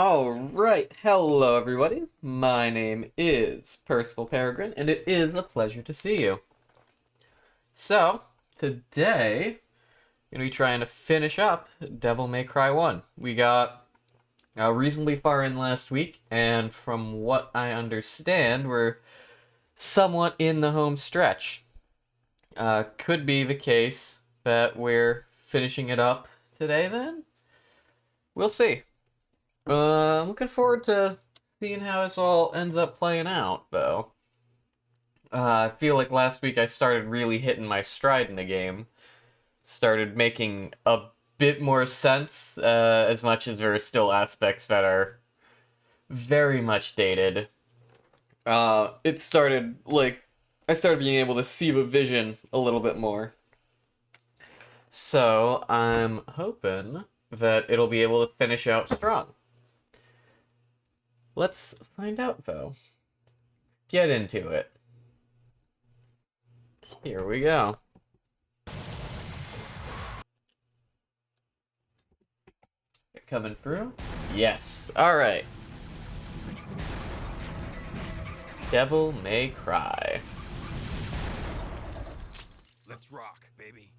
Alright, hello everybody. My name is Percival Peregrine, and it is a pleasure to see you. So, today, I'm going to be trying to finish up Devil May Cry 1. We got reasonably far in last week, and from what I understand, we're somewhat in the home stretch. Could be the case that we're finishing it up today then? We'll see. I'm looking forward to seeing how this all ends up playing out, though. I feel like last week I started really hitting my stride in the game. Started making a bit more sense, as much as there are still aspects that are very much dated. I started being able to see the vision a little bit more. So, I'm hoping that it'll be able to finish out strong. Let's find out, though. Get into it. Here we go. Coming through? Yes. Alright. Devil May Cry. Let's rock, baby.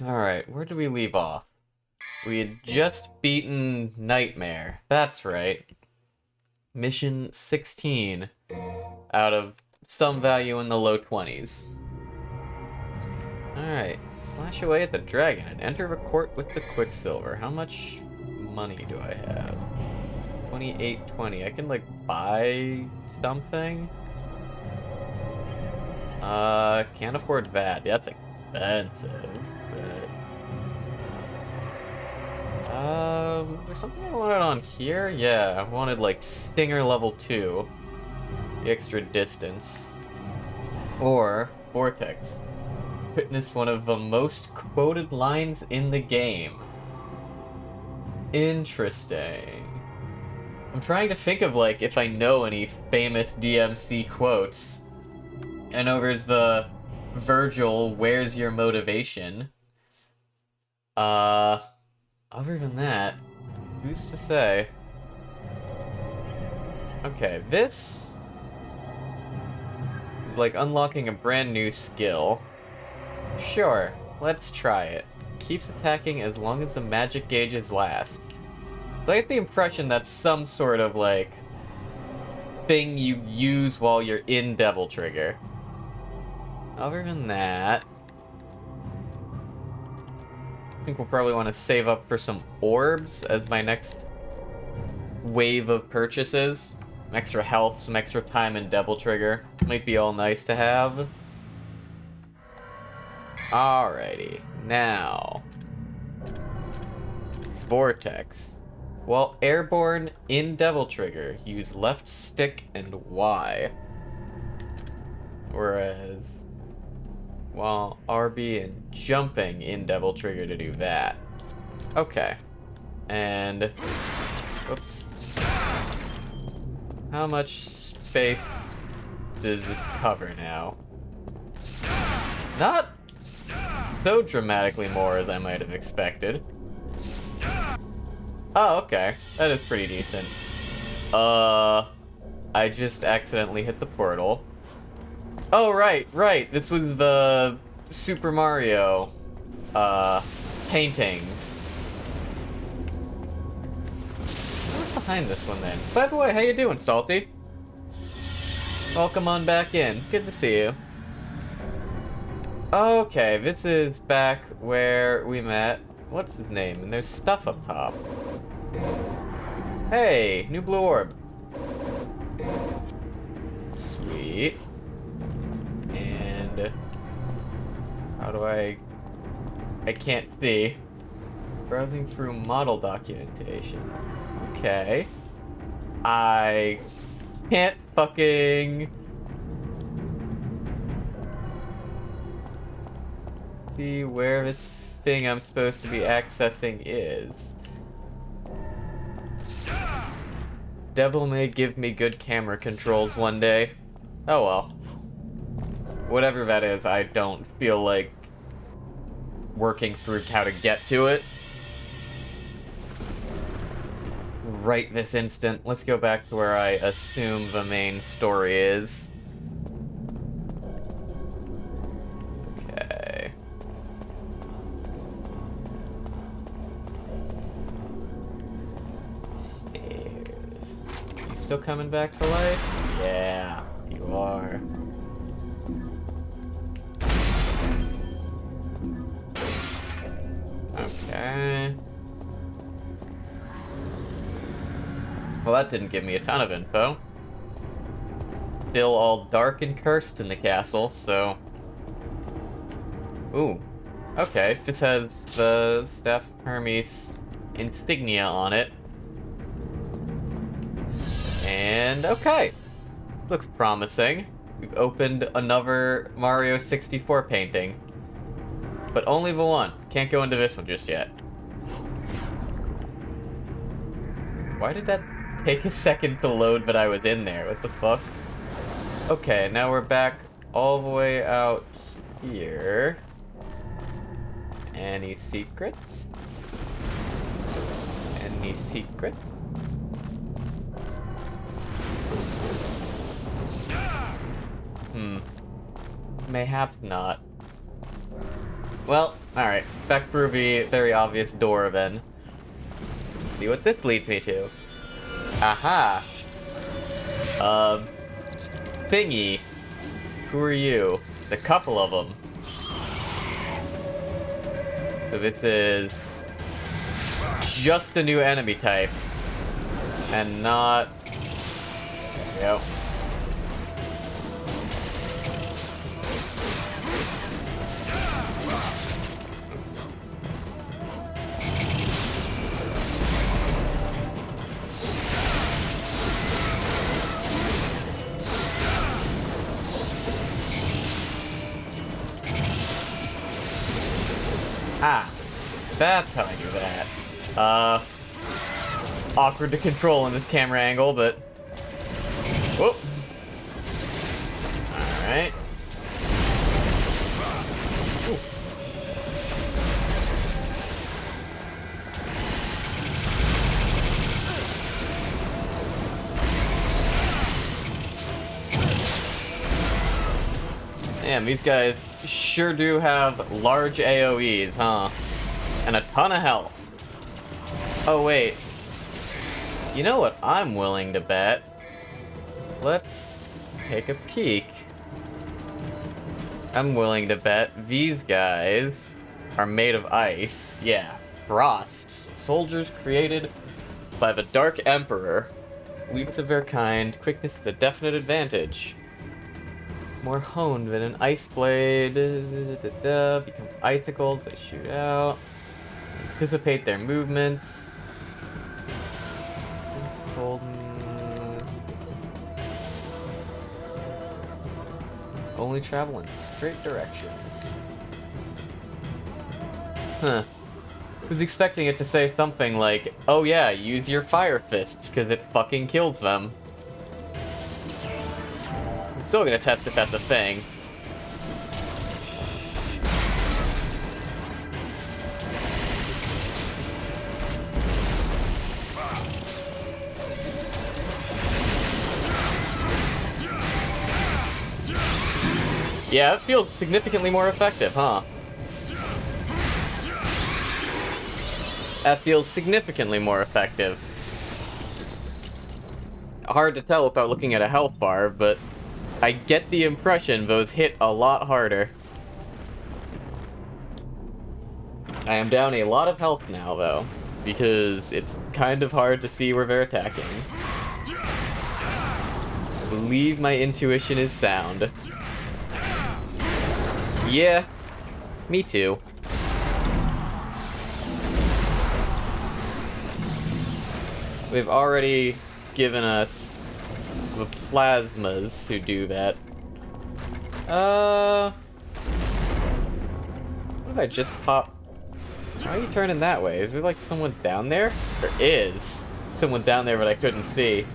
Alright, where did we leave off? We had just beaten Nightmare. That's right. Mission 16 out of some value in the low 20s. Alright, slash away at the dragon and enter the court with the Quicksilver. How much money do I have? 2820. I can, buy something? Can't afford that. That's expensive, but... there's something I wanted on here? Yeah, I wanted, Stinger level 2. The extra distance. Or Vortex. Witness one of the most quoted lines in the game. Interesting. I'm trying to think of, if I know any famous DMC quotes. I know there's the Virgil, where's your motivation? Other than that, who's to say? Okay, this is like unlocking a brand new skill. Sure, let's try it. Keeps attacking as long as the magic gauges last. I get the impression that's some sort of, thing you use while you're in Devil Trigger. Other than that, I think we'll probably want to save up for some orbs as my next wave of purchases. Some extra health, some extra time in Devil Trigger. Might be all nice to have. Alrighty, now Vortex. While airborne in Devil Trigger, use left stick and Y. Whereas, while RB and jumping in Devil Trigger to do that. Okay. And, whoops. How much space does this cover now? Not so dramatically more than I might have expected. Oh, okay. That is pretty decent. I just accidentally hit the portal. Oh, right. This was the Super Mario, paintings. What's behind this one, then? By the way, how you doing, Salty? Welcome on back in. Good to see you. Okay, this is back where we met. What's his name? And there's stuff up top. Hey, new blue orb. Sweet. And how do I can't see. Browsing through model documentation. Okay. I can't fucking see where this thing I'm supposed to be accessing is. Devil may give me good camera controls one day. Oh well. Whatever that is, I don't feel like working through how to get to it. Right this instant. Let's go back to where I assume the main story is. Okay. Stairs. You still coming back to life? Yeah, you are. Okay. Well, that didn't give me a ton of info. Still all dark and cursed in the castle, so... Ooh. Okay, this has the Staff of Hermes insignia on it. And okay. Looks promising. We've opened another Mario 64 painting. But only the one. Can't go into this one just yet. Why did that take a second to load, but I was in there? What the fuck? Okay, now we're back all the way out here. Any secrets? Any secrets? Mayhaps not. Well, alright. Back through the very obvious door then. See what this leads me to. Aha! Thingy. Who are you? The couple of them. So this is just a new enemy type. And not... Yep. Ah, that's how I do that. Awkward to control in this camera angle, but... Whoop. Alright. Damn, these guys sure do have large AoEs, huh? And a ton of health. Oh, wait. You know what I'm willing to bet? Let's take a peek. I'm willing to bet these guys are made of ice. Yeah, frosts. Soldiers created by the Dark Emperor. Weak of their kind, quickness is a definite advantage. More honed than an ice blade. Become icicles, they shoot out. Anticipate their movements. Coldness. Only travel in straight directions. Huh. Was expecting it to say something like, oh yeah, use your fire fists, because it fucking kills them. I'm still gonna test if that's a thing. Yeah, it feels significantly more effective, huh? That feels significantly more effective. Hard to tell without looking at a health bar, but I get the impression those hit a lot harder. I am down a lot of health now, though, because it's kind of hard to see where they're attacking. I believe my intuition is sound. Yeah, me too. They've already given us the plasmas who do that. What if I just pop... Why are you turning that way? Is there like someone down there? There is someone down there but I couldn't see.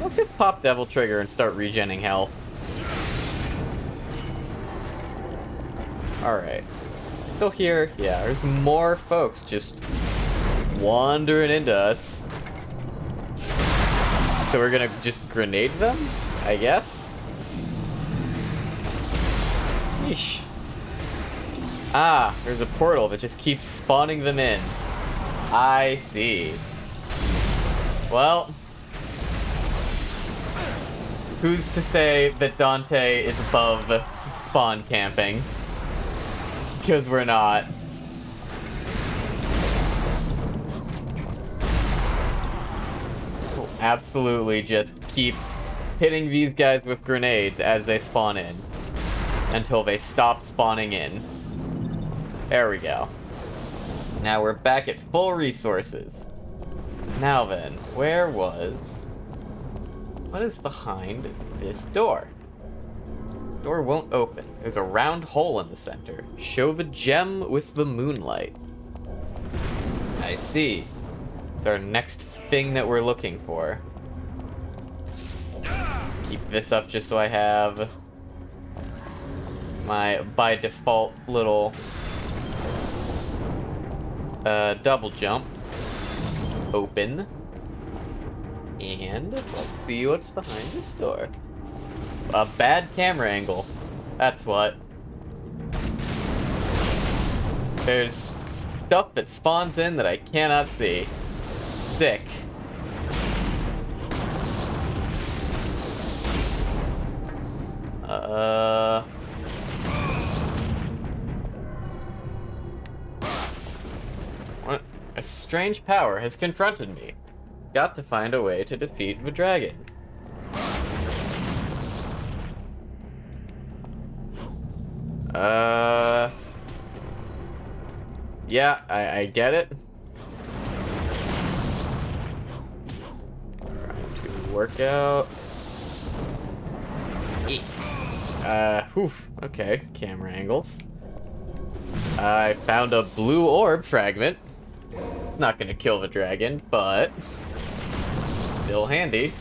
Let's just pop Devil Trigger and start regenning health. Alright. Still here? Yeah, there's more folks just wandering into us. So we're gonna just grenade them, I guess? Yeesh. Ah, there's a portal that just keeps spawning them in. I see. Well, who's to say that Dante is above spawn camping? Because we're not. We'll absolutely just keep hitting these guys with grenades as they spawn in until they stop spawning in. There we go. Now we're back at full resources. Now then, what is behind this door? Door won't open. There's a round hole in the center. Show the gem with the moonlight. I see. It's our next thing that we're looking for. Keep this up just so I have my, by default, little double jump open. And let's see what's behind this door. A bad camera angle. That's what. There's stuff that spawns in that I cannot see. Sick. What? A strange power has confronted me. Got to find a way to defeat the dragon. Yeah, I get it. Trying to work out. Okay, camera angles. I found a blue orb fragment. It's not gonna kill the dragon, but still handy.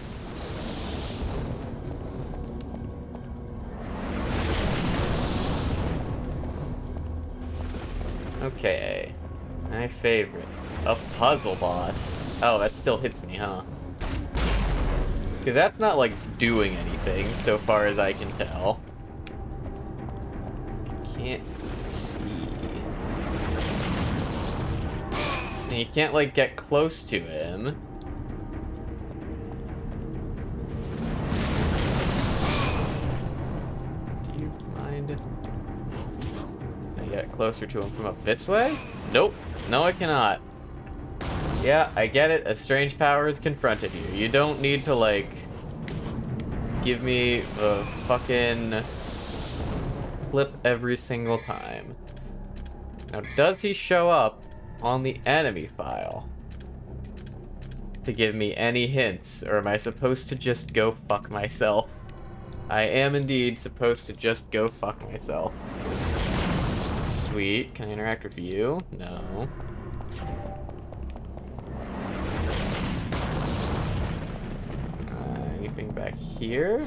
Okay, my favorite. A puzzle boss. Oh, that still hits me, huh? Because that's not, like, doing anything, so far as I can tell. I can't see. And you can't, like, get close to him. Do you mind? Can I get closer to him from up this way? Nope. No, I cannot. Yeah, I get it. A strange power has confronted you. You don't need to, like, give me a fucking flip every single time. Now, does he show up on the enemy file to give me any hints, or am I supposed to just go fuck myself? I am indeed supposed to just go fuck myself. Sweet. Can I interact with you? No. Anything back here?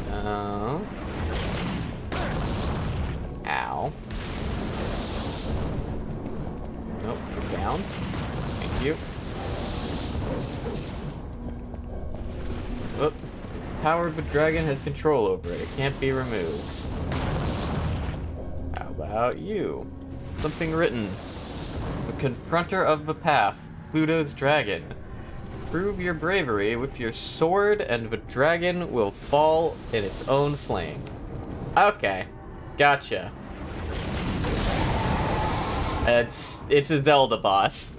No. Ow. Nope, we're down. Thank you. Oop. Power of the dragon has control over it. It can't be removed. How about you? Something written. The confronter of the path, Pluto's dragon. Prove your bravery with your sword and the dragon will fall in its own flame. Okay. Gotcha. It's a Zelda boss.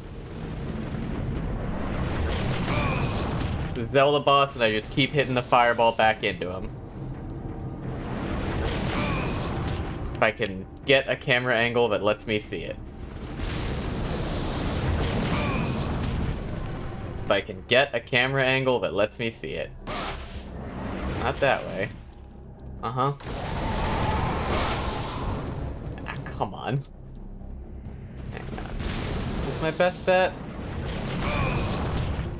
The Zelda boss, and I just keep hitting the fireball back into him. If I can get a camera angle that lets me see it. If I can get a camera angle that lets me see it. Not that way. Uh-huh. Ah, come on. Hang on. Is this my best bet?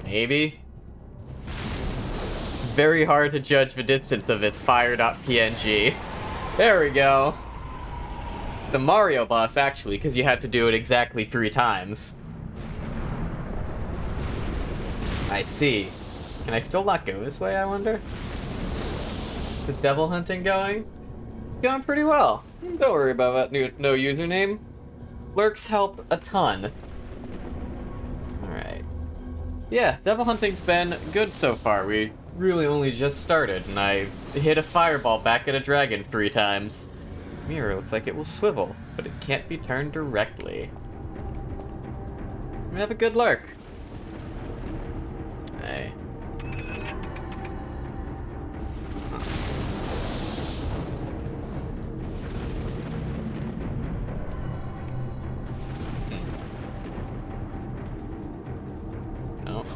Maybe. It's very hard to judge the distance of this fire.png. There we go. the Mario boss, actually, because you had to do it exactly 3 times. I see. Can I still not go this way, I wonder? Is the devil hunting going? It's going pretty well. Don't worry about that no username. Lurks help a ton. Alright. Yeah, devil hunting's been good so far. We really only just started, and I hit a fireball back at a dragon 3 times. Mirror looks like it will swivel, but it can't be turned directly. We have a good lurk. Hey. No.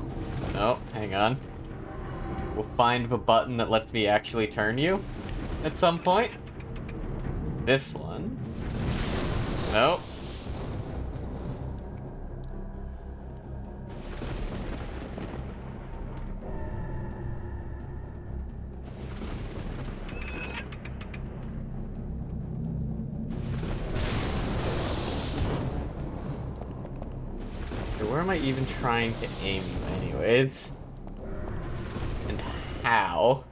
No, hang on. We'll find the button that lets me actually turn you at some point. This one. Nope. Where am I even trying to aim you anyways? And how?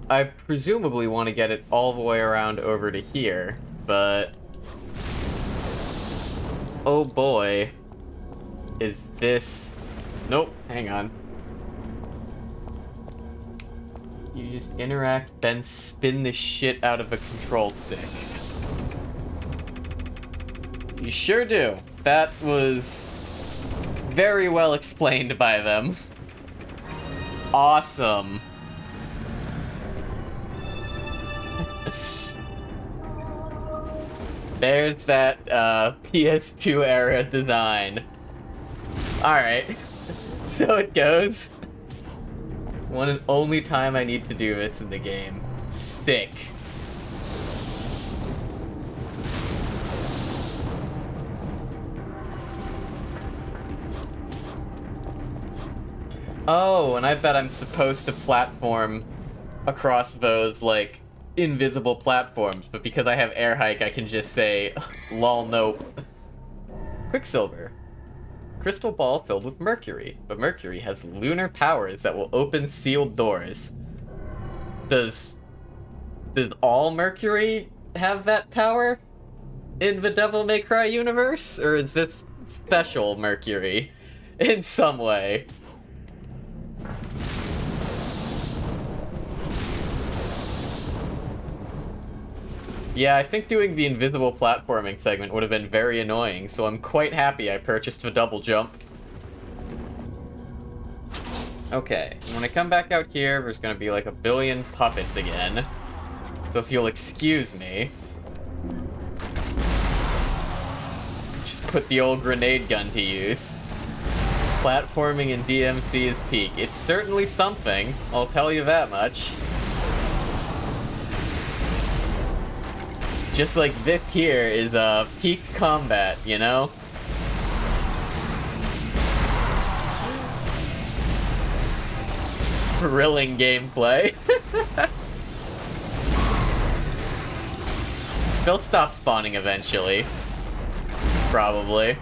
I presumably want to get it all the way around over to here, but... oh boy. Is this... nope, hang on. You just interact, then spin the shit out of a control stick. You sure do. That was very well explained by them. Awesome. There's that PS2 era design. Alright. So it goes. One and only time I need to do this in the game. Sick. Oh, and I bet I'm supposed to platform across those, like, invisible platforms, but because I have air hike, I can just say, lol, nope. Quicksilver. Crystal ball filled with mercury, but mercury has lunar powers that will open sealed doors. Does all mercury have that power in the Devil May Cry universe, or is this special mercury in some way? Yeah, I think doing the invisible platforming segment would have been very annoying, so I'm quite happy I purchased the double jump. Okay, when I come back out here, there's gonna be like a billion puppets again. So if you'll excuse me. Just put the old grenade gun to use. Platforming in DMC is peak. It's certainly something, I'll tell you that much. Just like this here is peak combat, you know? Thrilling gameplay. They'll stop spawning eventually. Probably.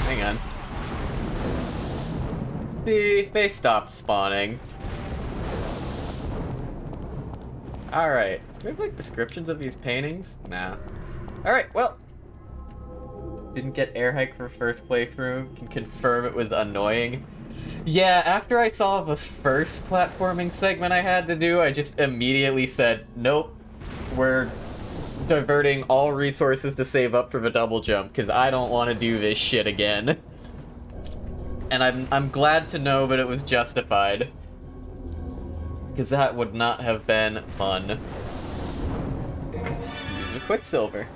Hang on. See, they stopped spawning. Alright. Do we have, like, descriptions of these paintings? Nah. Alright, well. Didn't get air hike for first playthrough. Can confirm it was annoying. Yeah, after I saw the first platforming segment I had to do, I just immediately said, nope. We're diverting all resources to save up for the double jump, because I don't want to do this shit again. And I'm glad to know that it was justified. Because that would not have been fun. Use the Quicksilver.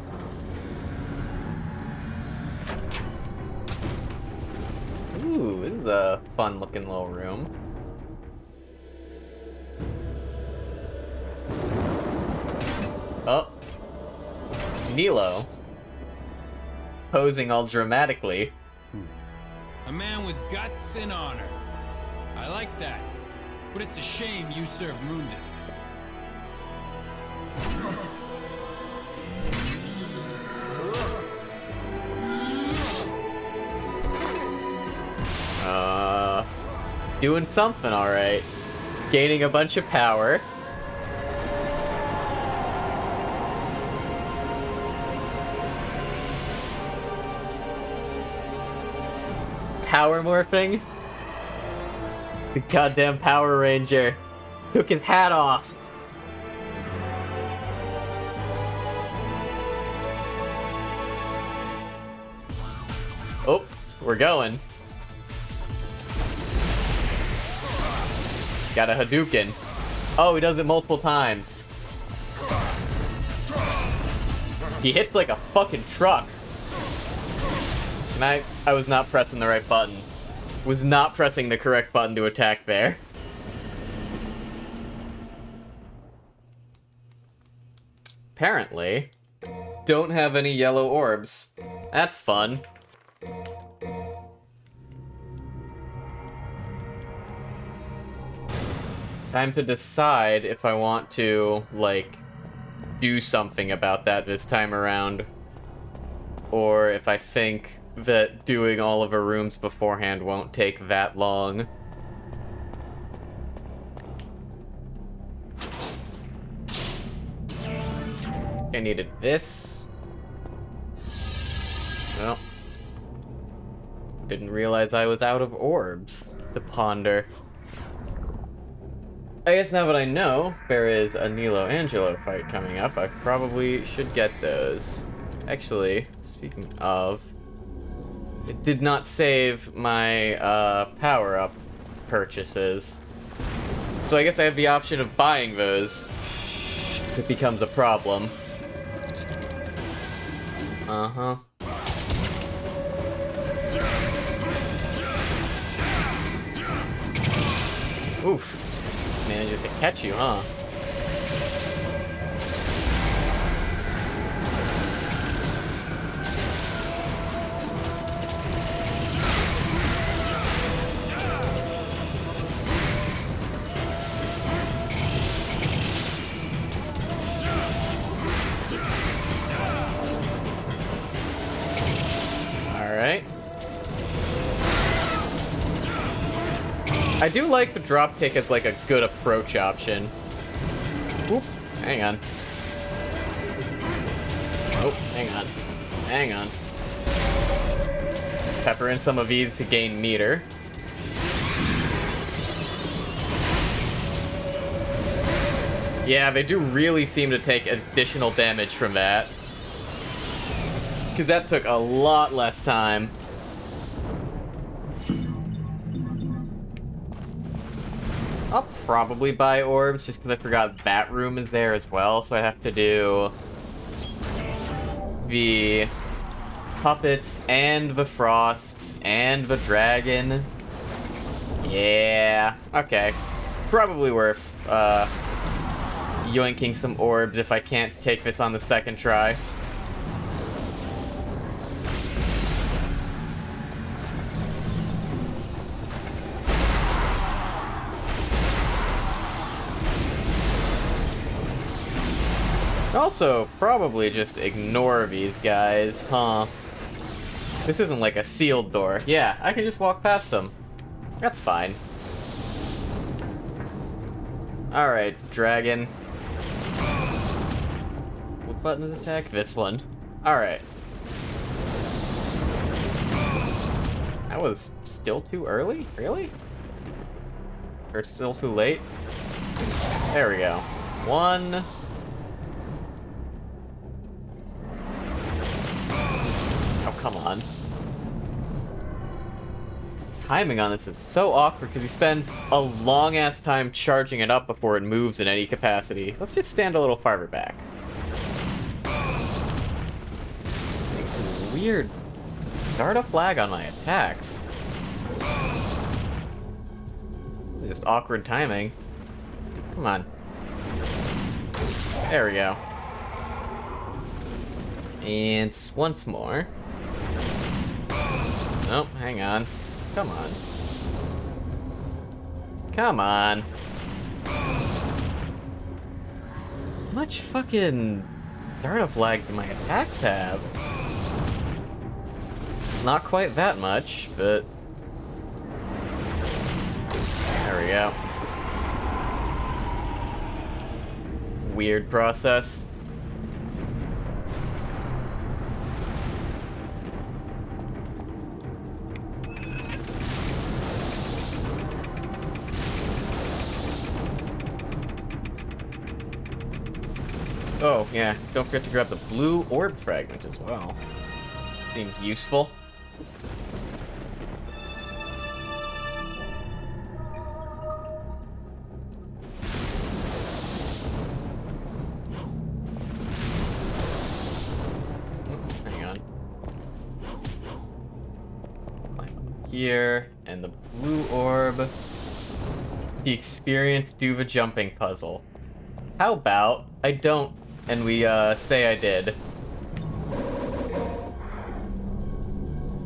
Ooh, this is a fun looking little room. Oh. Nilo. posing all dramatically. A man with guts and honor. I like that. But it's a shame you serve Mundus. Doing something alright. Gaining a bunch of power. Power morphing? The goddamn Power Ranger took his hat off. Oh, we're going. Got a Hadouken. Oh, he does it multiple times. He hits like a fucking truck. And I was not pressing the right button. Was not pressing the correct button to attack there. Apparently, don't have any yellow orbs. That's fun. Time to decide if I want to, like, do something about that this time around. Or if I think that doing all of our rooms beforehand won't take that long. I needed this. Well, didn't realize I was out of orbs to ponder. I guess now that I know there is a Nilo Angelo fight coming up, I probably should get those. Actually, speaking of, it did not save my power-up purchases. So I guess I have the option of buying those if it becomes a problem. Uh-huh. Oof. Manages to catch you, huh? Alright. I do like the dropkick as like a good approach option. Oop, hang on. Oh, hang on. Hang on. Pepper in some of these to gain meter. Yeah, they do really seem to take additional damage from that. Because that took a lot less time. I'll probably buy orbs just because I forgot that room is there as well, so I'd have to do the puppets and the frost and the dragon. Yeah, okay. Probably worth yoinking some orbs if I can't take this on the second try. Also, probably just ignore these guys, huh? This isn't like a sealed door. Yeah, I can just walk past them. That's fine. Alright, dragon. What button is attack? This one. Alright. That was still too early? Really? Or it's still too late? There we go. One. Oh, come on. Timing on this is so awkward because he spends a long-ass time charging it up before it moves in any capacity. Let's just stand a little farther back. Makes some weird start-up lag on my attacks. Just awkward timing. Come on. There we go. And once more. Nope, hang on. Come on. Come on. How much fucking startup lag do my attacks have? Not quite that much, but... There we go. Weird process. Oh, yeah, don't forget to grab the blue orb fragment as well. Seems useful. Hang on. Climb up here, and the blue orb. The experience Duva jumping puzzle. How about I don't, and we say I did.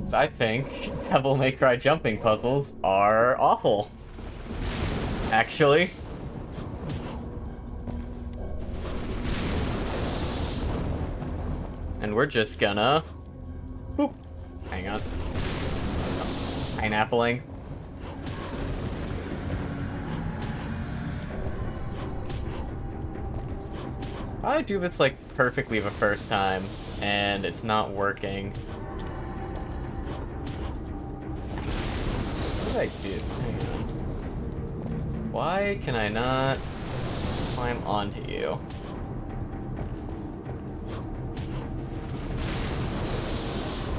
So I think Devil May Cry jumping puzzles are awful. Actually. And we're just gonna... Boop. Hang on. Pineappling. How do I do this, like, perfectly the first time, and it's not working? What did I do? Hang on. Why can I not climb onto you?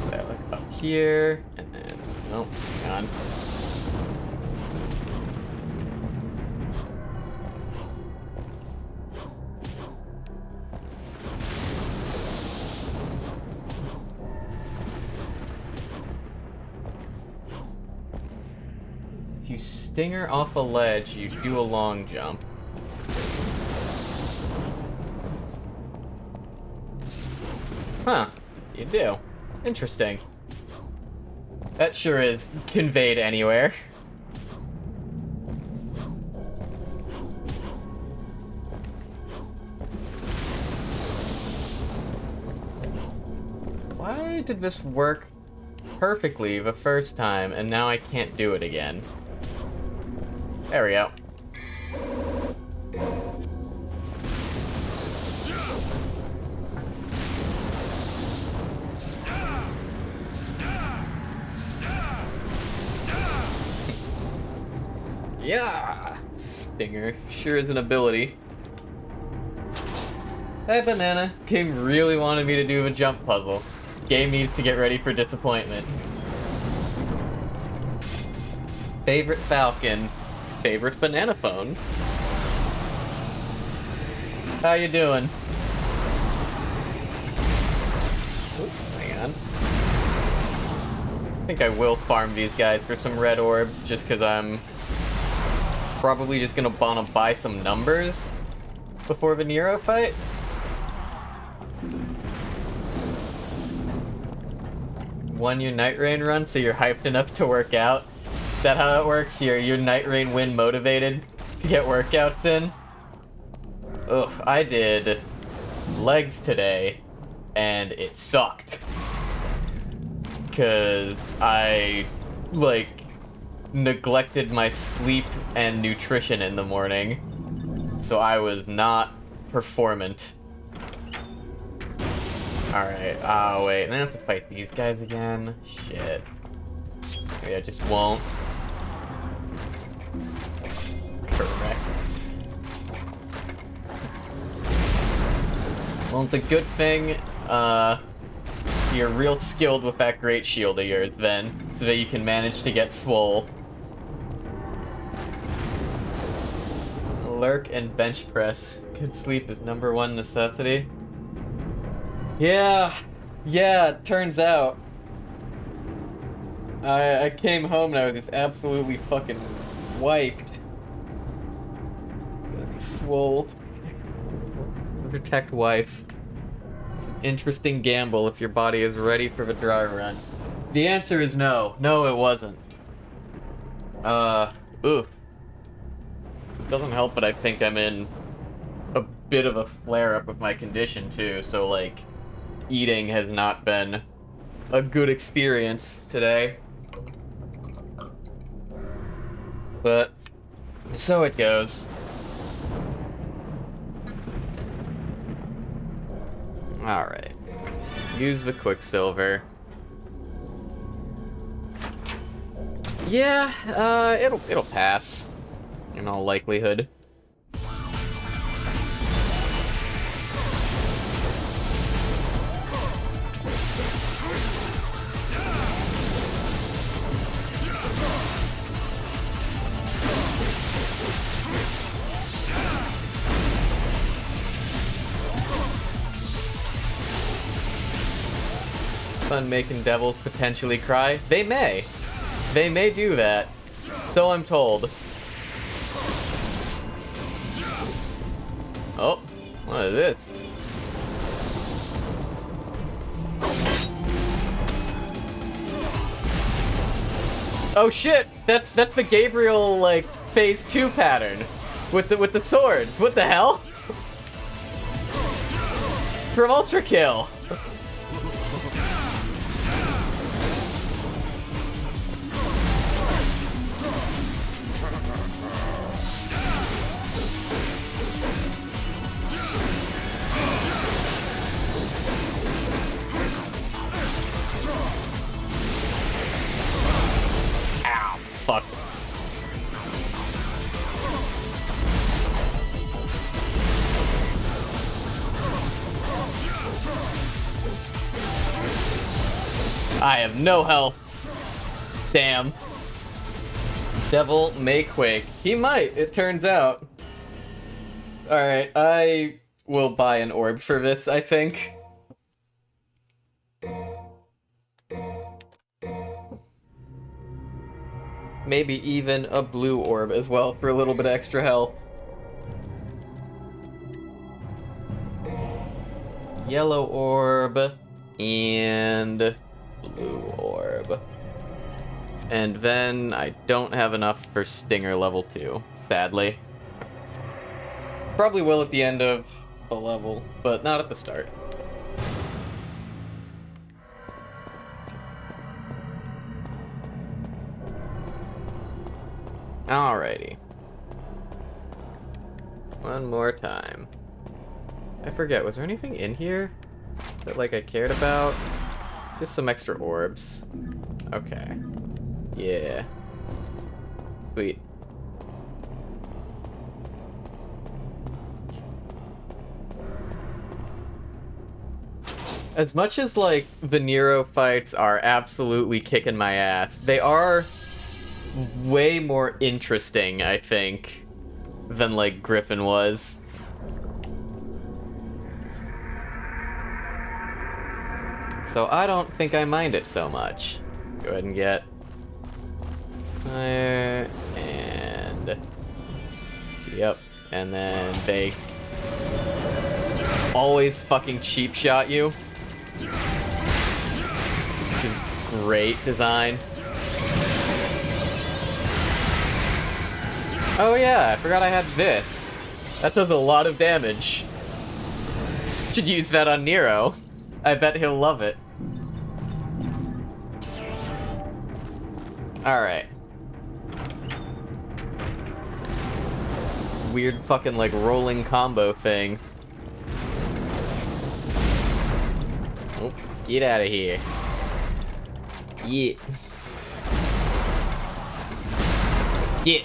Okay, look up here, and then... Nope, hang on. If you stinger off a ledge, you do a long jump. Huh, you do. Interesting. That sure is conveyed anywhere. Why did this work perfectly the first time, and now I can't do it again? There we go. Yeah! Stinger. Sure is an ability. That banana game really wanted me to do a jump puzzle. Game needs to get ready for disappointment. Favorite Falcon. Favorite banana phone. How you doing? Oop, hang on. I think I will farm these guys for some red orbs, just because I'm probably just gonna wanna buy some numbers before the Nero fight. Won your Night Rain run, so you're hyped enough to work out. Is that how it works? Your Night Rain win motivated to get workouts in? Ugh, I did legs today, and it sucked. Cause I, like, neglected my sleep and nutrition in the morning. So I was not performant. Alright, oh wait, and I have to fight these guys again? Shit. Maybe I just won't. Correct. Well, it's a good thing, you're real skilled with that great shield of yours, then, so that you can manage to get swole. Lurk and bench press. Good sleep is #1 necessity. Yeah, it turns out. I came home and I was just absolutely fucking wiped. Gotta be swole to protect wife. It's an interesting gamble if your body is ready for the dry run. The answer is no. No, it wasn't. Oof. Doesn't help, but I think I'm in a bit of a flare-up of my condition, too, so, like, eating has not been a good experience today. But, so it goes. Alright. Use the Quicksilver. Yeah, it'll pass. In all likelihood. Fun making devils potentially cry. They may. They may do that. So I'm told. Oh, what is this? Oh shit! That's the Gabriel like phase 2 pattern with the swords. What the hell? From Ultra Kill. Fuck. I have no health. Damn. Devil may quake. He might, it turns out. Alright, I will buy an orb for this, I think. Maybe even a blue orb as well for a little bit extra health. Yellow orb and blue orb. And then I don't have enough for Stinger level 2, sadly. Probably will at the end of the level, but not at the start. Alrighty. One more time. I forget, was there anything in here that, like, I cared about? Just some extra orbs. Okay. Yeah. Sweet. As much as, like, the Nero fights are absolutely kicking my ass, they are way more interesting, I think, than, like, Griffin was. So I don't think I mind it so much. Let's go ahead and get fire, and yep, and then they always fucking cheap shot you, which is great design. Oh yeah, I forgot I had this. That does a lot of damage. Should use that on Nero. I bet he'll love it. Alright. Weird fucking, like, rolling combo thing. Oh, get out of here. Yeah. Get.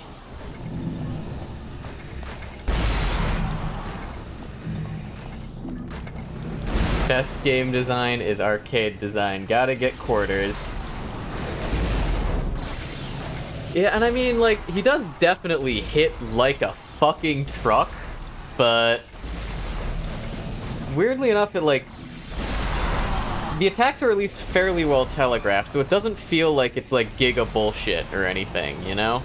Best game design is arcade design. Gotta get quarters. Yeah, and I mean, like, he does definitely hit like a fucking truck, but weirdly enough, it, like, the attacks are at least fairly well telegraphed, so it doesn't feel like it's, like, giga bullshit or anything, you know?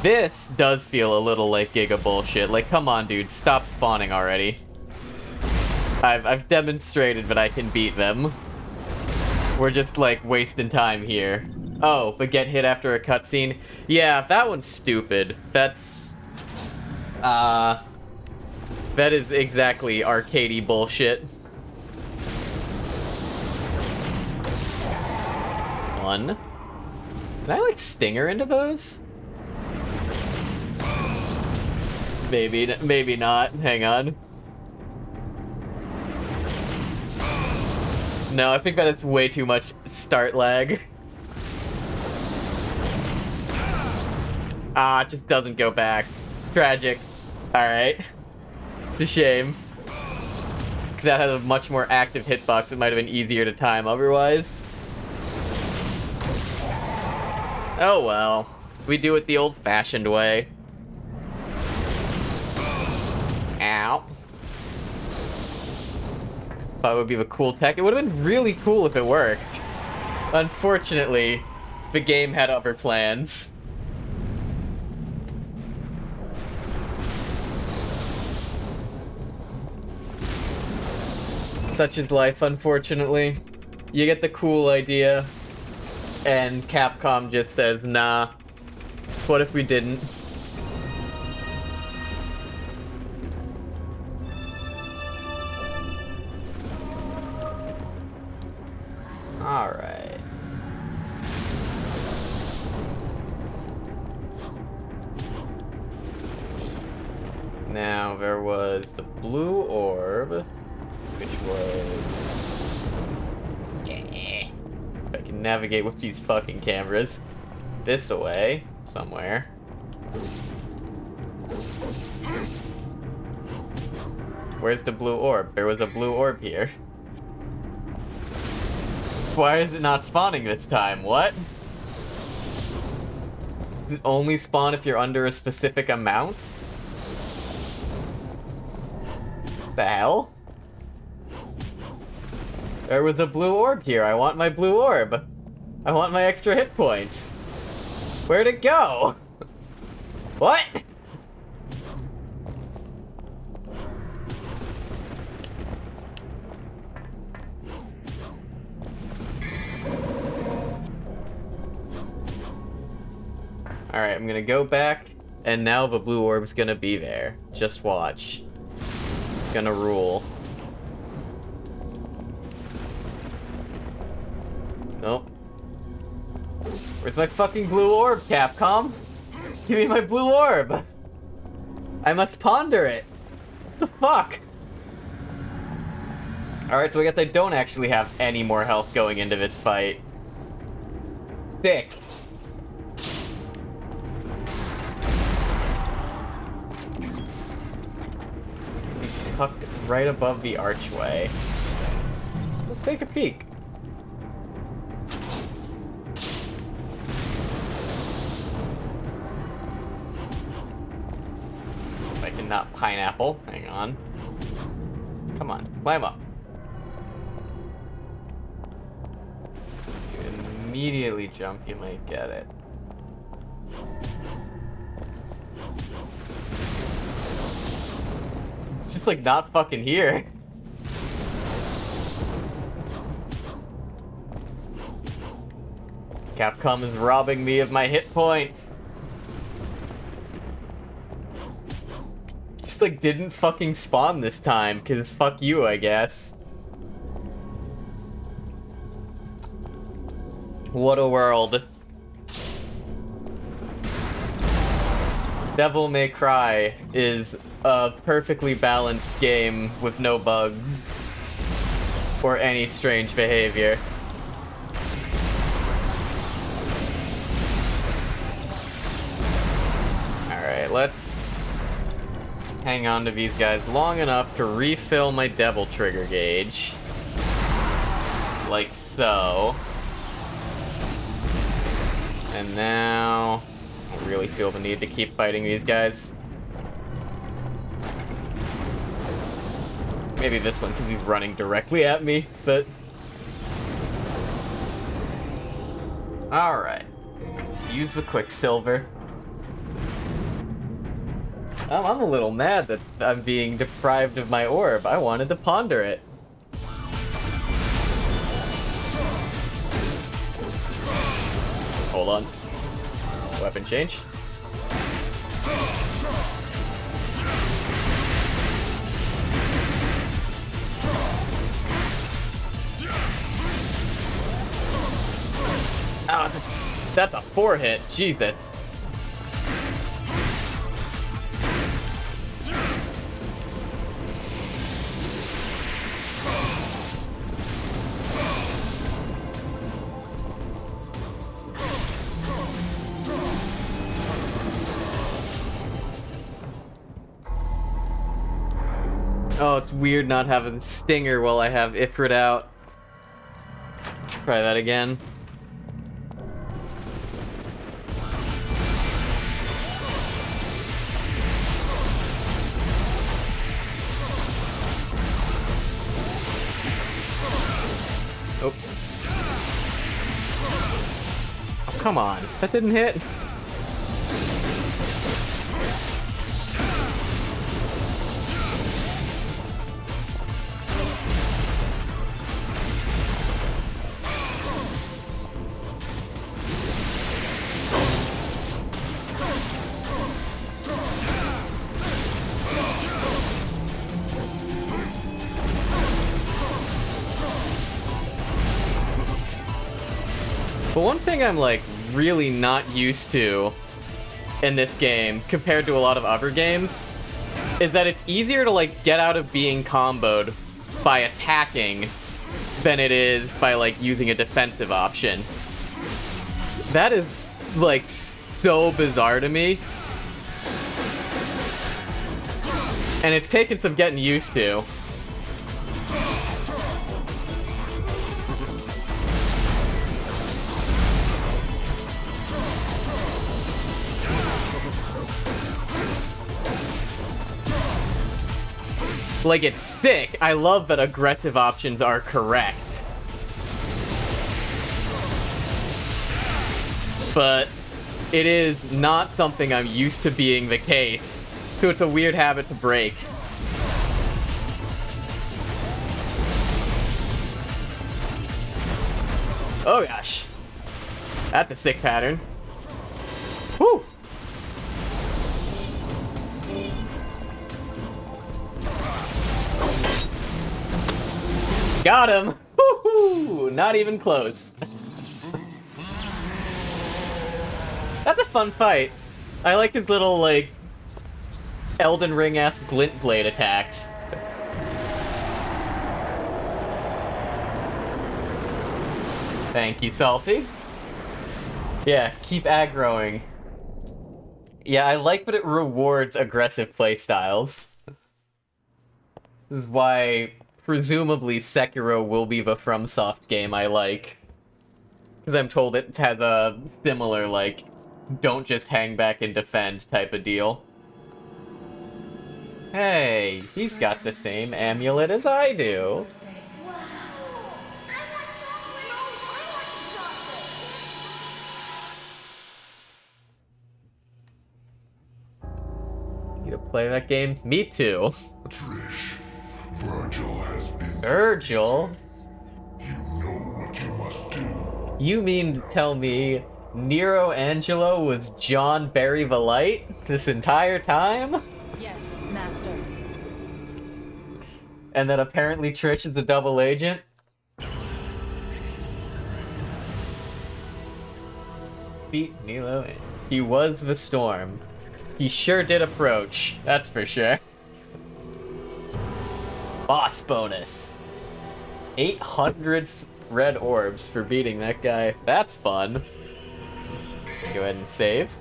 This does feel a little like giga bullshit. Like, come on, dude, stop spawning already. I've demonstrated that I can beat them. We're just, like, wasting time here. Oh, but get hit after a cutscene? Yeah, that one's stupid. That's... that is exactly arcadey bullshit. One. Can I, like, stinger into those? Maybe not. Hang on. No, I think that is way too much start lag. Ah, it just doesn't go back. Tragic. Alright. It's a shame. Because that has a much more active hitbox. It might have been easier to time otherwise. Oh well. We do it the old-fashioned way. Ow. Thought it would be the cool tech. It would have been really cool if it worked. Unfortunately, the game had other plans. Such is life, unfortunately. You get the cool idea, and Capcom just says, nah. What if we didn't? Alright. Now, there was the blue orb, which was... Yeah. If I can navigate with these fucking cameras. This away, somewhere. Where's the blue orb? There was a blue orb here. Why is it not spawning this time? What? Does it only spawn if you're under a specific amount? The hell? There was a blue orb here. I want my blue orb. I want my extra hit points. Where'd it go? What? Alright, I'm gonna go back, and now the blue orb's gonna be there. Just watch. Gonna rule. Nope. Where's my fucking blue orb, Capcom? Give me my blue orb! I must ponder it! What the fuck? Alright, so I guess I don't actually have any more health going into this fight. Sick. It's tucked right above the archway. Let's take a peek. I can not pineapple. Hang on. Come on, climb up. You immediately jump, you might get it. It's just like not fucking here. Capcom is robbing me of my hit points. Just like didn't fucking spawn this time, cause fuck you, I guess. What a world. Devil May Cry is a perfectly balanced game with no bugs or any strange behavior. Alright, let's hang on to these guys long enough to refill my devil trigger gauge. Like so. And now I really feel the need to keep fighting these guys. Maybe this one can be running directly at me, but... Alright. Use the Quicksilver. I'm a little mad that I'm being deprived of my orb. I wanted to ponder it. hold on. Weapon change. Oh, that's a 4-hit. Jesus. Oh, it's weird not having Stinger while I have Ifrit out. Try that again. Oops. Oh, come on. That didn't hit. But one thing I'm, like, really not used to in this game, compared to a lot of other games, is that it's easier to, like, get out of being comboed by attacking than it is by, like, using a defensive option. That is, like, so bizarre to me. And it's taken some getting used to. Like, it's sick. I love that aggressive options are correct. But it is not something I'm used to being the case. So it's a weird habit to break. Oh gosh. That's a sick pattern. Whew! Got him! Woohoo! Not even close. That's a fun fight. I like his little, like, Elden Ring-esque glint blade attacks. Thank you, Salty. Yeah, keep aggroing. Yeah, I like that it rewards aggressive playstyles. This is why, presumably, Sekiro will be the FromSoft game I like. Because I'm told it has a similar, like, don't just hang back and defend type of deal. Hey, he's got the same amulet as I do. You to play that game? Me too. Trish, Virgil has been... Virgil? You know what you must do. You mean to tell me Nero Angelo was John Barry the Light this entire time? Yes, Master. And that apparently Trish is a double agent? Beat Nilo. He was the storm. He sure did approach, that's for sure. Boss bonus. 800 red orbs for beating that guy. That's fun. Go ahead and save.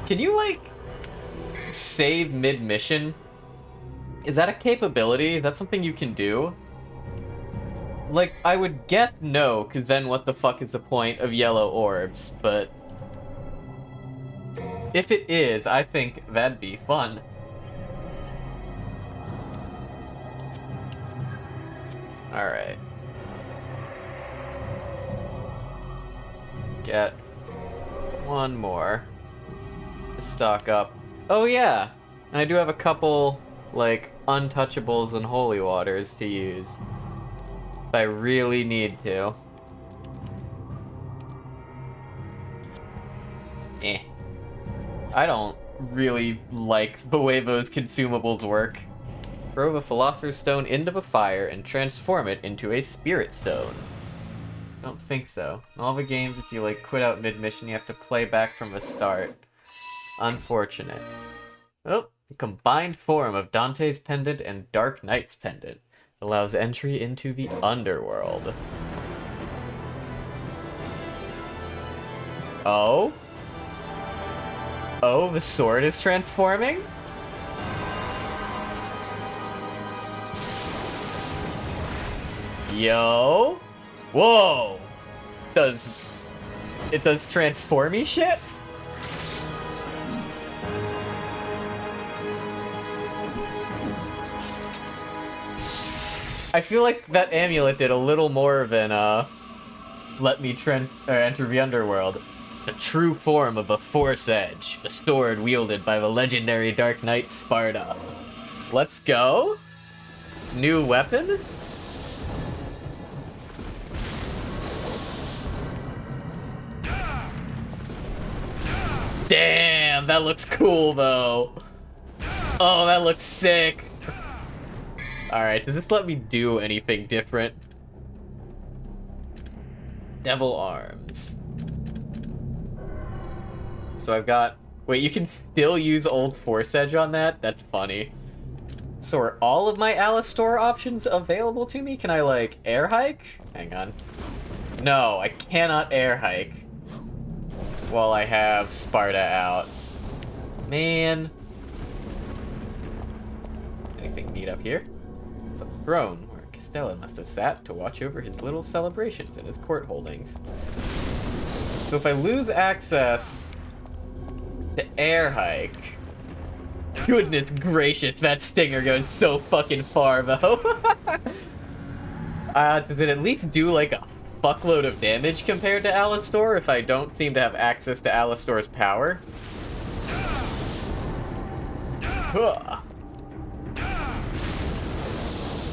Can you, like, save mid-mission? Is that a capability? Is that something you can do? Like, I would guess no, because then what the fuck is the point of yellow orbs? But if it is, I think that'd be fun. Alright. Get one more to stock up. Oh yeah! And I do have a couple, like, untouchables and holy waters to use. If I really need to. Eh. I don't really like the way those consumables work. Throw the Philosopher's Stone into the fire and transform it into a Spirit Stone. I don't think so. In all the games, if you like quit out mid-mission, you have to play back from the start. Unfortunate. Oh, the combined form of Dante's Pendant and Dark Knight's Pendant allows entry into the underworld. Oh? Oh, the sword is transforming? Yo! Whoa! It does transformy shit? I feel like that amulet did a little more than, let me enter the underworld. The true form of a Force Edge, the sword wielded by the legendary Dark Knight Sparta. Let's go? New weapon? Damn, that looks cool, though. Oh, that looks sick. Alright, does this let me do anything different? Devil Arms. So I've got... Wait, you can still use old Force Edge on that? That's funny. So are all of my Alistor options available to me? Can I, like, air hike? Hang on. No, I cannot air hike while I have Sparta out. Man. Anything neat up here? It's a throne where Castellan must have sat to watch over his little celebrations in his court holdings. So if I lose access to air hike... Goodness gracious, that stinger goes so fucking far, though. Does it at least do, like, a fuckload of damage compared to Alistor if I don't seem to have access to Alistor's power? Huh.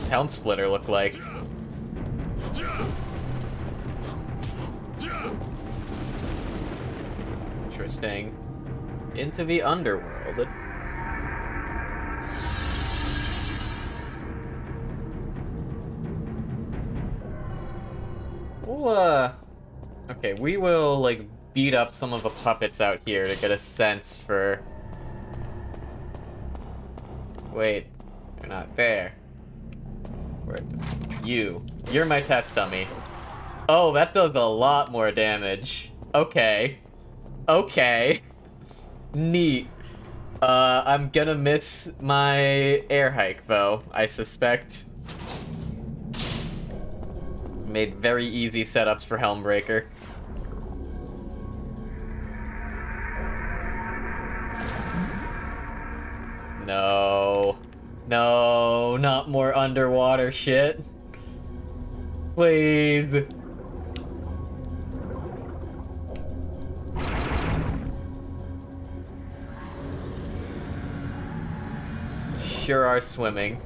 What's Helm Splitter look like? Interesting. Into the underworld. We'll, okay, we will, like, beat up some of the puppets out here to get a sense for... Wait, they're not there. Where... You're my test dummy. Oh, that does a lot more damage. Okay. Okay. Neat. I'm gonna miss my air hike, though, I suspect. Made very easy setups for Helmbreaker. No. No, not more underwater shit. Please. Sure are swimming.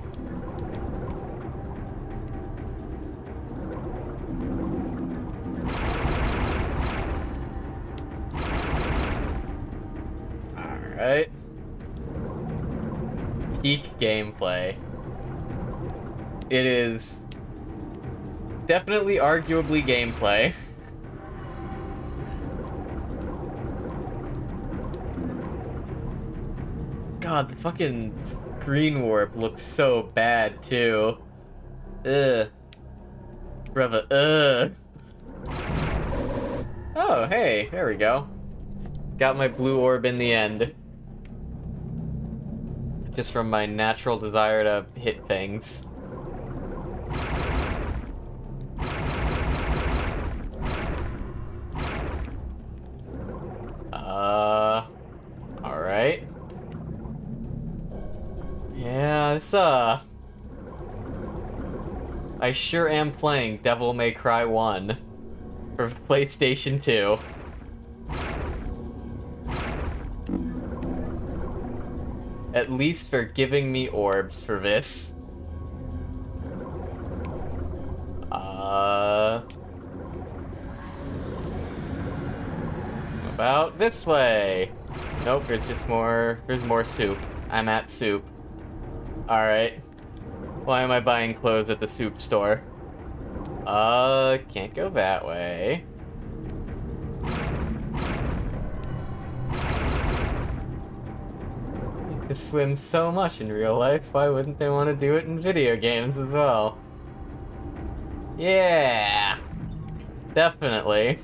Alright. Peak gameplay. It is definitely arguably gameplay. God, the fucking screen warp looks so bad, too. Ugh. Brother, ugh. Oh, hey, there we go. Got my blue orb in the end. Just from my natural desire to hit things. Alright. Yeah, this, I sure am playing Devil May Cry 1 for PlayStation 2. At least for giving me orbs for this. this way. Nope, there's just more, there's more soup. I'm at soup. Alright. Why am I buying clothes at the soup store? Can't go that way. You can swim so much in real life, why wouldn't they want to do it in video games as well? Yeah! Definitely.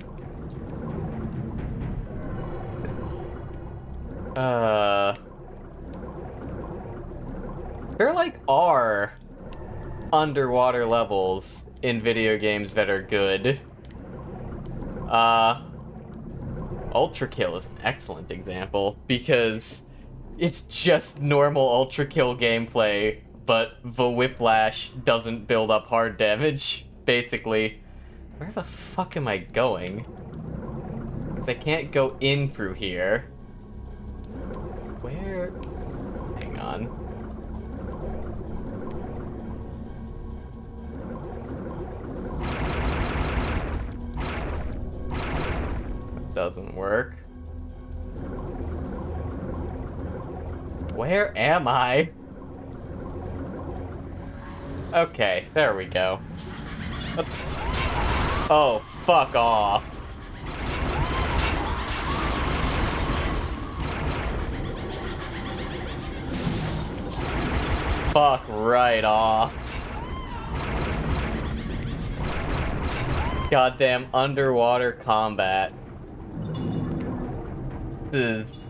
There like are underwater levels in video games that are good. Ultra Kill is an excellent example because it's just normal Ultra Kill gameplay, but the whiplash doesn't build up hard damage, basically. Where the fuck am I going? Because I can't go in through here. Where? Hang on. That doesn't work. Where am I? Okay, there we go. Oh, fuck off. Fuck right off. Goddamn underwater combat. This is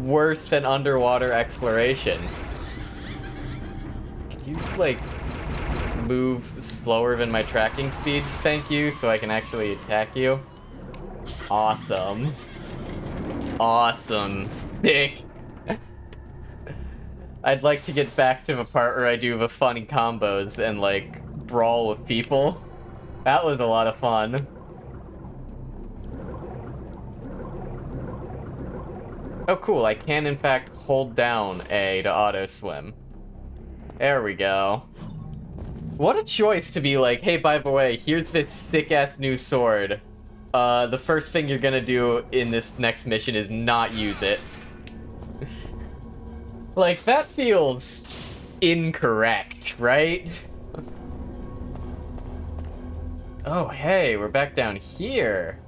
worse than underwater exploration. Could you, like, move slower than my tracking speed, thank you, so I can actually attack you? Awesome. Awesome. Sick. I'd like to get back to the part where I do the funny combos and, like, brawl with people. That was a lot of fun. Oh, cool. I can, in fact, hold down A to auto-swim. There we go. What a choice to be like, hey, by the way, here's this sick-ass new sword. The first thing you're gonna do in this next mission is not use it. Like, that feels incorrect, right? Oh, hey, we're back down here.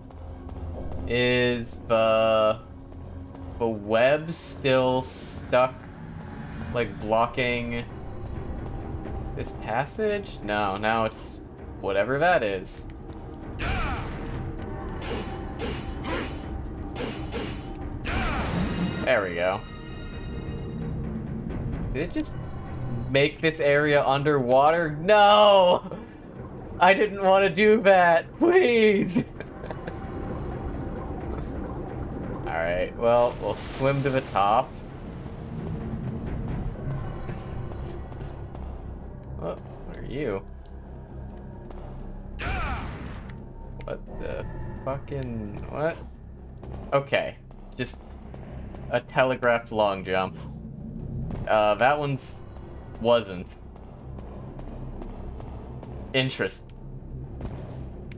Is the web still stuck, like, blocking this passage? No, now it's whatever that is. There we go. Did it just make this area underwater? No! I didn't want to do that, please! Alright, well, we'll swim to the top. Oh, where are you? What the fucking... what? Okay, just a telegraphed long jump. That one's... wasn't.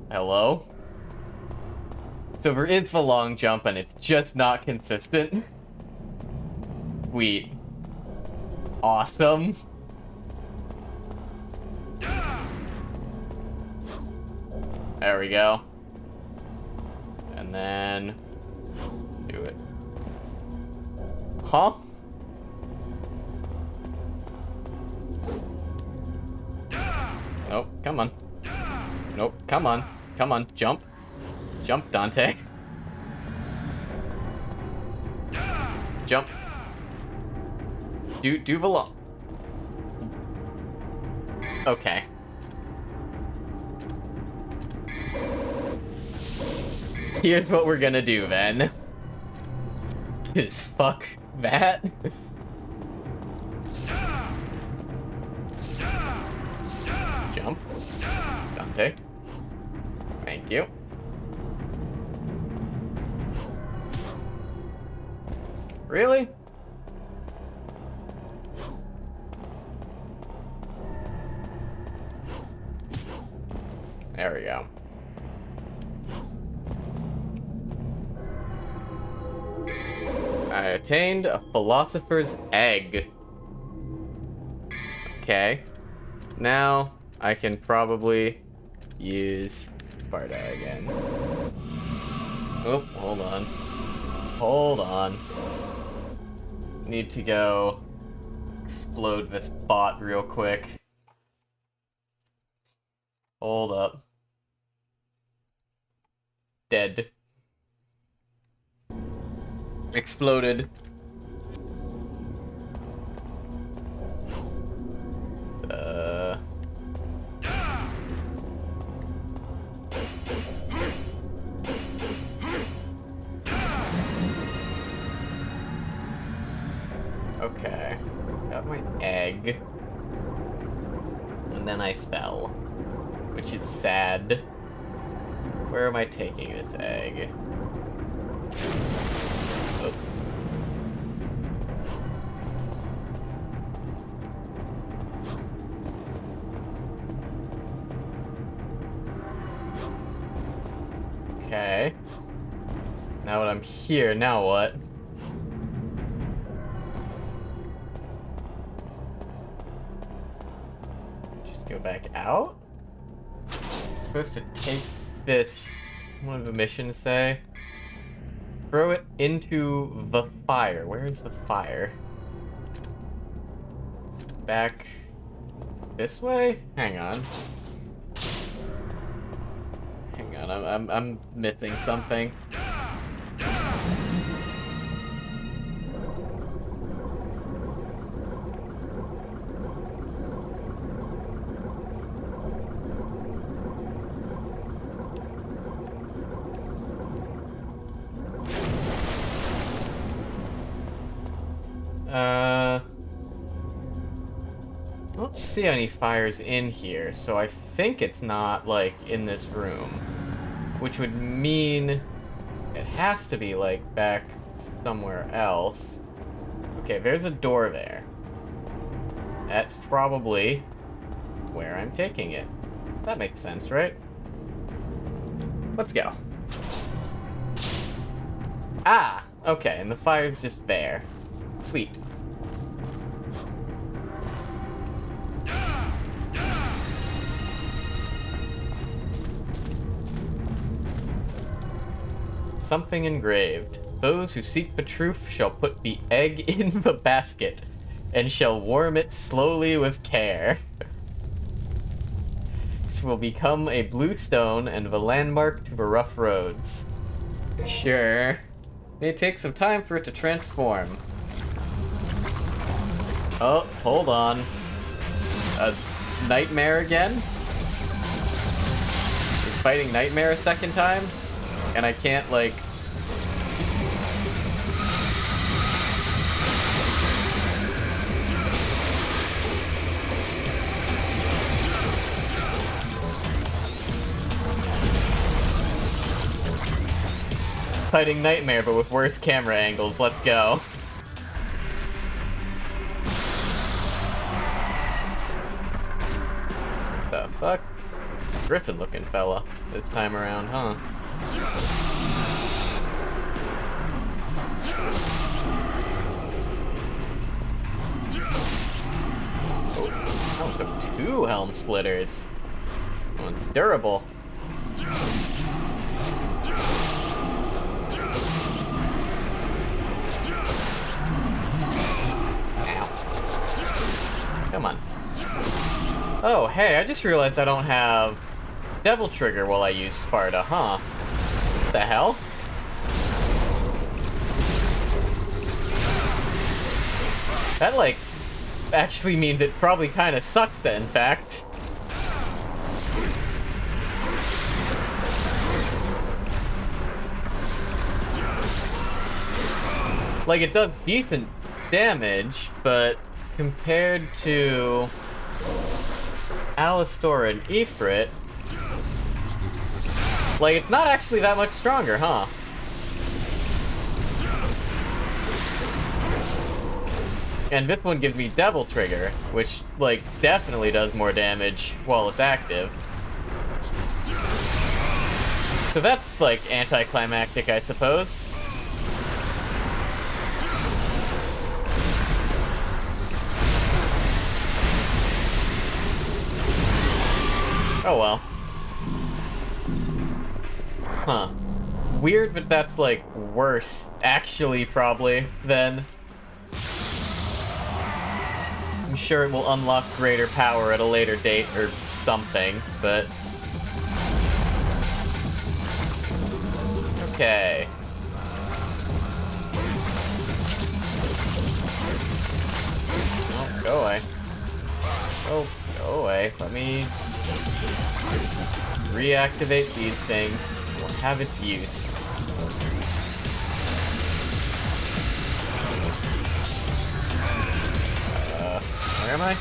Hello? So there is the long jump, and it's just not consistent. Sweet. Awesome. There we go. And then... do it. Huh? Nope, come on. Nope, come on. Come on, jump. Jump, Dante. Jump. Do the long... okay. Here's what we're gonna do, then. 'Cause fuck that. Jump. Dante. Thank you. Really? There we go. attained a philosopher's egg. Okay. Now I can probably use Sparta again. Oh, hold on. Hold on. Need to go explode this bot real quick. Hold up. Dead. Exploded. Okay. Got my egg. And then I fell. Which is sad. Where am I taking this egg? Oh. Okay. Now that I'm here, now what? Just go back out? I'm supposed to take this. What did the mission say? Throw it into the fire. Where is the fire? Is it back this way? Hang on. Hang on, I'm missing something. I don't see any fires in here, so I think it's not, like, in this room. Which would mean it has to be, like, back somewhere else. Okay, there's a door there. That's probably where I'm taking it. That makes sense, right? Let's go. Ah! Okay, and the fire's just there. Sweet. Something engraved. Those who seek the truth shall put the egg in the basket, and shall warm it slowly with care. This will become a blue stone and the landmark to the rough roads. Sure. May take some time for it to transform. Oh, hold on. A nightmare again? You're fighting Nightmare a second time? And I can't, like... Fighting Nightmare, but with worse camera angles. Let's go. The fuck? Griffin looking fella this time around, huh? Oh, took 2 helm splitters. One's durable. Ow. Come on. Oh, hey, I just realized I don't have Devil Trigger while I use Sparta, huh? What the hell? That, like, actually means it probably kind of sucks, in fact. Like, it does decent damage, but compared to Alistor and Ifrit, like, it's not actually that much stronger, huh? And this one gives me Devil Trigger, which, like, definitely does more damage while it's active. So that's, like, anticlimactic, I suppose. Oh well. Huh. Weird, but that's, like, worse, actually, probably, than... I'm sure it will unlock greater power at a later date or something, but... Okay. Oh, go away. Oh, go away. Let me... reactivate these things. Will have its use. Where am I?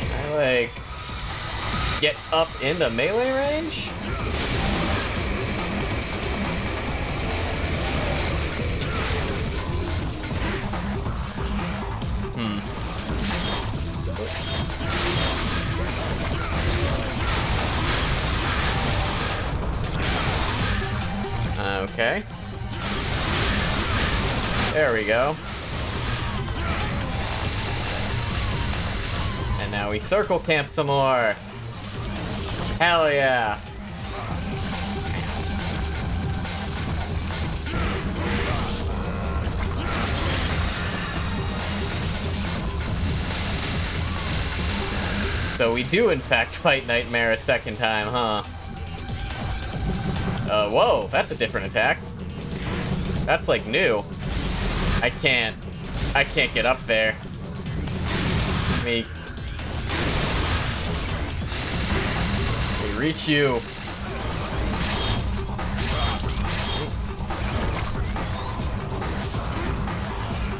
Can I, like, get up into melee range? Okay. There we go. And now we circle camp some more. Hell yeah. So we do in fact fight Nightmare a second time, huh? Whoa, that's a different attack. That's like new. I can't get up there. Let me reach you.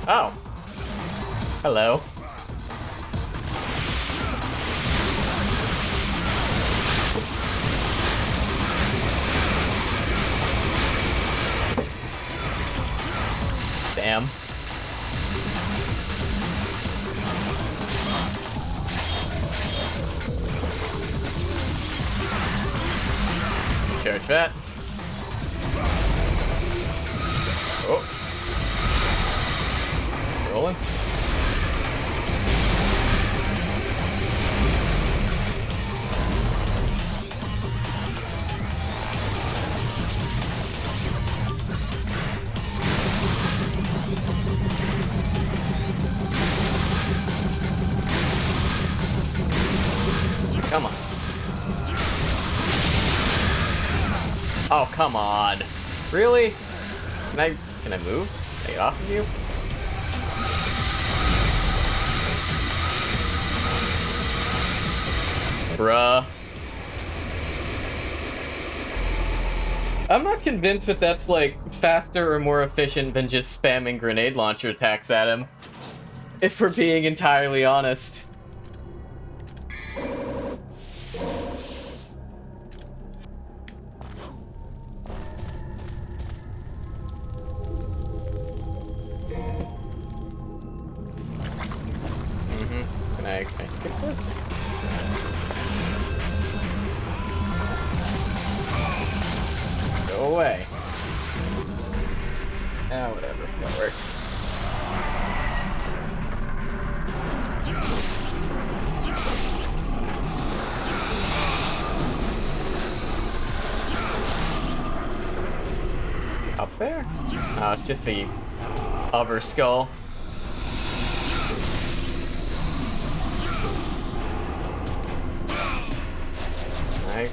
Oh. Hello. Damn. Charge that. Oh. Rolling. Come on. Oh, come on. Really? Can I move? Can I get off of you? Bruh. I'm not convinced that that's, like, faster or more efficient than just spamming grenade launcher attacks at him. If we're being entirely honest. Can I skip this? Go away. Ah, whatever. That works. Up there? Oh, it's just the other skull. I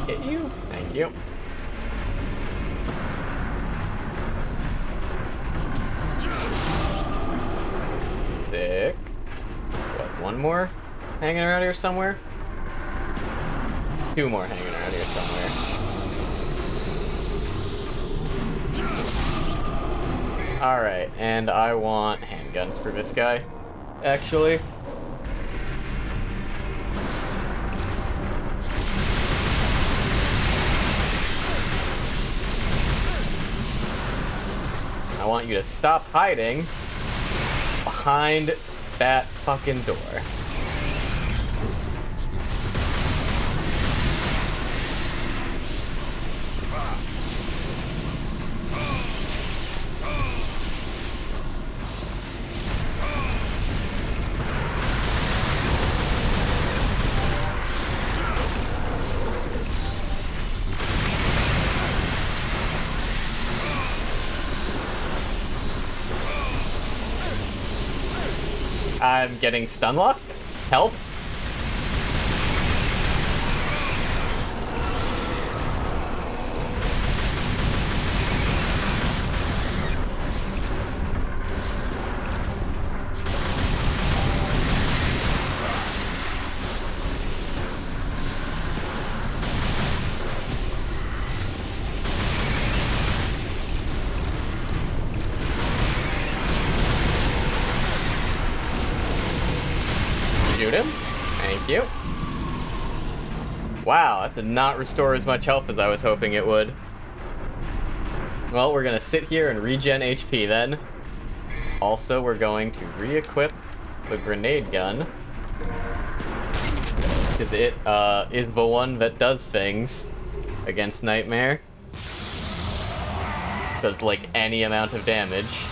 hit you? Thank you. Sick. What, one more hanging around here somewhere? Two more hanging around here somewhere. Alright, and I want handguns for this guy, actually. I want you to stop hiding behind that fucking door. I'm getting stun locked. Help. Shoot him. Thank you. Wow, that did not restore as much health as I was hoping it would. Well, we're gonna sit here and regen HP then. Also, we're going to re-equip the grenade gun. Because it is the one that does things against Nightmare. Does like any amount of damage.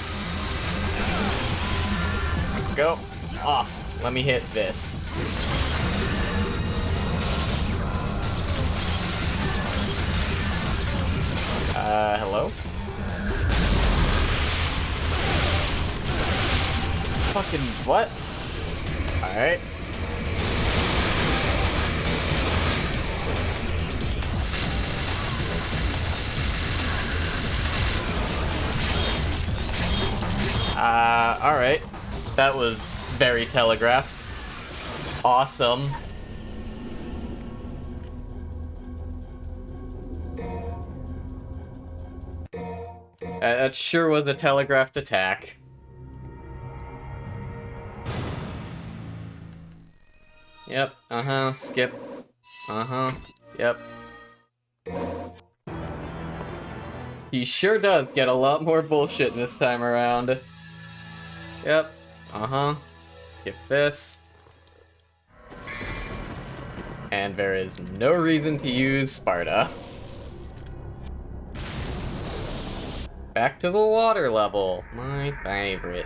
Go. Off. Let me hit this. Hello? Fucking what? Alright. Alright. That was very telegraphed. Awesome. That sure was a telegraphed attack. Yep, skip. Yep. He sure does get a lot more bullshit this time around. Yep, skip this. And there is no reason to use Sparta. Back to the water level, my favorite.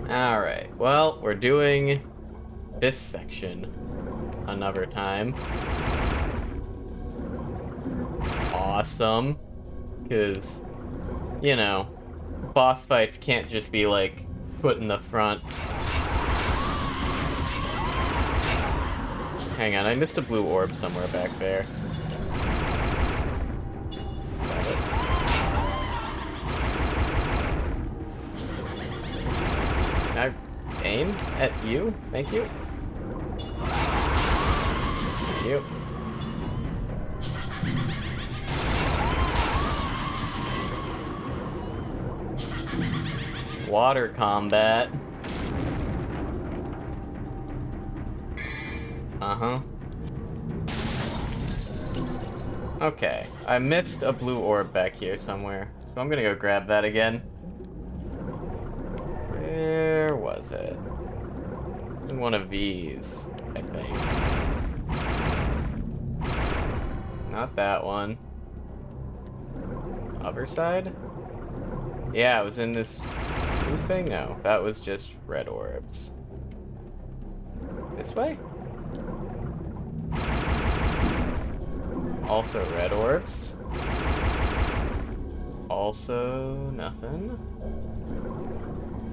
Alright, well, we're doing this section another time. Awesome. Because, you know, boss fights can't just be, like, put in the front. Hang on, I missed a blue orb somewhere back there. Got it. Can I aim at you? Thank you. Thank you. Water combat. Okay, I missed a blue orb back here somewhere, so I'm gonna go grab that again. Where was it? In one of these, I think. Not that one. Other side? Yeah, it was in this blue thing? No, that was just red orbs. This way? Also red orbs. Also nothing.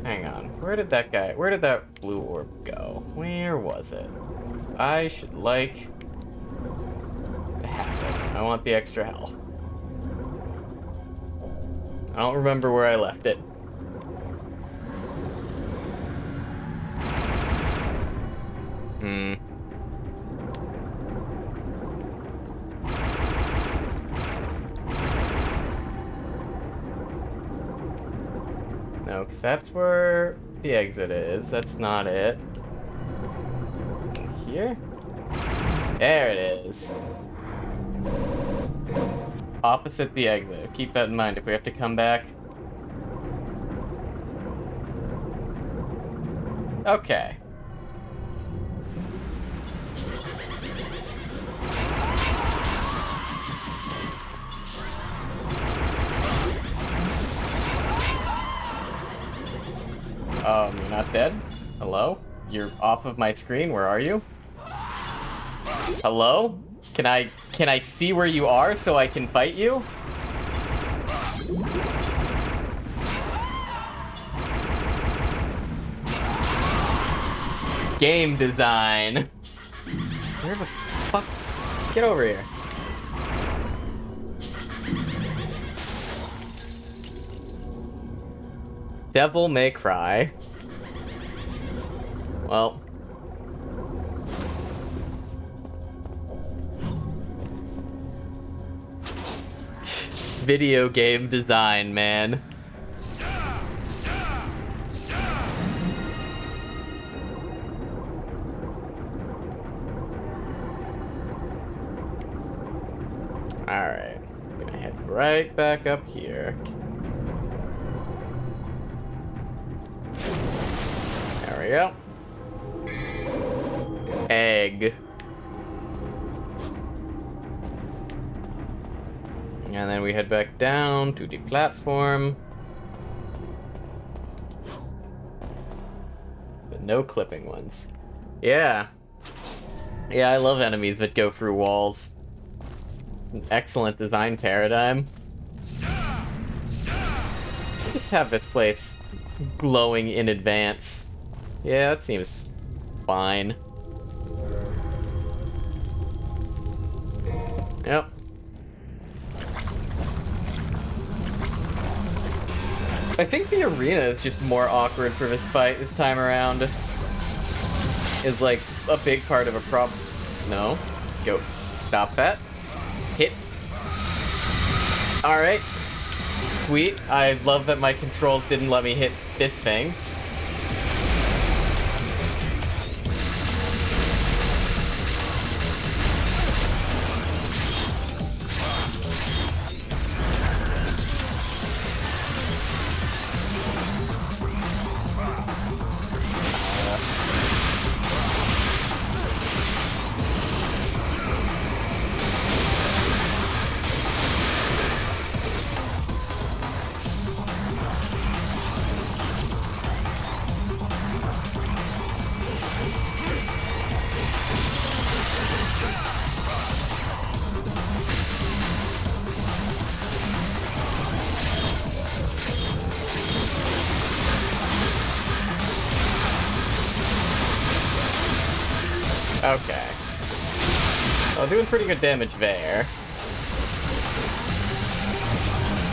Hang on, where did that blue orb go? Where was it? 'Cause I should like to have it. I want the extra health. I don't remember where I left it. So that's where the exit is. That's not it. Here? There it is. Opposite the exit. Keep that in mind if we have to come back. Okay. You're not dead? Hello? You're off of my screen. Where are you? Hello? Can I see where you are so I can fight you? Game design. Where the fuck? Get over here. Devil May Cry. Well. Video game design, man. Alright. I'm gonna head right back up here. There we go. Egg. And then we head back down to the platform. But no clipping ones. Yeah. Yeah, I love enemies that go through walls. An excellent design paradigm. Just have this place glowing in advance. Yeah, that seems fine. Yep. I think the arena is just more awkward for this fight this time around. Is like a big part of a problem. No. Go. Stop that. Hit. Alright. Sweet. I love that my controls didn't let me hit this thing. Okay. Oh, doing pretty good damage there.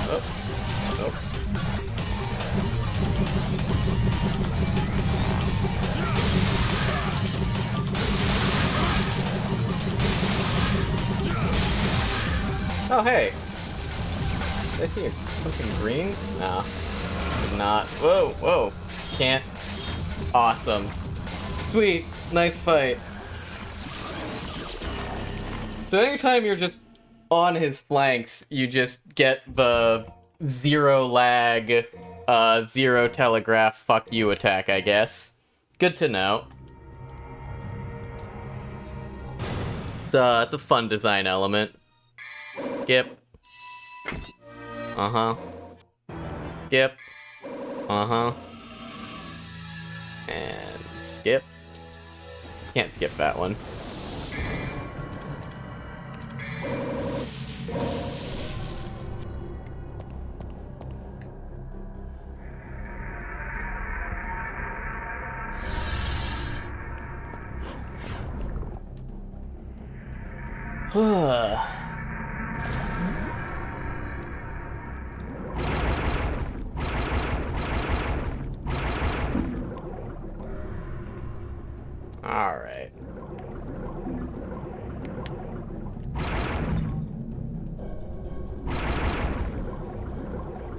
Oh. Oh. Oh, hey. Did I see something green? No. Did not. Whoa, whoa. Can't. Awesome. Sweet. Nice fight. So anytime you're just on his flanks, you just get the zero lag, zero telegraph fuck you attack, I guess. Good to know. It's a fun design element. Skip. Uh-huh. Skip. Uh-huh. And skip. Can't skip that one. All right.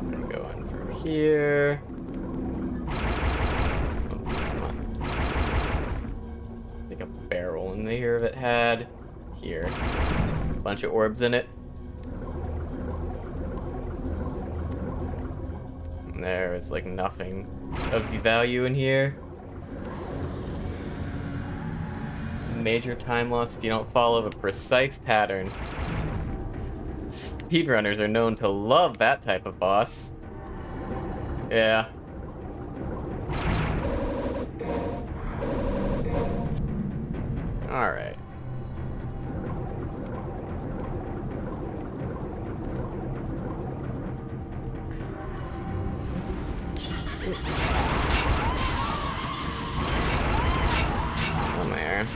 I'm gonna go in through here. time they hear of it had here. A bunch of orbs in it. And there is like nothing of the value in here. Major time loss if you don't follow a precise pattern. Speedrunners are known to love that type of boss. Yeah. Alright. Come here.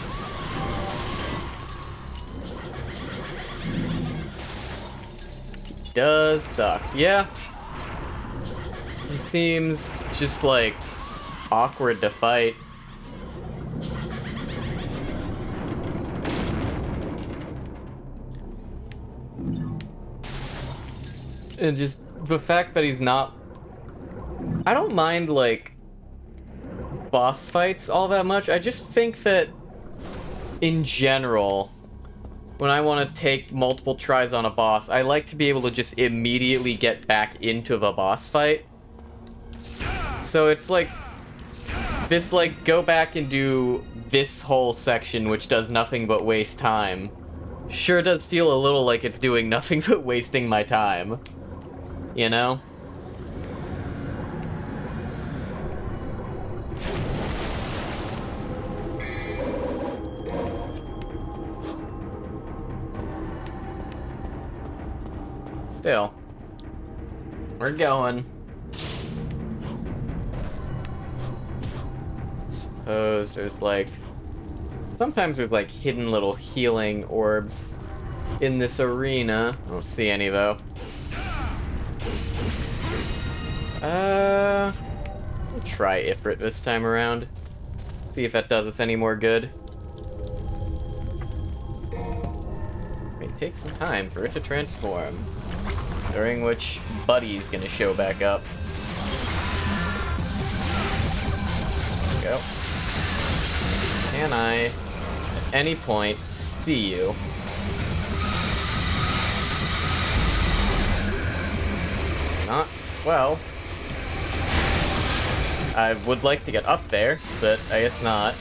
Does suck. Yeah. He seems just like awkward to fight. And just the fact that he's not... I don't mind, like, boss fights all that much. I just think that, in general, when I want to take multiple tries on a boss, I like to be able to just immediately get back into the boss fight. So it's like, this, like, go back and do this whole section, which does nothing but waste time. Sure does feel a little like it's doing nothing but wasting my time. You know? Still. We're going. Suppose there's like... Sometimes there's like hidden little healing orbs in this arena. I don't see any though. We'll try Ifrit this time around. See if that does us any more good. May take some time for it to transform. During which Buddy's gonna show back up. There we go. Can I, at any point, see you? Not well. I would like to get up there, but I guess not.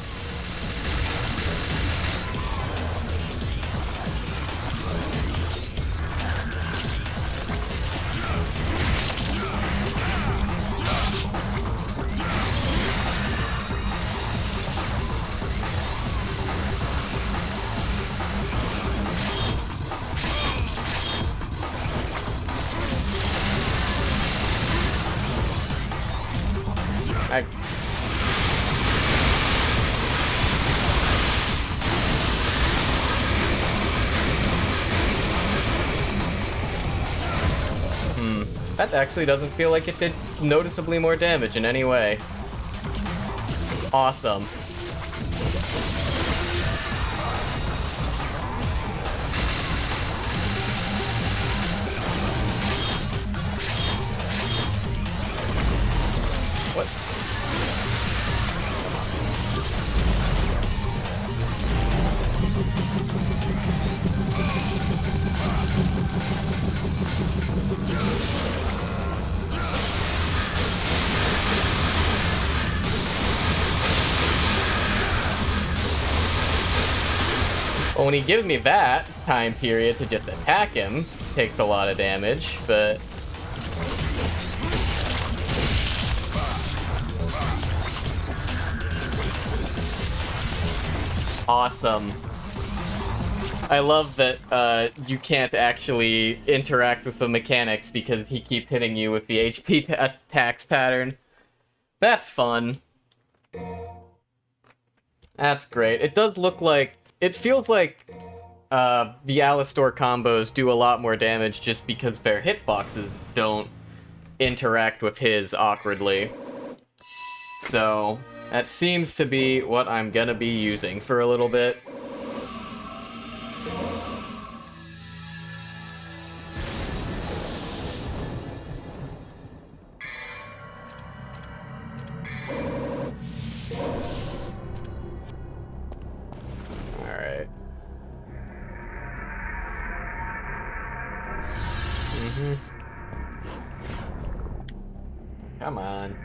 That actually doesn't feel like it did noticeably more damage in any way. Awesome. What? Well, when he gives me that time period to just attack him, it takes a lot of damage, but... Awesome. I love that you can't actually interact with the mechanics because he keeps hitting you with the HP attacks pattern. That's fun. That's great. It does look like... It feels like the Alistor combos do a lot more damage just because their hitboxes don't interact with his awkwardly. So, that seems to be what I'm gonna be using for a little bit. Come on.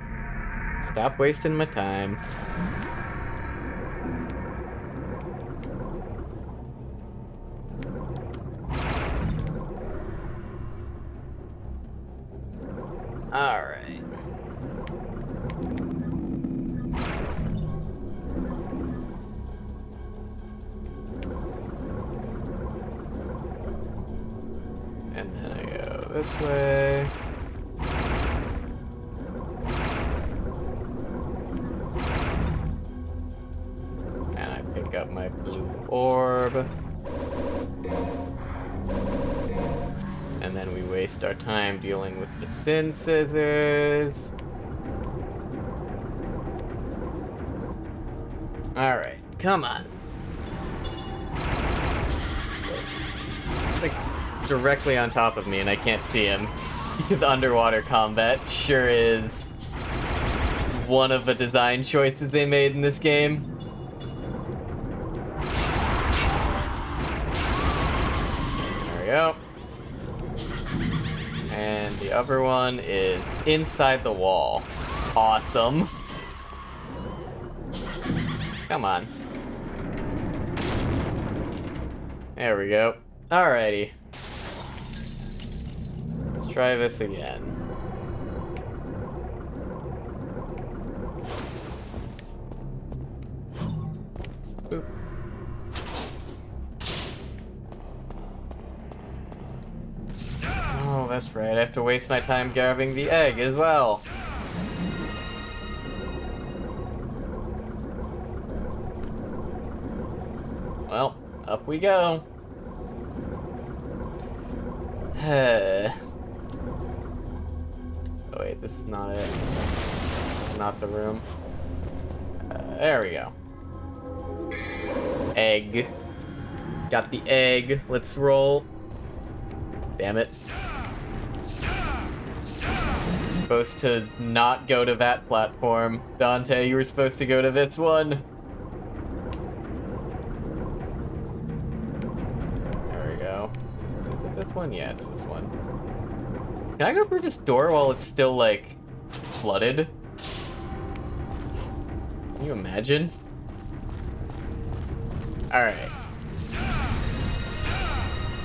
Stop wasting my time. Alright. And then I go this way. And I pick up my blue orb. And then we waste our time dealing with the Sin Scissors. Alright, come on. It's like directly on top of me and I can't see him. Because underwater combat sure is one of the design choices they made in this game. There we go. And the other one is inside the wall. Awesome. Come on. There we go. Alrighty. Let's try this again. Boop. Oh, that's right. I have to waste my time grabbing the egg as well. Well, up we go. Oh wait, this is not it. Not the room. There we go. Egg. Got the egg. Let's roll. Damn it. I'm supposed to not go to that platform. Dante, you were supposed to go to this one. There we go. Is it this one? Yeah, it's this one. Can I go through this door while it's still, like, flooded? Can you imagine? Alright.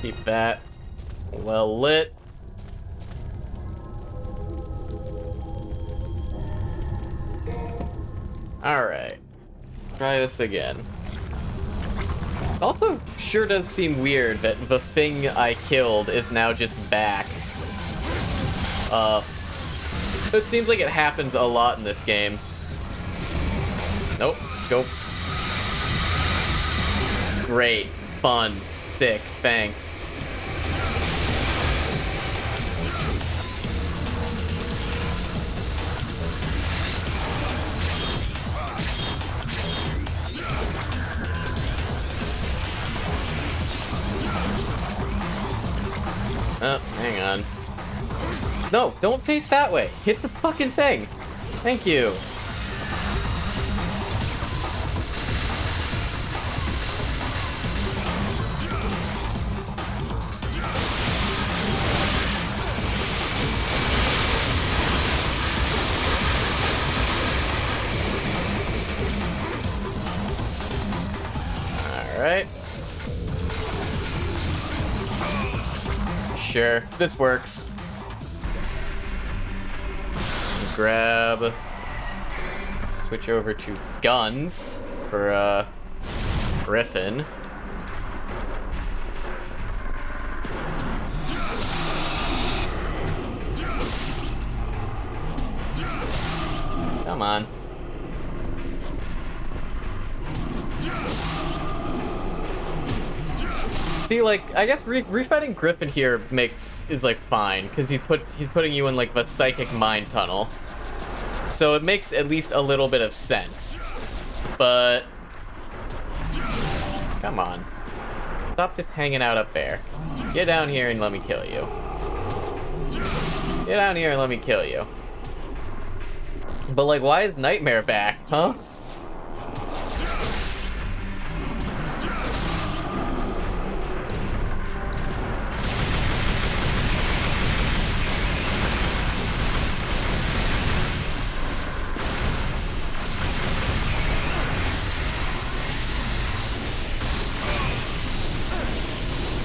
Keep that well lit. Alright. Try this again. Also, sure does seem weird that the thing I killed is now just back. It seems like it happens a lot in this game. Nope. Go. Great. Fun. Sick. Thanks. Oh, hang on. No, don't face that way. Hit the fucking thing. Thank you. Alright. Sure, this works. Grab. Switch over to guns for Griffin. Come on. See, like, I guess refighting Griffin here is like fine, because he's putting you in like the psychic mind tunnel. So it makes at least a little bit of sense. But come on. Stop just hanging out up there. Get down here and let me kill you. Get down here and let me kill you. But like, why is Nightmare back, huh?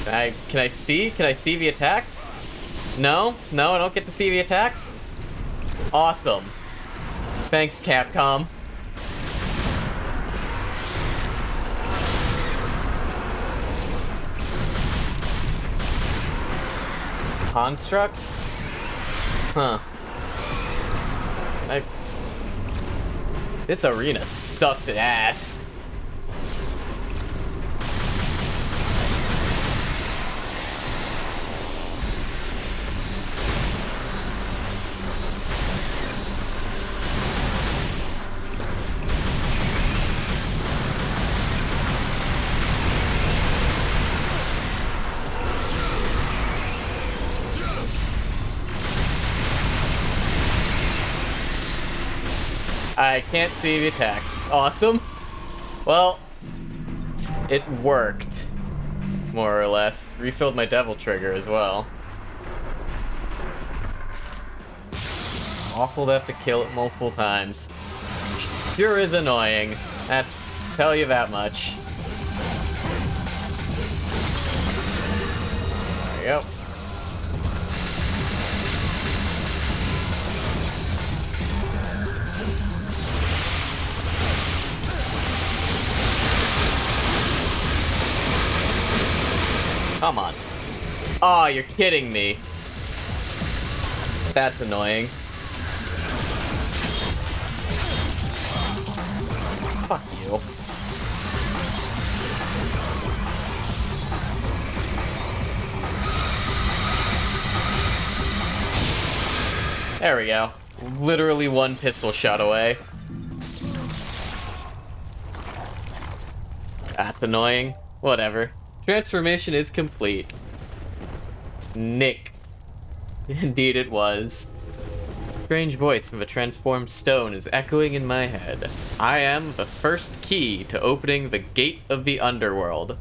Can I see? Can I see the attacks? No? No, I don't get to see the attacks? Awesome. Thanks, Capcom. Constructs? Huh. This arena sucks ass. I can't see the attacks. Awesome. Well, it worked. More or less. Refilled my devil trigger as well. Awful to have to kill it multiple times. Sure is annoying. Tell you that much. There we go. Come on. Oh, you're kidding me. That's annoying. Fuck you. There we go. Literally one pistol shot away. That's annoying. Whatever. Transformation is complete. Nick. Indeed it was. Strange voice from a transformed stone is echoing in my head. I am the first key to opening the gate of the underworld.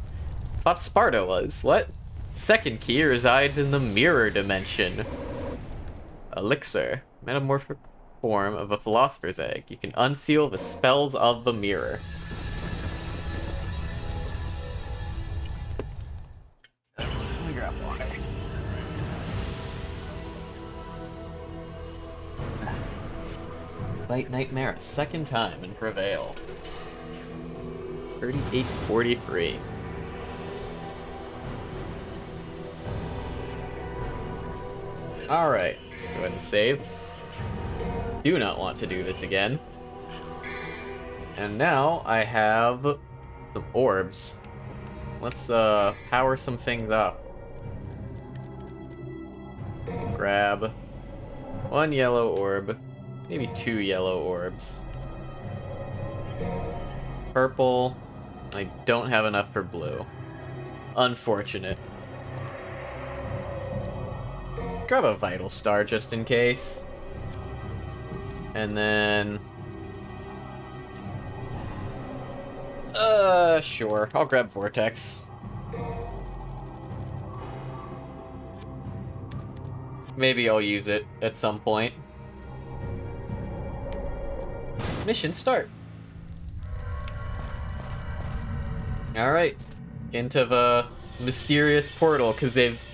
Thought Sparta was. What? Second key resides in the mirror dimension. Elixir. Metamorphic form of a philosopher's egg. You can unseal the spells of the mirror. Grab water. Fight Nightmare a second time and prevail. 3843. Alright, go ahead and save. Do not want to do this again. And now I have some orbs. Let's power some things up. Grab one yellow orb, maybe 2 yellow orbs. Purple. I don't have enough for blue. Unfortunate. Grab a vital star just in case. And then... sure. I'll grab Vortex. Maybe I'll use it at some point. Mission start. Alright. Into the mysterious portal, because they've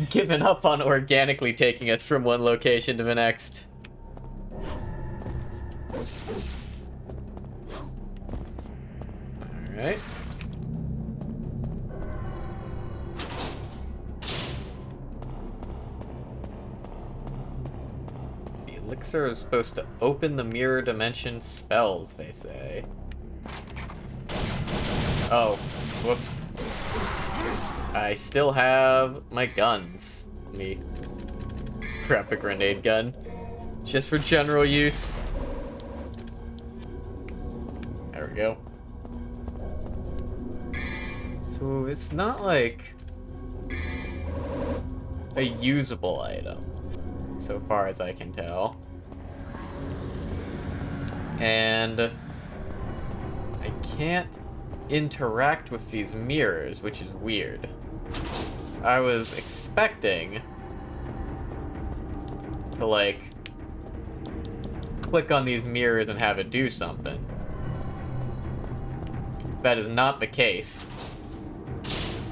given up on organically taking us from one location to the next. Alright. The elixir is supposed to open the mirror dimension spells, they say. Oh, whoops. I still have my guns. Let me grab a grenade gun. Just for general use. There we go. So it's not like a usable item, so far as I can tell. And I can't interact with these mirrors, which is weird. So I was expecting to, like, click on these mirrors and have it do something. That is not the case.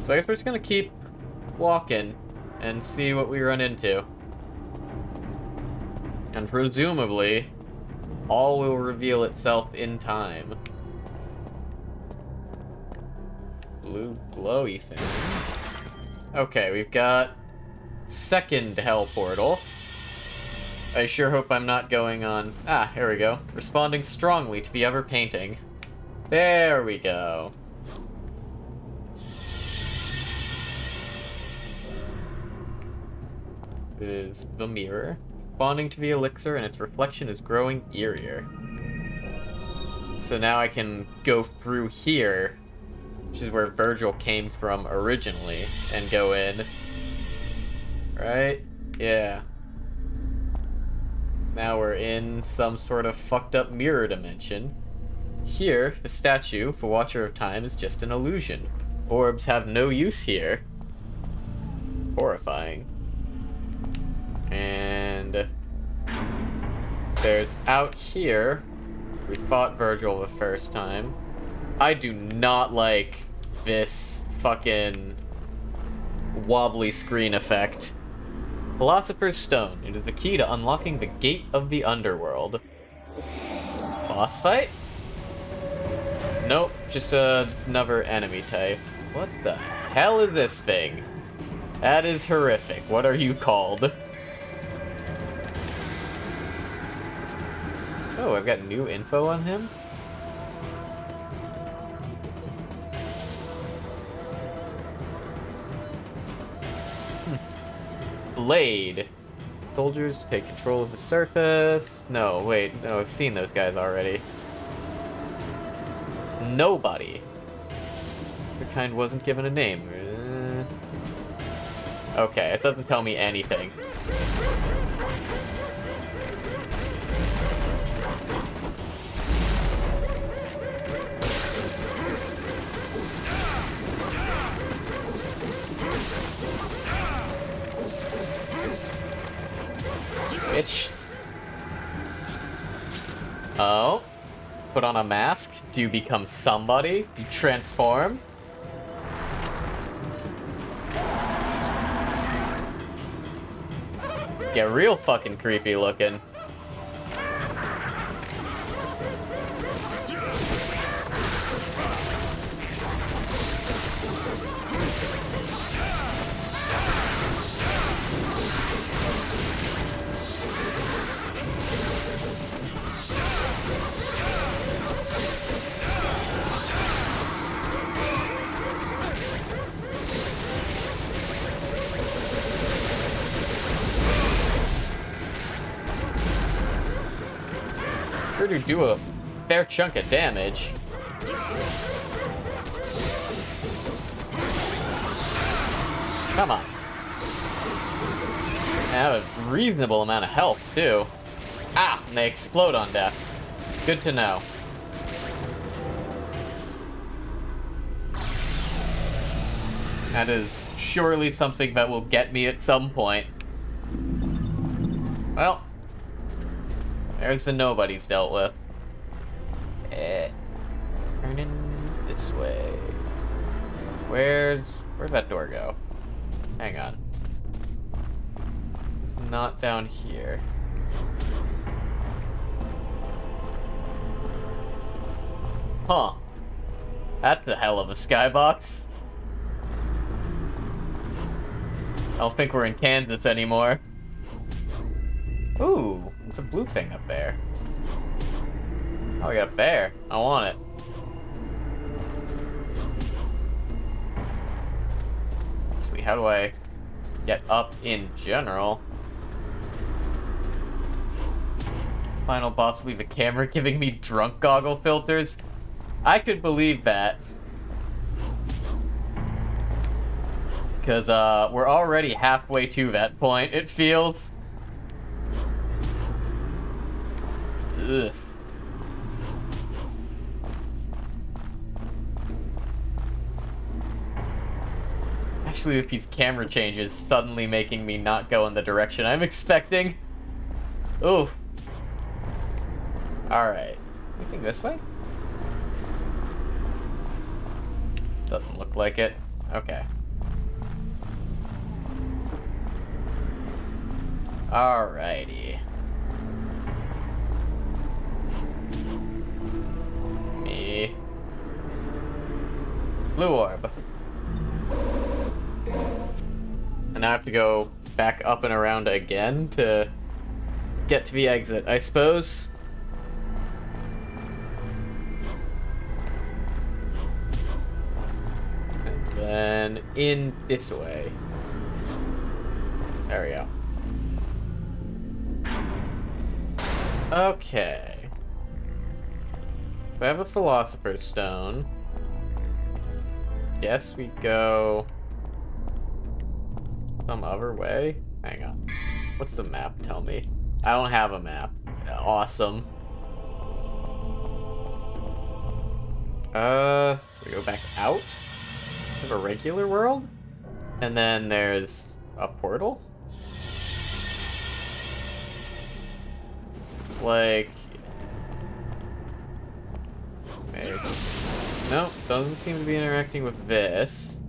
So I guess we're just gonna keep walking and see what we run into. And presumably, all will reveal itself in time. Blue glowy thing. Okay, we've got second hell portal. I sure hope I'm not going on... Ah, here we go. Responding strongly to the ever painting. There we go. It is the mirror. Responding to the elixir and its reflection is growing eerier. So now I can go through here, which is where Virgil came from originally, and go in. Right? Yeah. Now we're in some sort of fucked up mirror dimension. Here, the statue for Watcher of Time is just an illusion. Orbs have no use here. Horrifying. And there's out here. We fought Virgil the first time. I do not like this fucking wobbly screen effect. Philosopher's Stone. It is the key to unlocking the gate of the underworld. Boss fight? Nope, just another enemy type. What the hell is this thing? That is horrific. What are you called? Oh, I've got new info on him? Blade. Soldiers take control of the surface. No, wait. No, I've seen those guys already. Nobody. The kind wasn't given a name. Okay, it doesn't tell me anything. Bitch. Oh. Put on a mask? Do you become somebody? Do you transform? Get real fucking creepy looking. Sure to do a fair chunk of damage. Come on. I have a reasonable amount of health, too. Ah, and they explode on death. Good to know. That is surely something that will get me at some point. Well, there's the nobodies dealt with. Turning this way. Where'd that door go? Hang on. It's not down here. Huh. That's the hell of a skybox. I don't think we're in Kansas anymore. Ooh, there's a blue thing up there. Oh, we got a bear. I want it. Actually, how do I get up in general? Final boss will leave a camera giving me drunk goggle filters. I could believe that. Because, we're already halfway to that point, it feels. Ugh. Especially with these camera changes suddenly making me not go in the direction I'm expecting. Ooh. Alright. Anything this way? Doesn't look like it. Okay. Alrighty. Me. Blue orb. And I have to go back up and around again to get to the exit, I suppose. And then in this way. There we go. Okay. We have a Philosopher's Stone. Guess we go some other way. Hang on. What's the map tell me? I don't have a map. Awesome. We go back out to the regular world? And then there's a portal? Like... Maybe. Nope, doesn't seem to be interacting with this.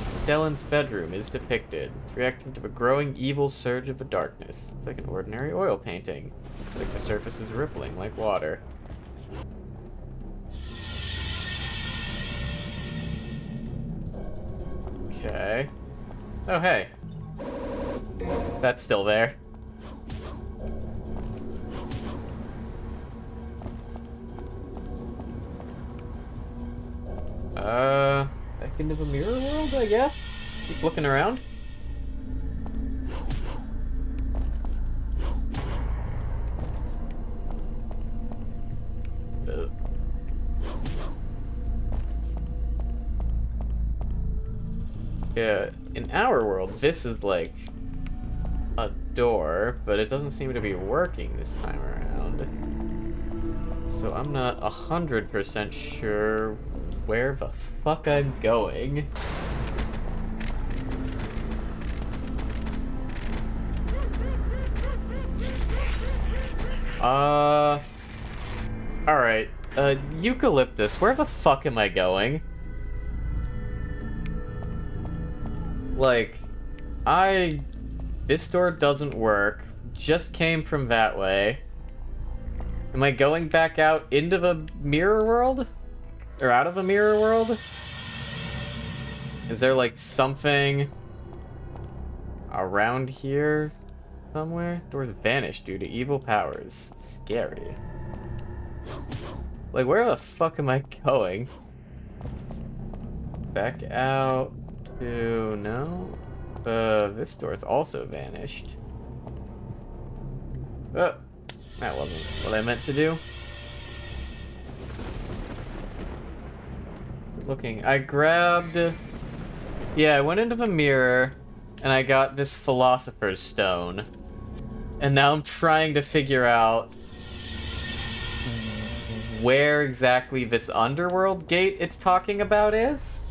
Stellan's bedroom is depicted. It's reacting to the growing evil surge of the darkness. It's like an ordinary oil painting. It's like the surface is rippling like water. Okay. Oh, hey. That's still there. Back into the mirror world, I guess? Keep looking around. Yeah, in our world, this is like a door, but it doesn't seem to be working this time around. So I'm not 100% sure where the fuck I'm going. Alright. Eucalyptus, where the fuck am I going? Like, this door doesn't work. Just came from that way. Am I going back out into the mirror world? Or out of a mirror world? Is there like something around here somewhere? Doors vanished due to evil powers. Scary. Like, where the fuck am I going? Back out to... no? This door's also vanished. Oh, that wasn't what I meant to do. Looking. I grabbed... yeah, I went into the mirror, and I got this Philosopher's Stone. And now I'm trying to figure out where exactly this underworld gate it's talking about is.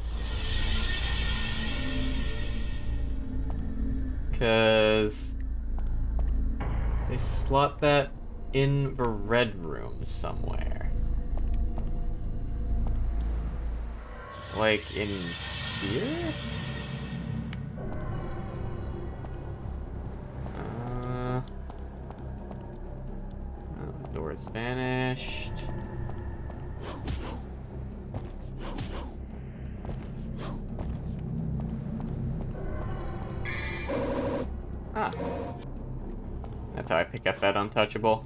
Because they slot that in the red room somewhere. Like in here? The door's vanished. Ah. That's how I pick up that untouchable.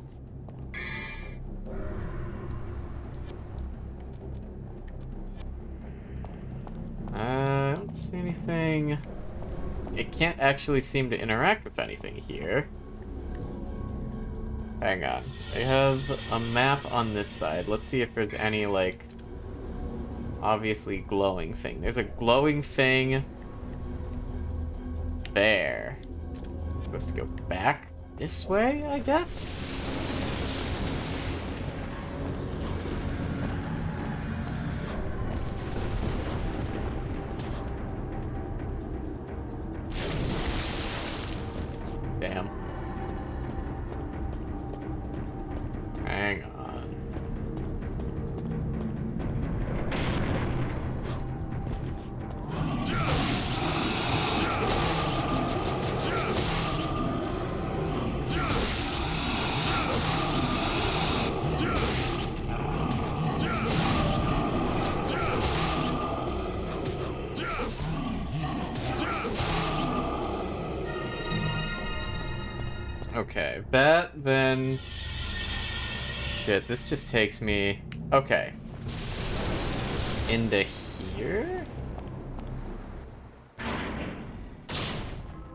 I don't see anything. It can't actually seem to interact with anything here. Hang on. I have a map on this side. Let's see if there's any, like, obviously glowing thing. There's a glowing thing there. I'm supposed to go back this way, I guess? Damn. Hang on. Okay, that then... Shit, this just takes me... Okay. Into here?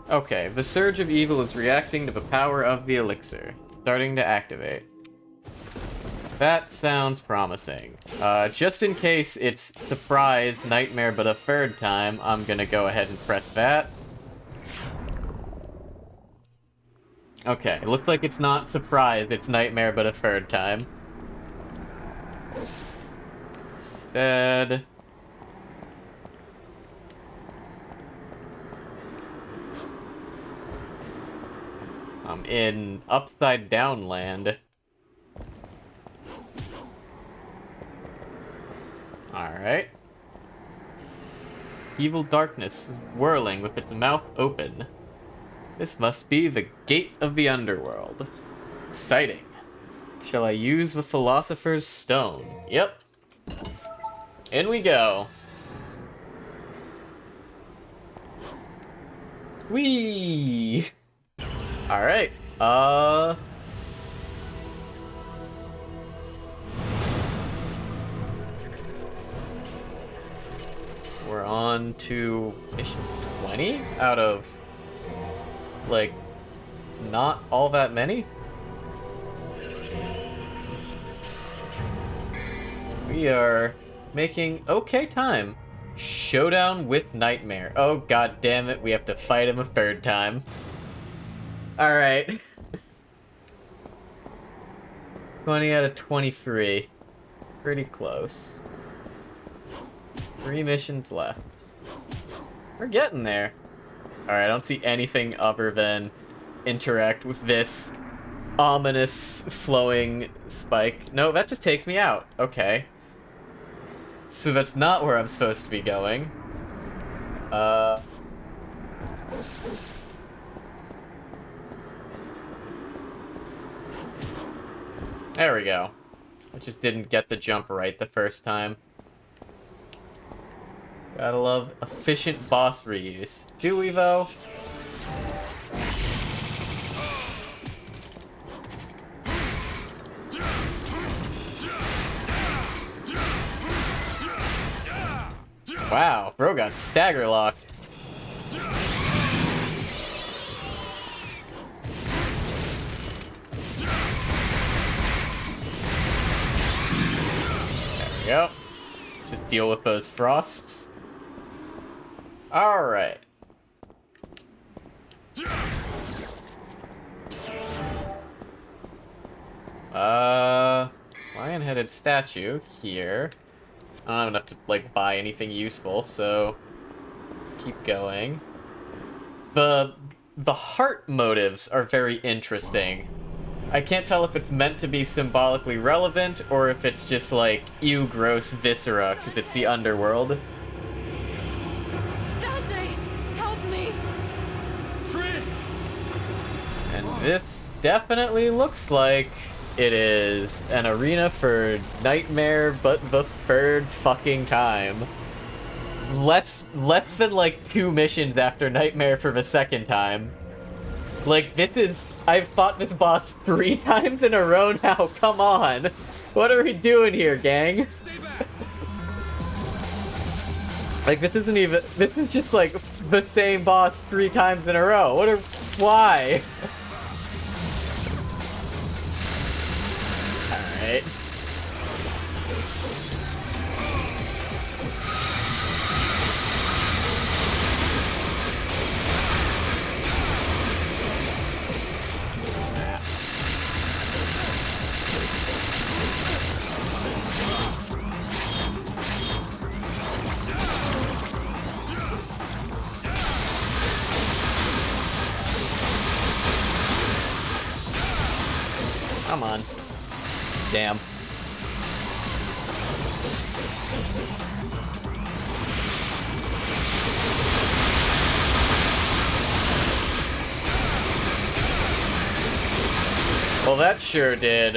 Okay, the Surge of Evil is reacting to the power of the elixir. It's starting to activate. That sounds promising. Just in case it's surprise nightmare but a third time, I'm gonna go ahead and press that. Okay, it looks like it's not surprise, it's nightmare but a third time. Instead... I'm in upside down land. Alright. Evil darkness is whirling with its mouth open. This must be the gate of the underworld. Exciting. Shall I use the Philosopher's Stone? Yep. In we go. Whee! Alright, we're on to mission 20 out of, like, not all that many? We are making okay time. Showdown with Nightmare. Oh, god damn it, we have to fight him a third time. Alright. 20 out of 23. Pretty close. 3 missions left. We're getting there. Alright, I don't see anything other than interact with this ominous flowing spike. No, that just takes me out. Okay. So that's not where I'm supposed to be going. There we go. I just didn't get the jump right the first time. Gotta love efficient boss reuse. Do we, though? Wow, bro got stagger locked. There we go. Just deal with those frosts. Alright. Lion-headed statue here. I don't have enough to, like, buy anything useful, so keep going. The heart motives are very interesting. I can't tell if it's meant to be symbolically relevant or if it's just like, ew, gross viscera, because it's the underworld. Dante, help me! Trish! And this definitely looks like it is an arena for Nightmare, but the third fucking time. Less than like 2 missions after Nightmare for the second time. Like, this is... I've fought this boss 3 times in a row now, come on! What are we doing here, gang? Stay back! Like, this isn't even... This is just, like, the same boss 3 times in a row. What are... Why? Alright. Come on. Damn. Well, that sure did,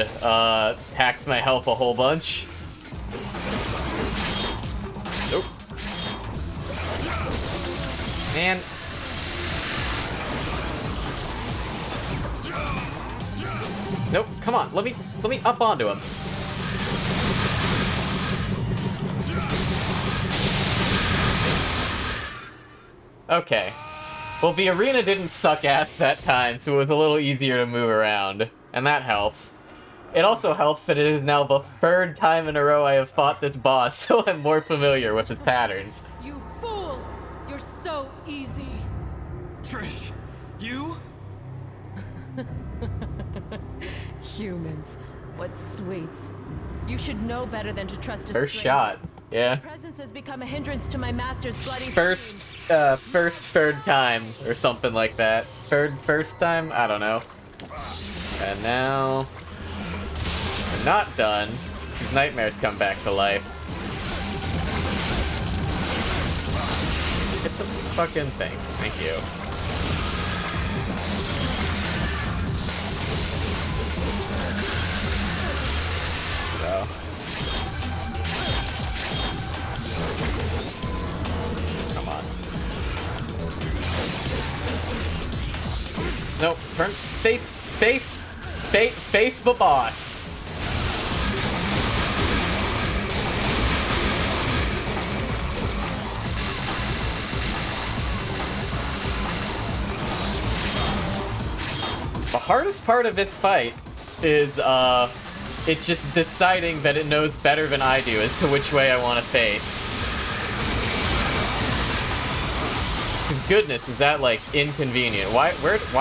tax my health a whole bunch. Nope. Man. Nope, come on, let me up onto him. Okay. Well, the arena didn't suck ass that time, so it was a little easier to move around. And that helps. It also helps that it is now the third time in a row I have fought this boss, so I'm more familiar with his patterns. You fool! You're so easy. Trish, you? Humans. What sweets. You should know better than to trust a First stranger. shot. Yeah. Your presence has become a hindrance to my master's bloody Third time, or something like that. First time? I don't know. And now... we're not done, because nightmares come back to life. Hit the fucking thing. Thank you. So... come on. Nope, turn, face the boss. The hardest part of this fight is, it just deciding that it knows better than I do as to which way I want to face. Goodness, is that, like, inconvenient? Why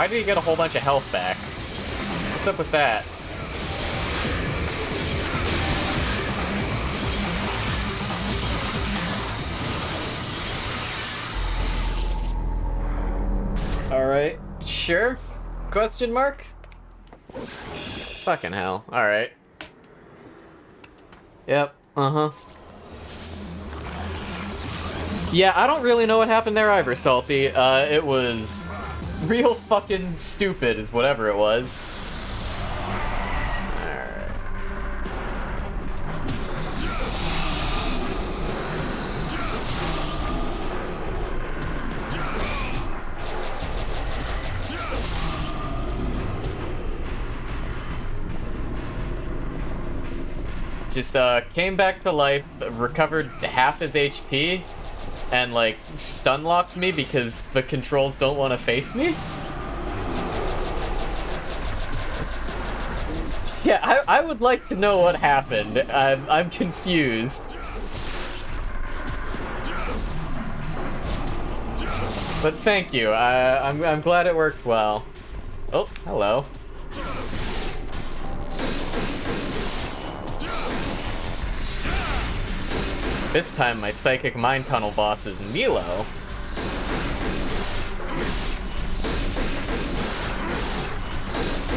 did he get a whole bunch of health back? What's up with that? Alright, sure? Question mark? Fucking hell, alright. Yep, uh-huh. Yeah, I don't really know what happened there either, Salty. It was real fucking stupid is whatever it was. Alright. Just, came back to life, recovered half his HP, and, like, stun-locked me because the controls don't want to face me? Yeah, I would like to know what happened. I'm confused. But thank you. I'm glad it worked well. Oh, hello. This time, my Psychic Mind Tunnel boss is Milo.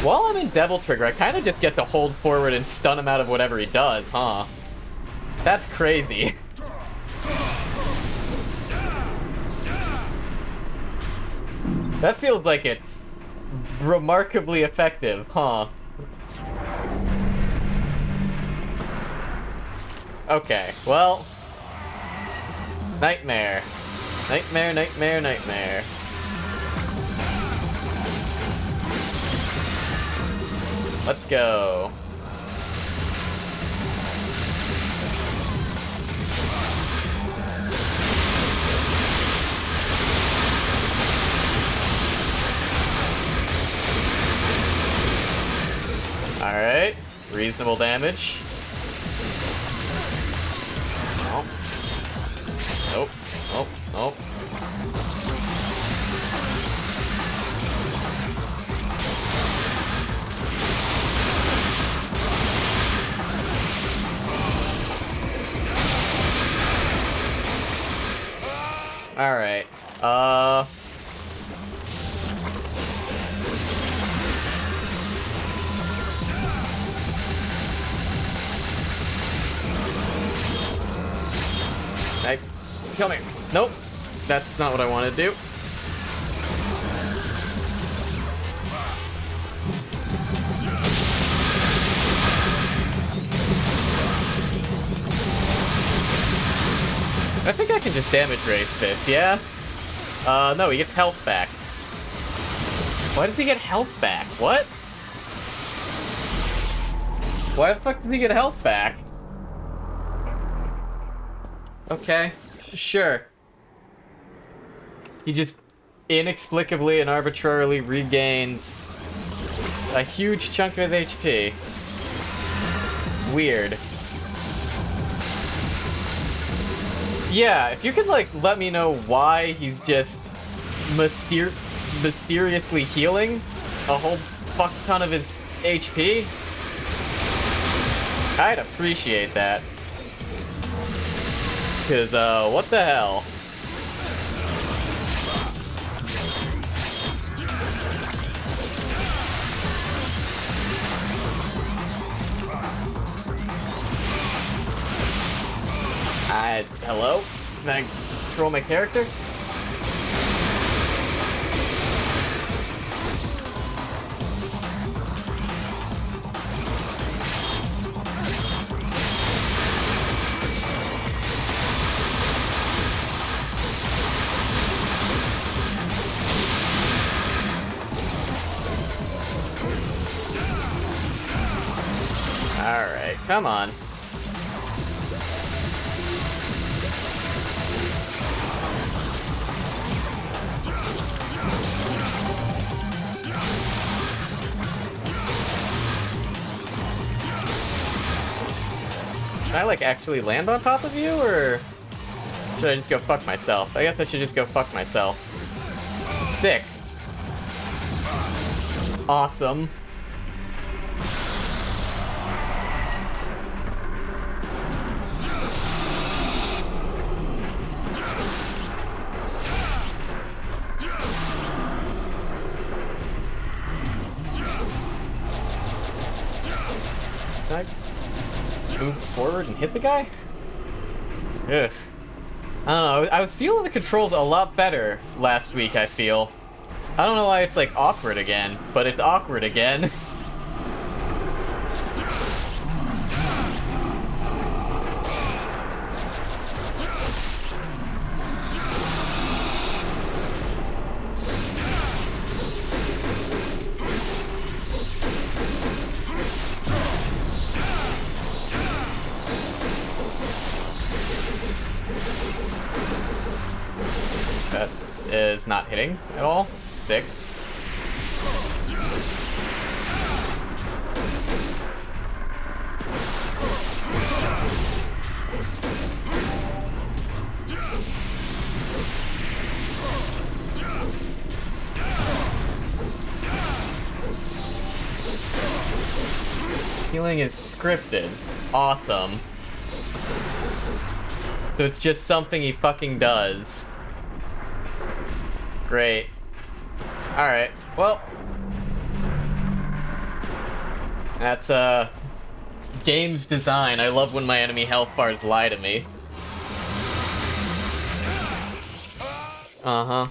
While I'm in Devil Trigger, I kind of just get to hold forward and stun him out of whatever he does, huh? That's crazy. That feels like it's remarkably effective, huh? Okay, well... Nightmare. Nightmare, nightmare, nightmare. Let's go. Alright, reasonable damage. Oh. Nope, nope, nope. Alright, Come here. Nope. That's not what I want to do. I think I can just damage raise this, yeah? No, he gets health back. Why does he get health back? What? Why the fuck does he get health back? Okay, sure. He just inexplicably and arbitrarily regains a huge chunk of his HP. Weird. Yeah, if you could, like, let me know why he's just mysteriously healing a whole fuck ton of his HP, I'd appreciate that. Cause, what the hell? Hello? Can I control my character? Alright, come on. Can I, like, actually land on top of you, or should I just go fuck myself? I guess I should just go fuck myself. Sick. Awesome. Can I move forward and hit the guy? Ugh. I don't know, I was feeling the controls a lot better last week, I feel. I don't know why it's, like, awkward again, but it's awkward again. That is not hitting at all. Sick. Healing is scripted. Awesome. So it's just something he fucking does. Great. Alright, well. That's, game's design. I love when my enemy health bars lie to me. Uh-huh.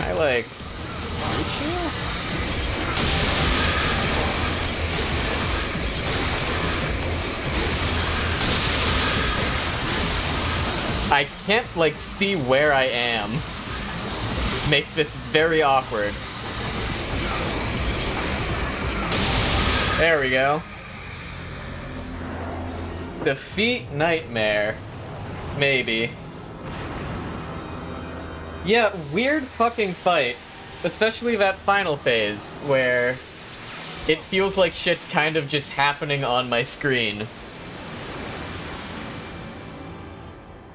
I, like, reach you? I can't, like, see where I am. Makes this very awkward. There we go. Defeat Nightmare. Maybe. Yeah, weird fucking fight. Especially that final phase, where it feels like shit's kind of just happening on my screen.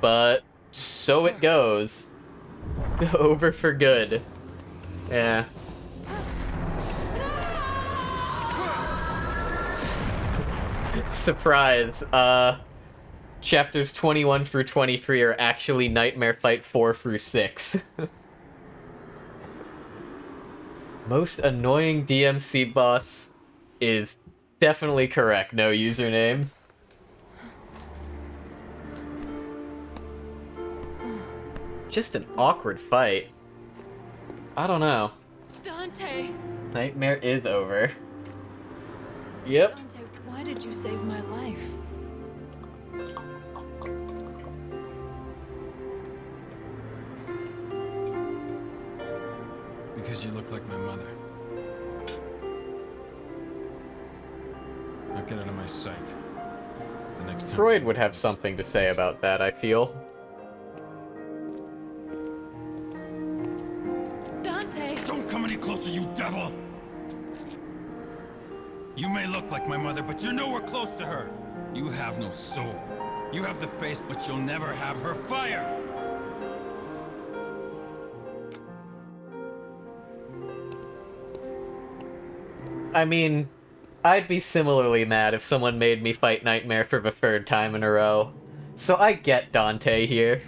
But so it goes. Over for good. Yeah. Surprise. Chapters 21 through 23 are actually Nightmare Fight 4 through 6. Most annoying DMC boss is definitely correct. No username. Just an awkward fight. I don't know. Dante! Nightmare is over. Yep. Dante, why did you save my life? Because you look like my mother. Now get out of my sight. The next time. Freud would have something to say about that, I feel. Dante! Don't come any closer, you devil! You may look like my mother, but you're nowhere close to her. You have no soul. You have the face, but you'll never have her fire! I mean, I'd be similarly mad if someone made me fight Nightmare for the third time in a row. So I get Dante here.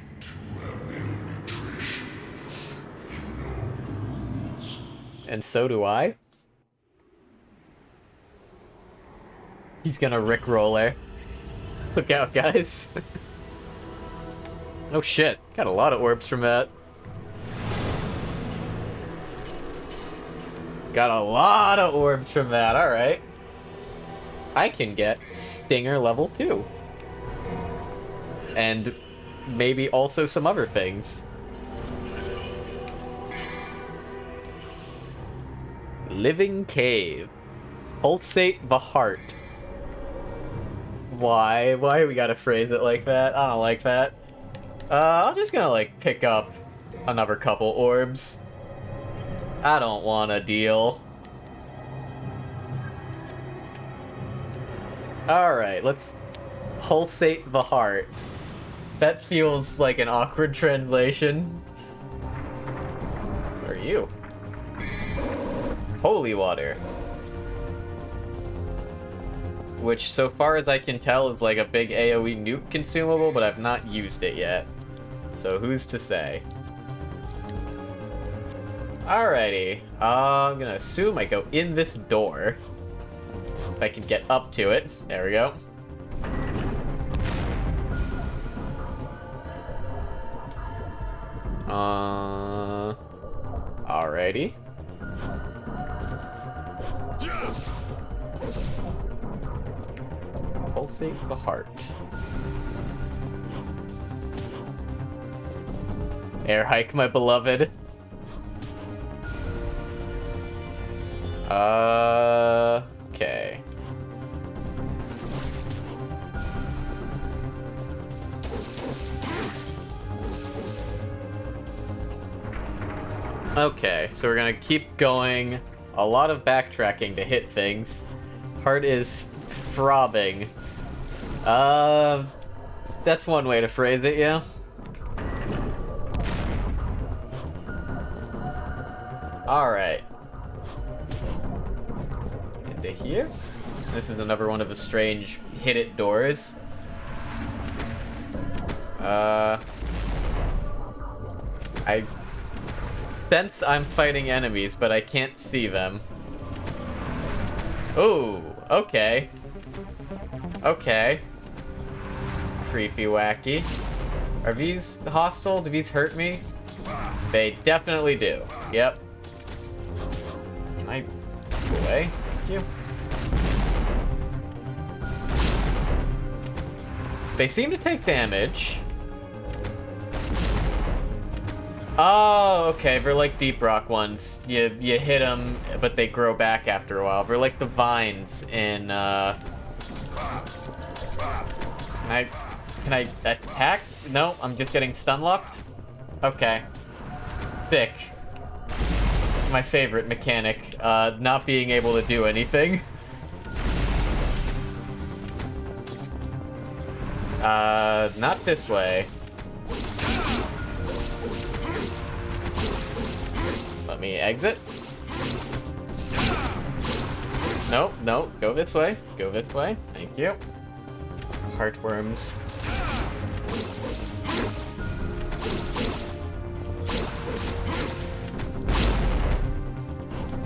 And so do I. He's gonna rickroll her. Look out, guys. Oh shit, got a lot of orbs from that. Got a lot of orbs from that, alright. I can get Stinger level 2. And maybe also some other things. Living Cave. Pulsate the heart. Why? Why we gotta phrase it like that? I don't like that. I'm just gonna, like, pick up another couple orbs. I don't want a deal. Alright, let's pulsate the heart. That feels like an awkward translation. What are you? Holy water. Which, so far as I can tell, is like a big AoE nuke consumable, but I've not used it yet. So who's to say? Alrighty. I'm gonna assume I go in this door. If I can get up to it. There we go. Alrighty. Pulsate the heart. Air hike, my beloved. Okay. Okay, so we're gonna keep going. A lot of backtracking to hit things. Heart is throbbing. That's one way to phrase it, yeah. Alright. Into here. This is another one of the strange hit-it doors. I sense I'm fighting enemies, but I can't see them. Ooh, okay. Okay. Creepy wacky. Are these hostile? Do these hurt me? They definitely do. Yep. Can I go away? Thank you. They seem to take damage. Oh, okay. They're like deep rock ones. You hit them, but they grow back after a while. They're like the vines in, Can I attack? No, I'm just getting stun locked. Okay. Thick. My favorite mechanic. Not being able to do anything. Not this way. Let me exit. Nope, no, go this way. Go this way. Thank you. Heartworms.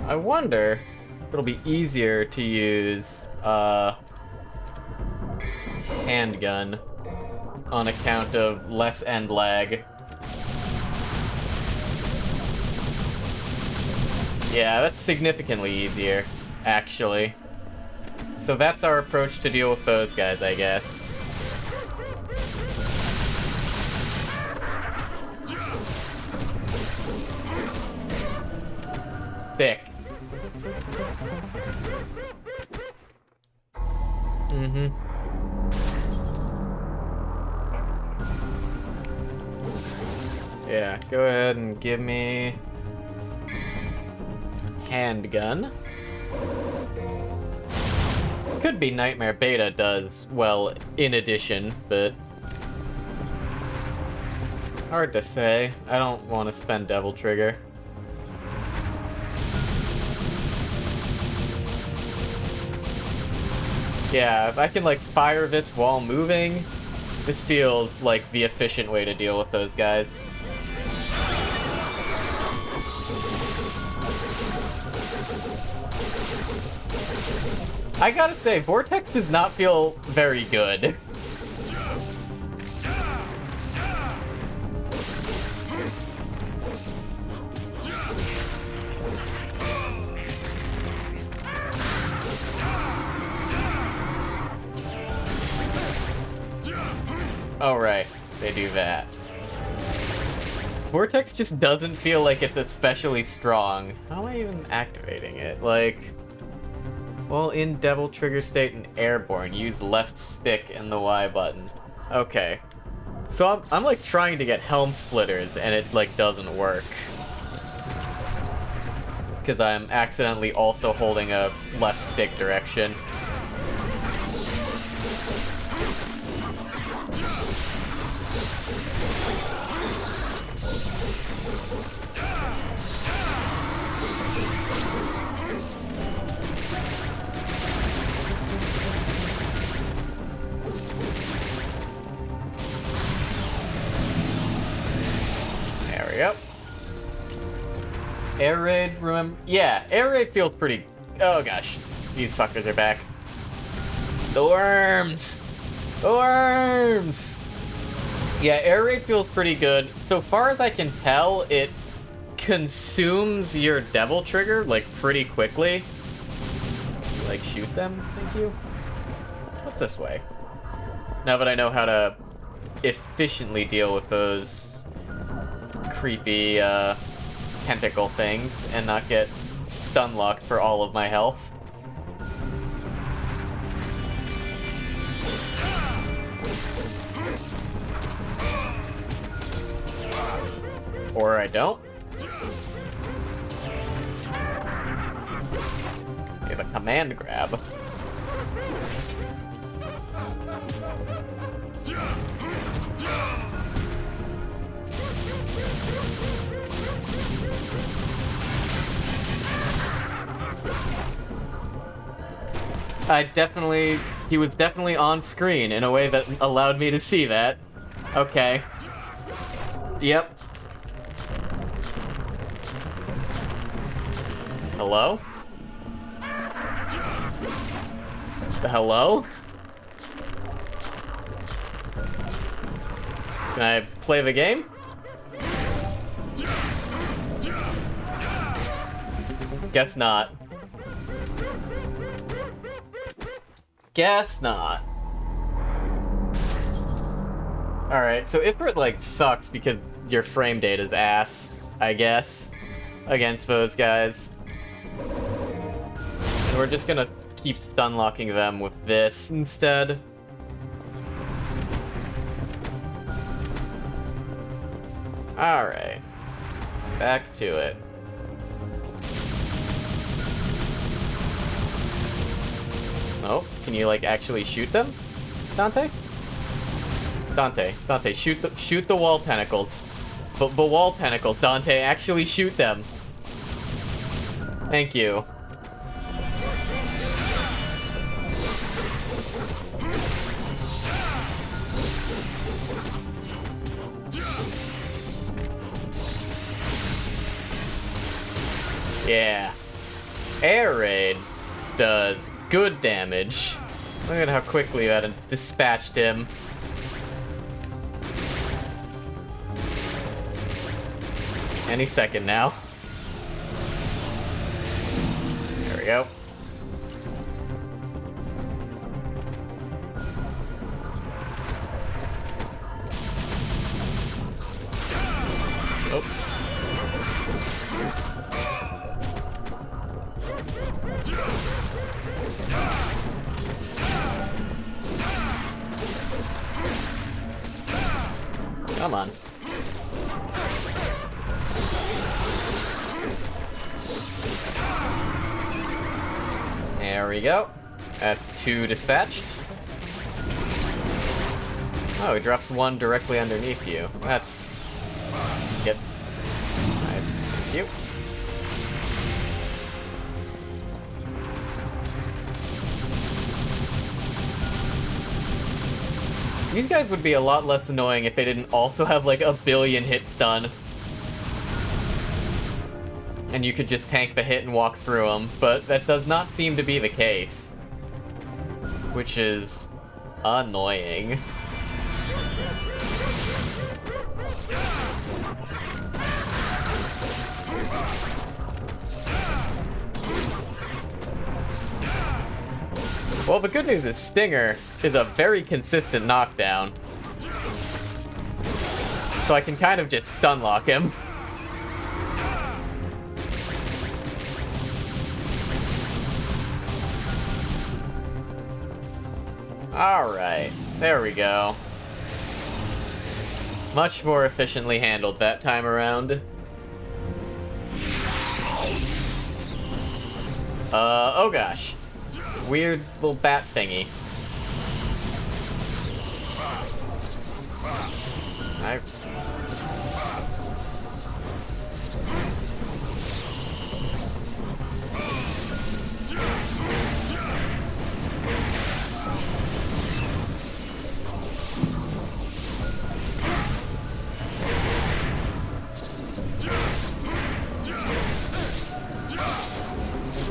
I wonder if it'll be easier to use handgun on account of less end lag. Yeah, that's significantly easier, actually. So that's our approach to deal with those guys, I guess. Thick. Mm-hmm. Yeah, go ahead and give me... handgun. Could be Nightmare Beta does well in addition, but... hard to say. I don't want to spend Devil Trigger. Yeah, if I can, like, fire this while moving, this feels like the efficient way to deal with those guys. I gotta say, Vortex does not feel very good. Oh, right. They do that. Vortex just doesn't feel like it's especially strong. How am I even activating it? Like... well, in Devil Trigger state and airborne, use left stick and the Y button. Okay. So I'm like trying to get Helm Splitters and it like doesn't work. Because I'm accidentally also holding a left stick direction. Yep. Air Raid, remember? Yeah, Air Raid feels pretty... oh gosh. These fuckers are back. The worms! The worms! Yeah, Air Raid feels pretty good. So far as I can tell, it consumes your Devil Trigger, like, pretty quickly. Like, shoot them? Thank you. What's this way? Now that I know how to efficiently deal with those... creepy, tentacle things and not get stun locked for all of my health. Or I don't. Give a command grab. He was definitely on screen in a way that allowed me to see that. Okay. Yep. Hello? Hello? Can I play the game? Guess not. Guess not. Alright, so Ifrit, like, sucks because your frame data's ass, I guess, against those guys. And we're just gonna keep stun locking them with this instead. Alright. Back to it. Oh, can you, like, actually shoot them? Dante? Dante, shoot the wall tentacles. The wall tentacles, Dante, actually shoot them. Thank you. Yeah. Air Raid does good damage. Look at how quickly that dispatched him. Any second now. we go. Oh. Come on. There we go. That's 2 dispatched. Oh, he drops 1 directly underneath you. That's... Yep. Thank you. These guys would be a lot less annoying if they didn't also have like a billion hit stun. And you could just tank the hit and walk through them, but that does not seem to be the case. Which is annoying. Well, the good news is Stinger is a very consistent knockdown. So I can kind of just stun lock him. Alright, there we go. Much more efficiently handled that time around. Oh gosh. Weird little bat thingy.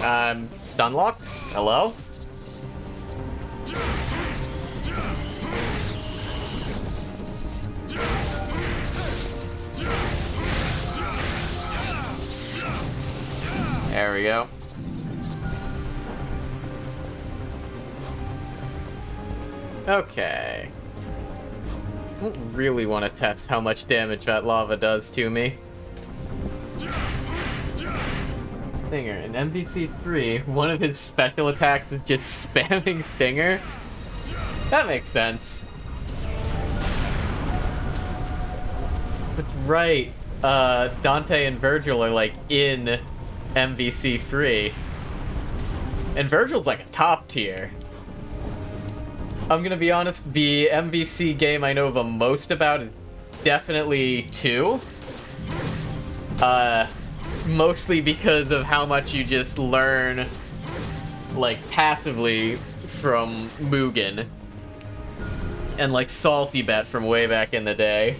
I'm stun locked? Hello? There we go. Okay. I don't really want to test how much damage that lava does to me. Stinger. In MVC3, one of his special attacks is just spamming Stinger. That makes sense. That's right. Dante and Virgil are like in MVC3. And Virgil's like a top tier. I'm gonna be honest, the MVC game I know the most about is definitely 2. Mostly because of how much you just learn, like, passively from Mugen. And, like, Salty Bet from way back in the day.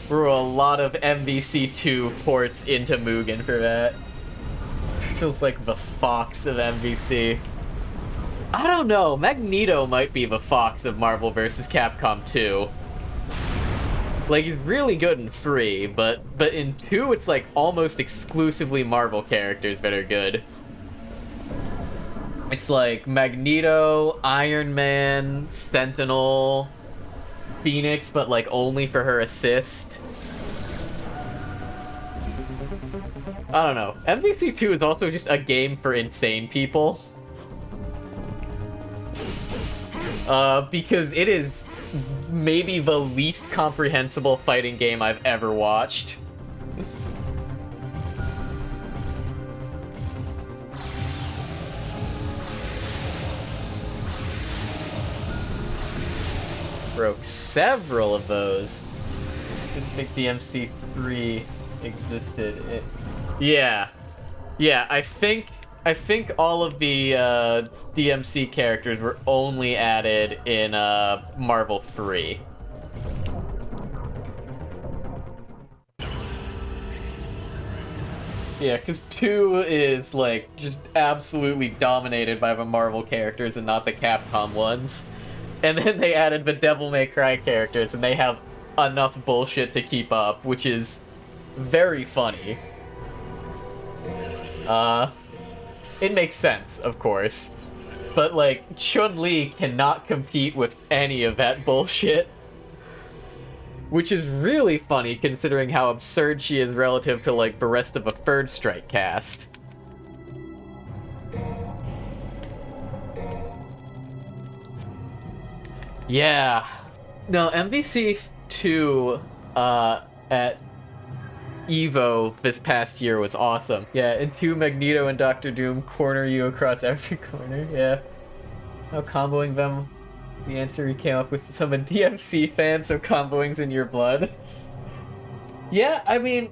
There were a lot of MVC2 ports into Mugen for that. Feels like the Fox of MVC. I don't know, Magneto might be the Fox of Marvel vs. Capcom 2. Like, he's really good in 3, but in 2, it's like almost exclusively Marvel characters that are good. It's like Magneto, Iron Man, Sentinel, Phoenix, but like only for her assist. I don't know. MVC2 is also just a game for insane people. Because it is maybe the least comprehensible fighting game I've ever watched. Broke several of those. Didn't think DMC3 existed. Yeah, I think all of the DMC characters were only added in Marvel 3. Yeah, because 2 is, like, just absolutely dominated by the Marvel characters and not the Capcom ones. And then they added the Devil May Cry characters, and they have enough bullshit to keep up, which is very funny. it makes sense, of course. But, like, Chun-Li cannot compete with any of that bullshit. Which is really funny, considering how absurd she is relative to, like, the rest of a Third Strike cast. Yeah. No, MVC2, at Evo this past year was awesome. Yeah, and 2 Magneto and Doctor Doom corner you across every corner, yeah. How comboing them, the answer he came up with to some DMC fans, so comboing's in your blood. Yeah, I mean,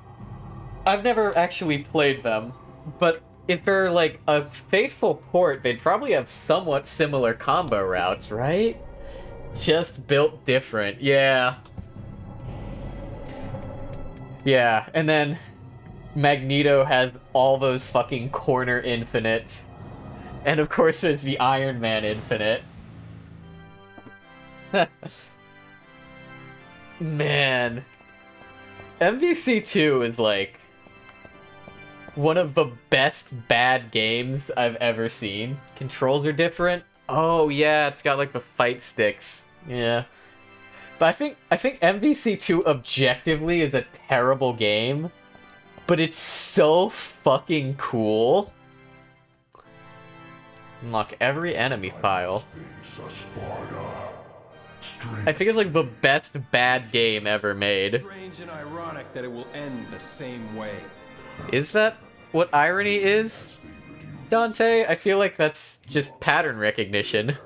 I've never actually played them, but if they're like a faithful port, they'd probably have somewhat similar combo routes, right? Just built different, yeah. Yeah, and then Magneto has all those fucking corner infinites. And of course there's the Iron Man infinite. Man. MVC2 is like one of the best bad games I've ever seen. Controls are different. Oh yeah, it's got like the fight sticks. Yeah. But I think MVC2 objectively is a terrible game, but it's so fucking cool. Unlock every enemy file. I think it's like the best bad game ever made. Strange and ironic that it will end the same way. Is that what irony is, Dante? I feel like that's just pattern recognition.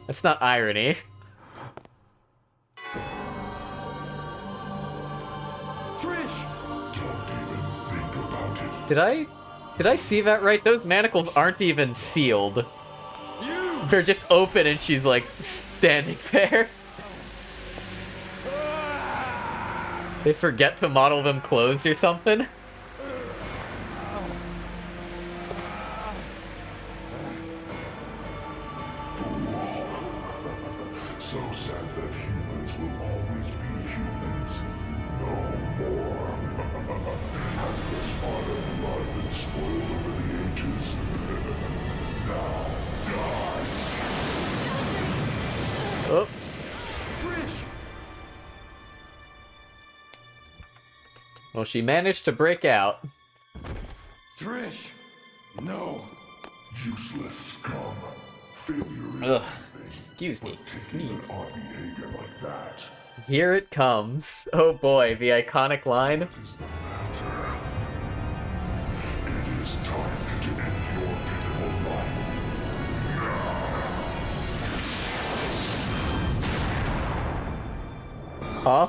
That's not irony. Trish! Don't even think about it. Did I see that right? Those manacles aren't even sealed. You! They're just open and she's like standing there. They forget to model them closed or something? So sad that humans will always be humans. No more. Has the Sparta blood been spoiled over the ages? Now, die! Oh. Trish! Well, she managed to break out. Trish! No! Useless scum. Failure is Ugh. nothing. Excuse me. Sneeze. Our behavior like that Here it comes. Oh boy, the iconic line. is the matter. It is time to end your pitiful life. Huh?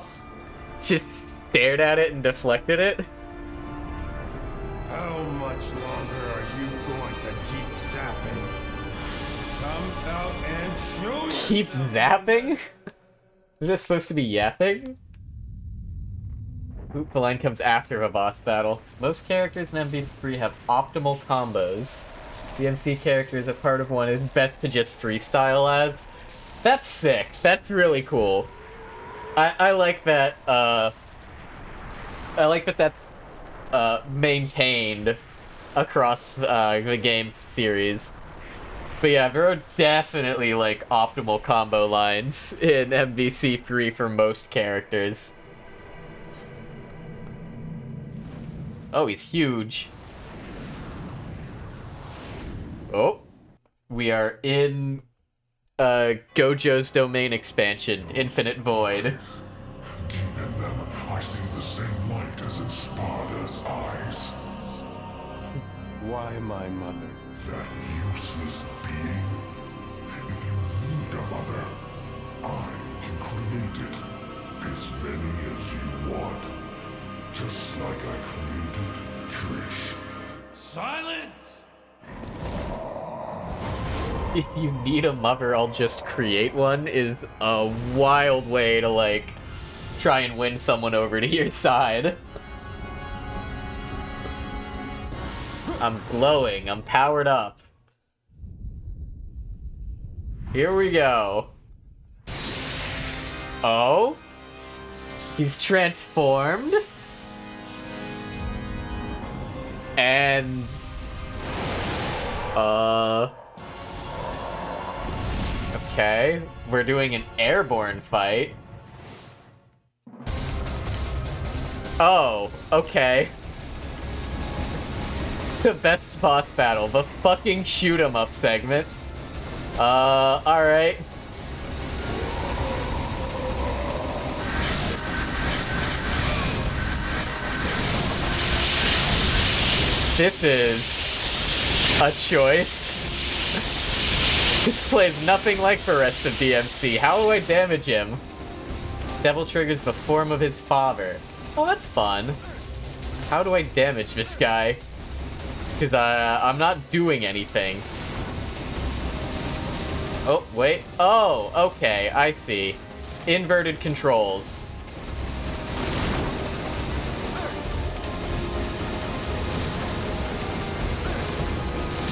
Just stared at it and deflected it? How much longer are you going to keep zapping? Come out and show Keep yourself. zapping? Is this supposed to be yapping? Oop, the line comes after a boss battle. Most characters in MV3 have optimal combos. The MC character is a part of one is best to just freestyle as. That's sick. That's really cool. I like that, I like that that's, maintained across, the game series. But yeah, there are definitely, like, optimal combo lines in MVC3 for most characters. Oh, he's huge. Oh. We are in, Gojo's domain expansion, Infinite Void. Deep in them, I see the same light as in Sparta's eyes. Why my mother? That useless being. If you need a mother, I can create it. As many as you want. Just like I created Trish. Silence! If you need a mother, I'll just create one is a wild way to, like, try and win someone over to your side. I'm glowing. I'm powered up. Here we go. Oh? He's transformed? And Okay. We're doing an airborne fight. Oh, okay. The best boss battle, the fucking shoot 'em up segment. Alright. This is a choice. This plays nothing like the rest of DMC. How do I damage him? Devil triggers the form of his father. Oh, that's fun. How do I damage this guy? Because I'm not doing anything. Oh, wait. Oh, okay, I see. Inverted controls.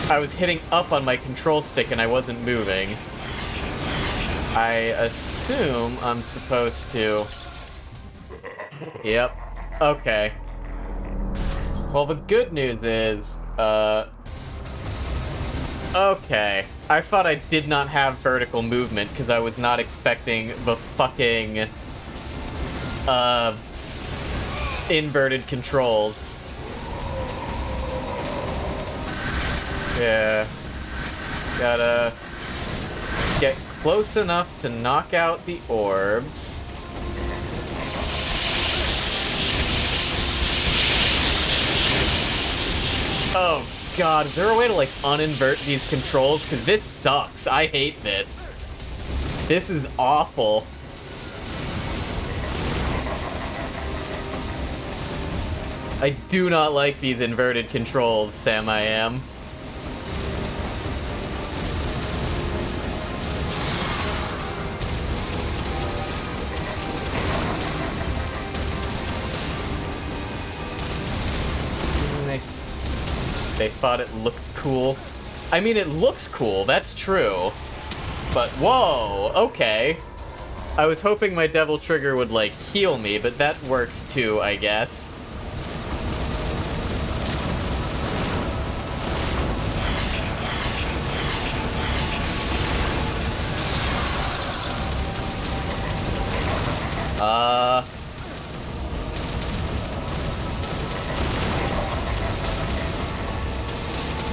I was hitting up on my control stick and I wasn't moving. I assume I'm supposed to... Yep. Okay. Well, the good news is, okay. I thought I did not have vertical movement because I was not expecting the fucking, inverted controls. Yeah. Gotta get close enough to knock out the orbs. Oh god, is there a way to like uninvert these controls? Because this sucks. I hate this. This is awful. I do not like these inverted controls, Sam I am. They thought it looked cool. I mean, it looks cool, that's true. But, whoa, okay. I was hoping my Devil Trigger would, like, heal me, but that works too, I guess.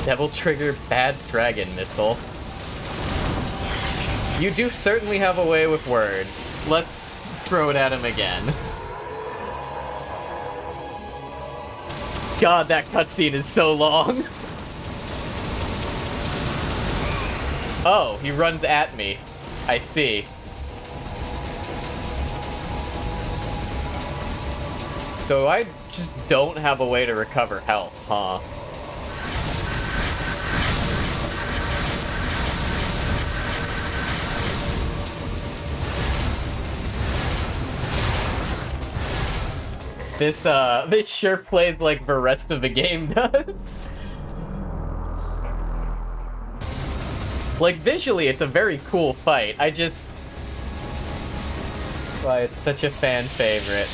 Devil Trigger Bad Dragon Missile. You do certainly have a way with words. Let's throw it at him again. God, that cutscene is so long. Oh, he runs at me. I see. So I just don't have a way to recover health, huh? This sure plays like the rest of the game does. Like, visually, it's a very cool fight. I just... Why, it's such a fan favorite.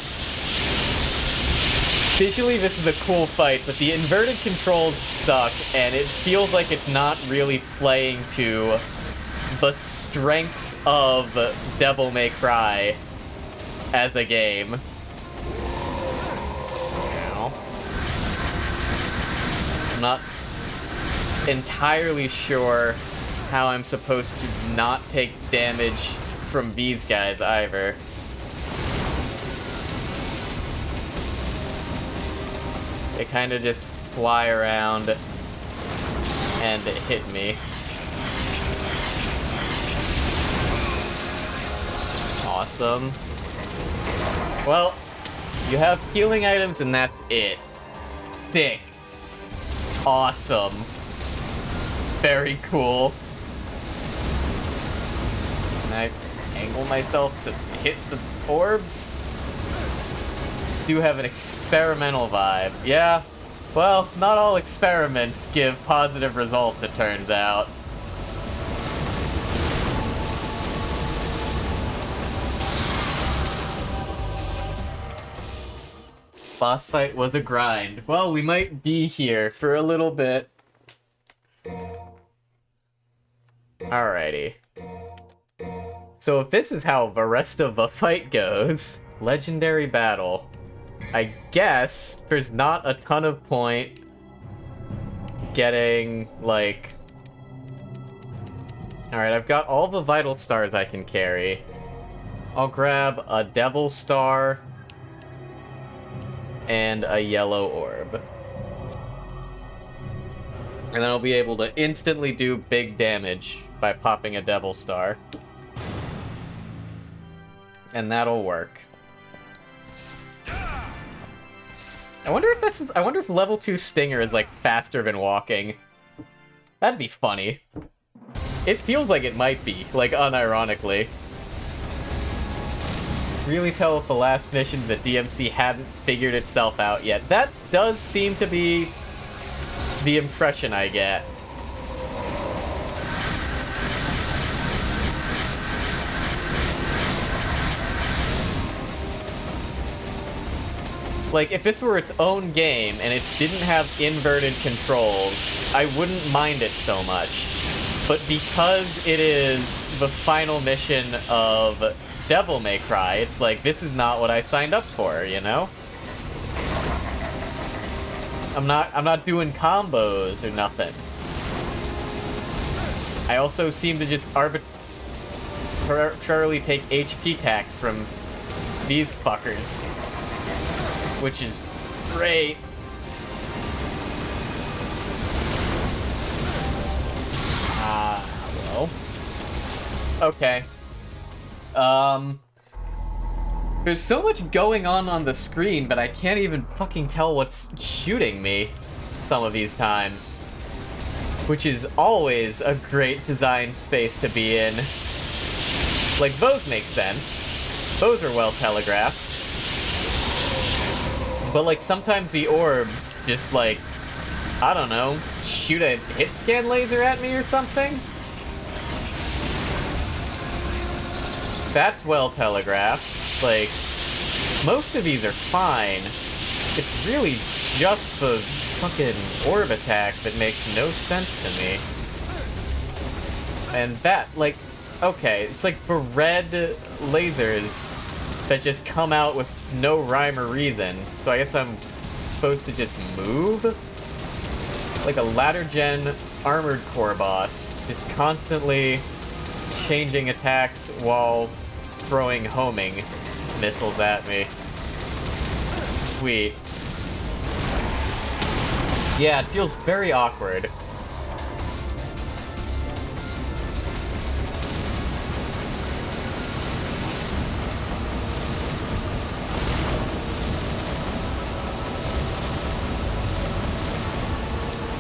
Visually, this is a cool fight, but the inverted controls suck, and it feels like it's not really playing to the strength of Devil May Cry as a game. I'm not entirely sure how I'm supposed to not take damage from these guys either. They kind of just fly around and hit me. Awesome. Well, you have healing items and that's it. Sick. Awesome. Very cool. Can I angle myself to hit the orbs? Do have an experimental vibe. Yeah, well, not all experiments give positive results, it turns out. Boss fight was a grind. Well, we might be here for a little bit. Alrighty. So if this is how the rest of the fight goes, legendary battle, I guess there's not a ton of point getting, like... Alright, I've got all the vital stars I can carry. I'll grab a devil star and a yellow orb. And then I'll be able to instantly do big damage by popping a devil star. And that'll work. I wonder if level 2 Stinger is like faster than walking. That'd be funny. It feels like it might be, like unironically. Really tell if the last missions at DMC hadn't figured itself out yet. That does seem to be the impression I get. Like, if this were its own game and it didn't have inverted controls, I wouldn't mind it so much. But because it is the final mission of Devil May Cry, it's like, this is not what I signed up for, you know? I'm not doing combos or nothing. I also seem to just arbitrarily take HP tax from these fuckers. Which is great. Well. Okay. There's so much going on the screen, but I can't even fucking tell what's shooting me some of these times. Which is always a great design space to be in. Like, those make sense. Those are well telegraphed. But, like, sometimes the orbs just, like, I don't know, shoot a hit scan laser at me or something? That's well telegraphed. Like, most of these are fine. It's really just the fucking orb attack that makes no sense to me. And that, like, okay, it's like the red lasers that just come out with no rhyme or reason. So I guess I'm supposed to just move? Like a latter gen Armored Core boss, just constantly changing attacks while throwing homing missiles at me. Sweet. Yeah, it feels very awkward.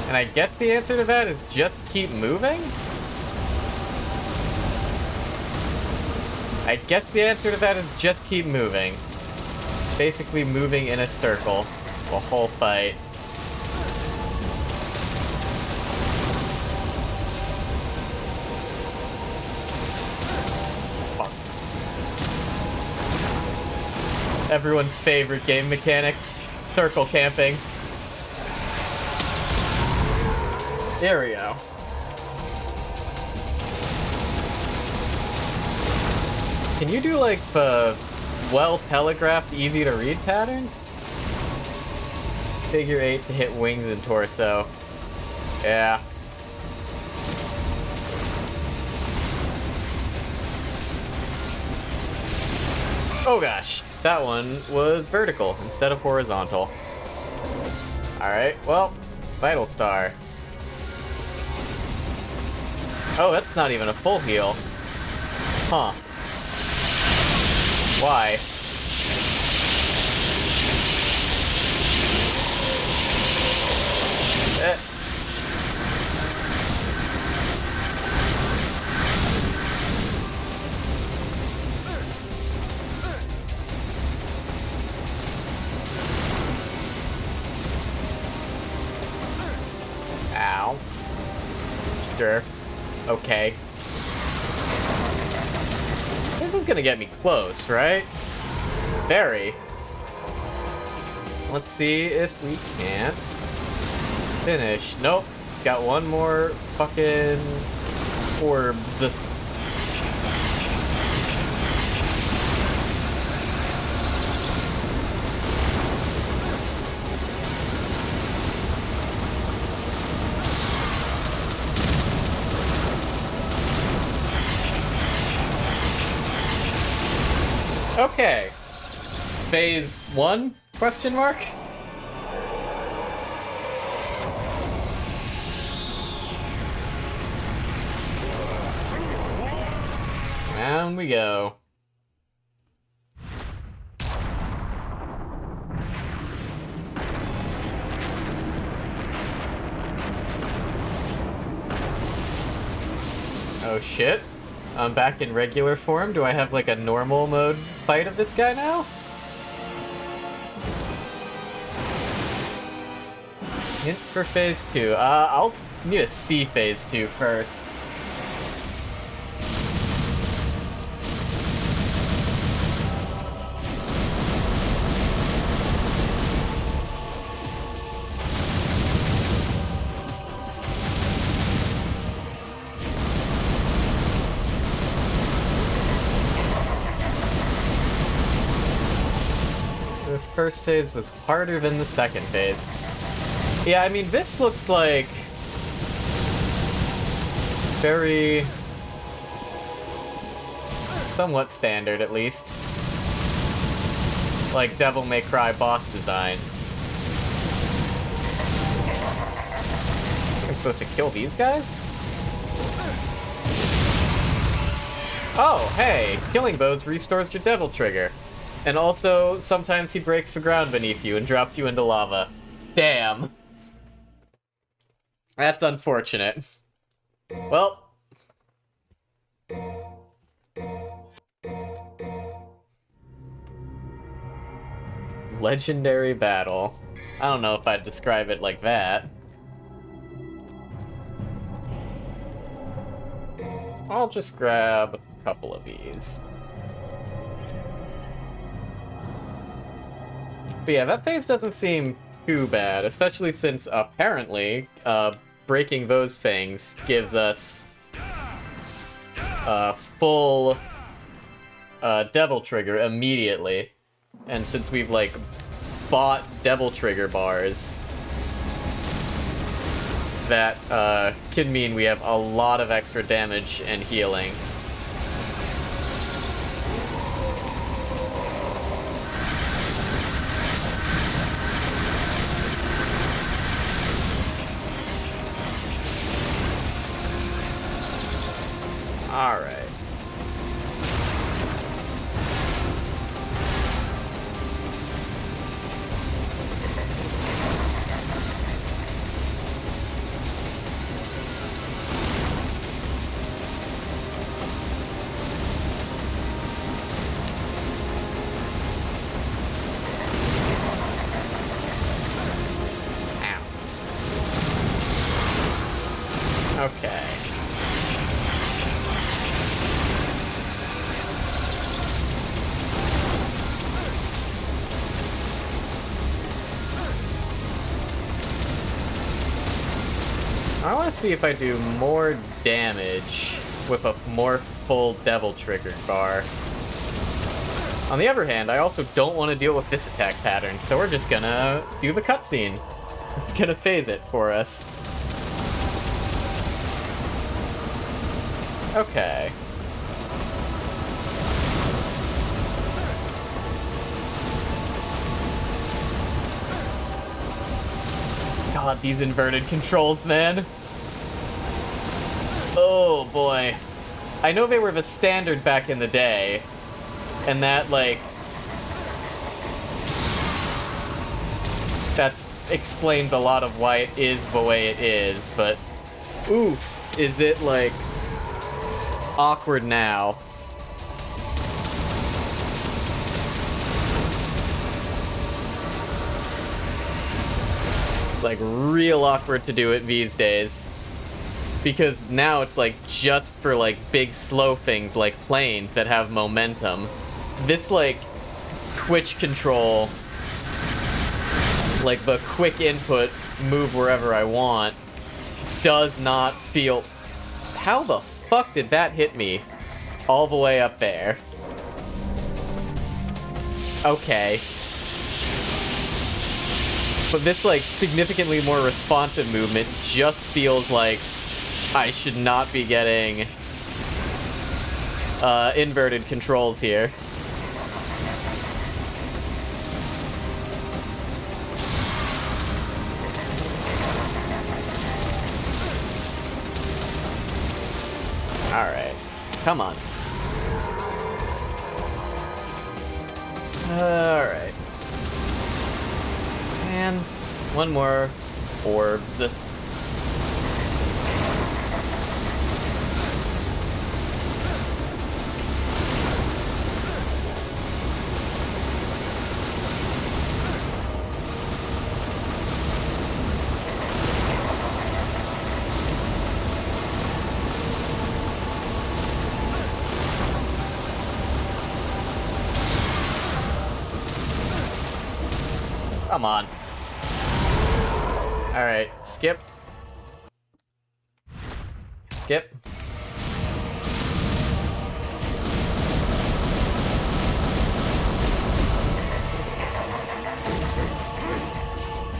And I guess the answer to that is just keep moving? I guess the answer to that is just keep moving. Basically moving in a circle the whole fight. Fuck. Everyone's favorite game mechanic, circle camping. There we go. Can you do, like, the well-telegraphed, easy-to-read patterns? Figure 8 to hit wings and torso. Yeah. Oh gosh, that one was vertical instead of horizontal. Alright, well, Vital Star. Oh, that's not even a full heal. Huh. Why? Ow. Sure. Okay. This is gonna get me close, right? Very. Let's see if we can't finish. Nope. Got one more fucking orbs. Okay. Phase 1? Question mark? Down we go. Oh shit. I'm back in regular form. Do I have like a normal mode fight of this guy now? Hint for phase 2. I'll need to see phase 2 first. The first phase was harder than the second phase. Yeah, I mean, this looks like very somewhat standard, at least. Like Devil May Cry boss design. I'm supposed to kill these guys? Oh, hey! Killing bows restores your devil trigger. And also, sometimes he breaks the ground beneath you and drops you into lava. Damn. That's unfortunate. Well. Legendary battle. I don't know if I'd describe it like that. I'll just grab a couple of these. But yeah, that phase doesn't seem too bad, especially since apparently breaking those things gives us full devil trigger immediately. And since we've like bought devil trigger bars, that can mean we have a lot of extra damage and healing. Alright. Ow. Okay. I want to see if I do more damage with a more full devil trigger bar. On the other hand, I also don't want to deal with this attack pattern, so we're just gonna do the cutscene. It's gonna phase it for us. Okay. God, these inverted controls, man. Oh, boy. I know they were the standard back in the day, and that, like... that's explained a lot of why it is the way it is, but... oof, is it, like... awkward now. Like, real awkward to do it these days. Because now it's, like, just for, like, big slow things like planes that have momentum. This, like, Twitch control, like, the quick input, move wherever I want, does not feel... How the fuck did that hit me all the way up there? Okay. But this, like, significantly more responsive movement just feels like I should not be getting inverted controls here. Alright. Come on. Alright. And one more orbs. Come on. Alright, skip. Skip.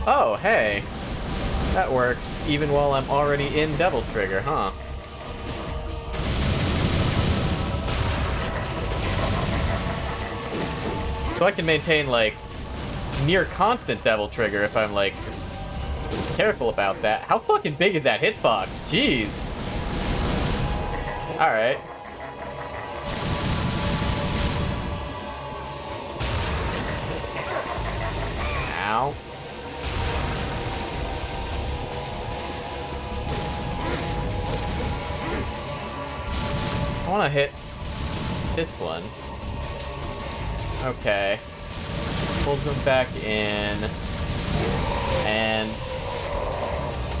Oh, hey. That works even while I'm already in Devil Trigger, huh? So I can maintain, like, near constant Devil Trigger if I'm, like, careful about that. How fucking big is that hitbox? Jeez. Alright. Ow. I wanna hit this one. Okay. Pulls them back in. And...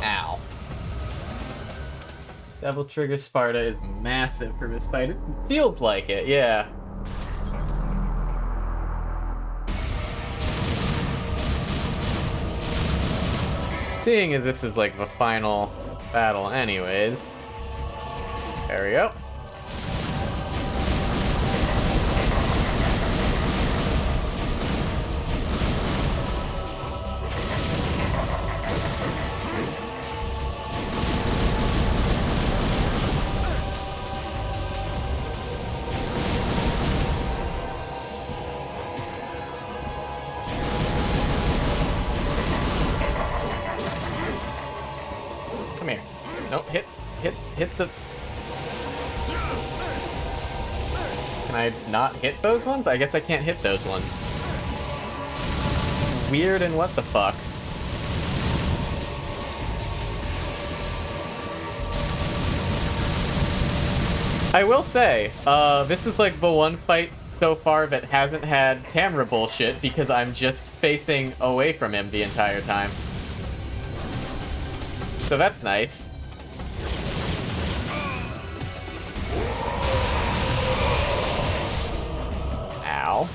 ow. Devil Trigger Sparta is massive for this fight. It feels like it, yeah. Seeing as this is like the final battle anyways. There we go. Come here. No, hit the... Can I not hit those ones? I guess I can't hit those ones. Weird and what the fuck. I will say, this is like the one fight so far that hasn't had camera bullshit because I'm just facing away from him the entire time. So that's nice. Ow.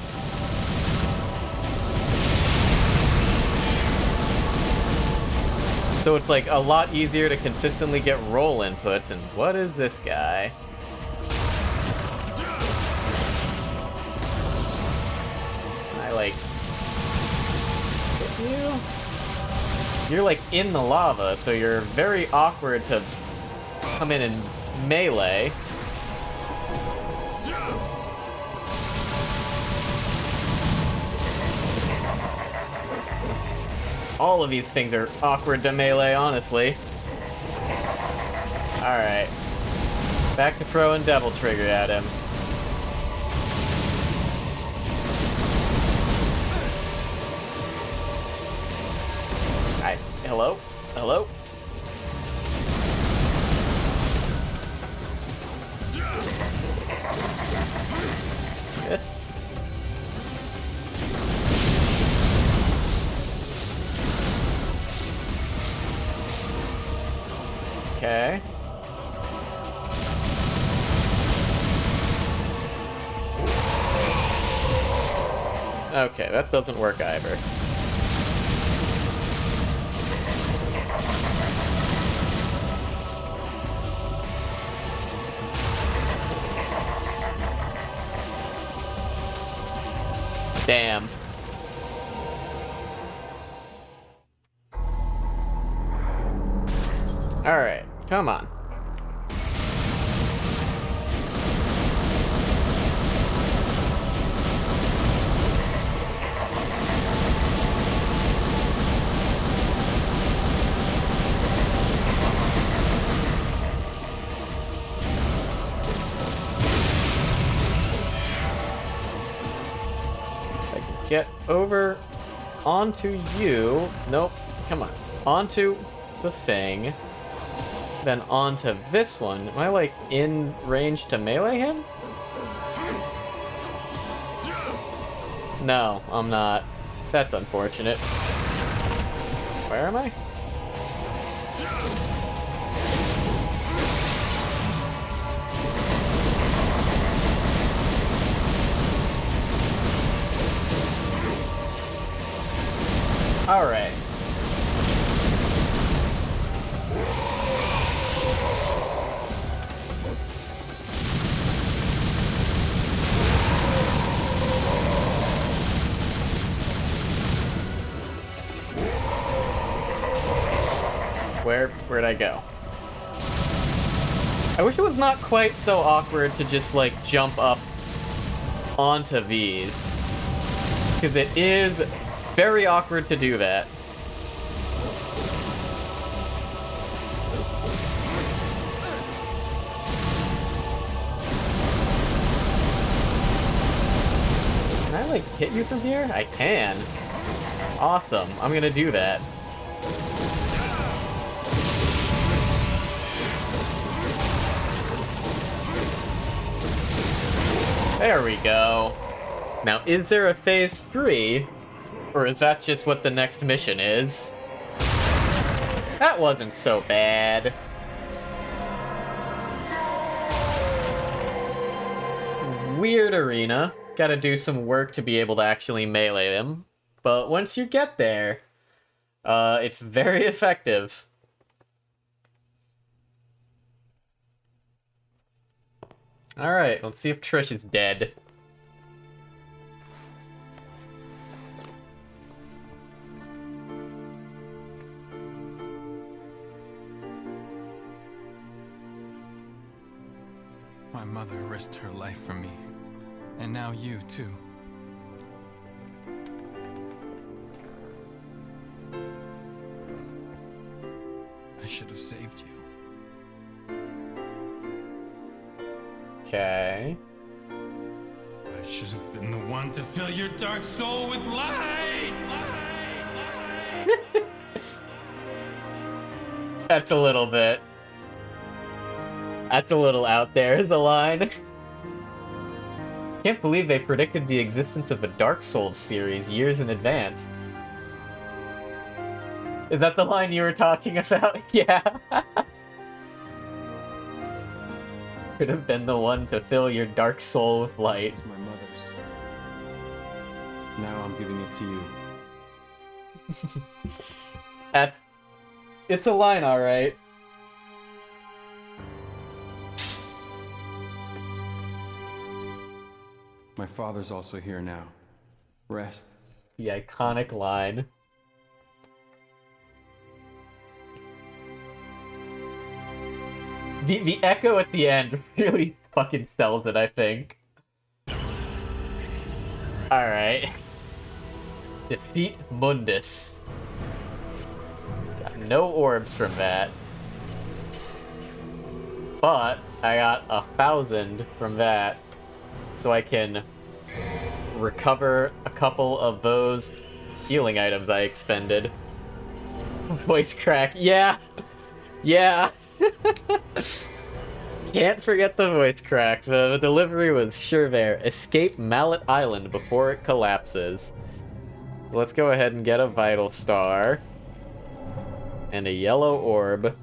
So it's like a lot easier to consistently get roll inputs, and what is this guy? Can I like hit you? You're like in the lava, so you're very awkward to come in and melee. All of these things are awkward to melee, honestly. Alright. Back to throwing Devil Trigger at him. Alright, hello? Hello? This. Okay. Okay, that doesn't work either. Damn. Alright, come on. I can get over onto you. Nope, come on. Onto the thing. Then onto this one. Am I, like, in range to melee him? No, I'm not. That's unfortunate. Where am I? Alright. Where'd I go? I wish it was not quite so awkward to just, like, jump up onto these. Because it is very awkward to do that. Can I, like, hit you from here? I can. Awesome. I'm gonna do that. There we go. Now, is there a phase 3? Or is that just what the next mission is? That wasn't so bad. Weird arena. Gotta do some work to be able to actually melee him. But once you get there, it's very effective. Alright, let's see if Trish is dead. My mother risked her life for me. And now you, too. I should have saved you. Okay. I should have been the one to fill your dark soul with light! That's a little bit. That's a little out there as a line. Can't believe they predicted the existence of a Dark Souls series years in advance. Is that the line you were talking about? Yeah. Could have been the one to fill your dark soul with light. This was my mother's. Now I'm giving it to you. It's a line, alright. My father's also here now. Rest. The iconic line. The echo at the end really fucking sells it, I think. Alright. Defeat Mundus. Got no orbs from that. But I got 1,000 from that. So I can recover a couple of those healing items I expended. Voice crack. Yeah! Yeah! Can't forget the voice crack. The delivery was sure there. Escape Mallet Island before it collapses. So let's go ahead and get a Vital Star. And a yellow orb.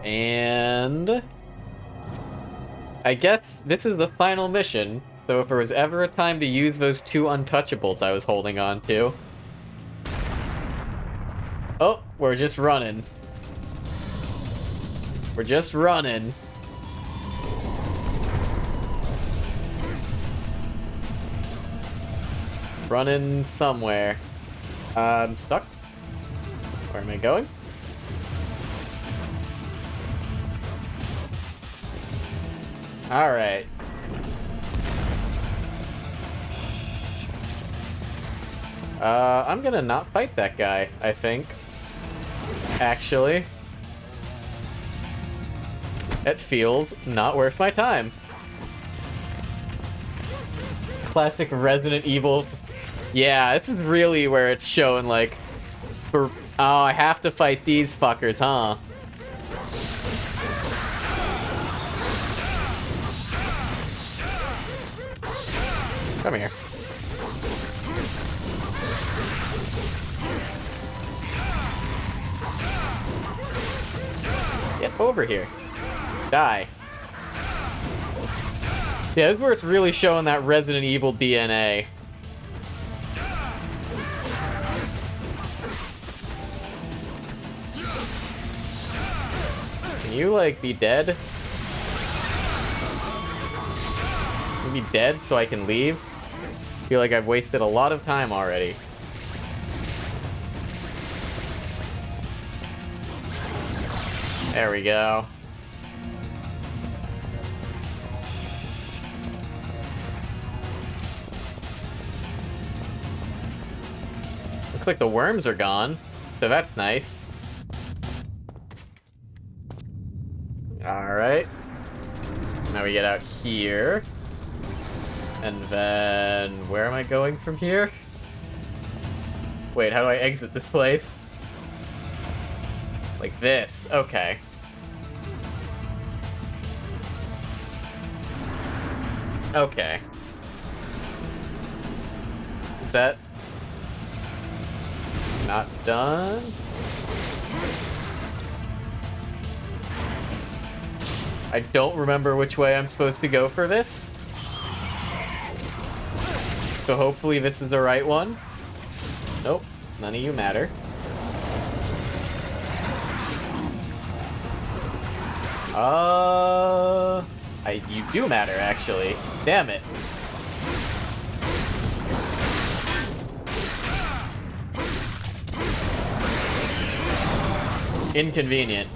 And I guess this is the final mission. So if there was ever a time to use those 2 untouchables I was holding on to. Oh, we're just running. We're just running. running somewhere. I'm stuck. Where am I going? Alright. I'm gonna not fight that guy, I think. Actually. It feels not worth my time. Classic Resident Evil. Yeah, this is really where it's showing, like... Oh, I have to fight these fuckers, huh? Come here. Get over here. Die. Yeah, this is where it's really showing that Resident Evil DNA. Can you, like, be dead? Can you be dead so I can leave? I feel like I've wasted a lot of time already. There we go. Looks like the worms are gone, so that's nice. Alright. Now we get out here. And then... where am I going from here? Wait, how do I exit this place? Like this. Okay. Okay. Is that... not done? I don't remember which way I'm supposed to go for this. So hopefully this is the right one. Nope, none of you matter. You do matter, actually. Damn it. Inconvenient.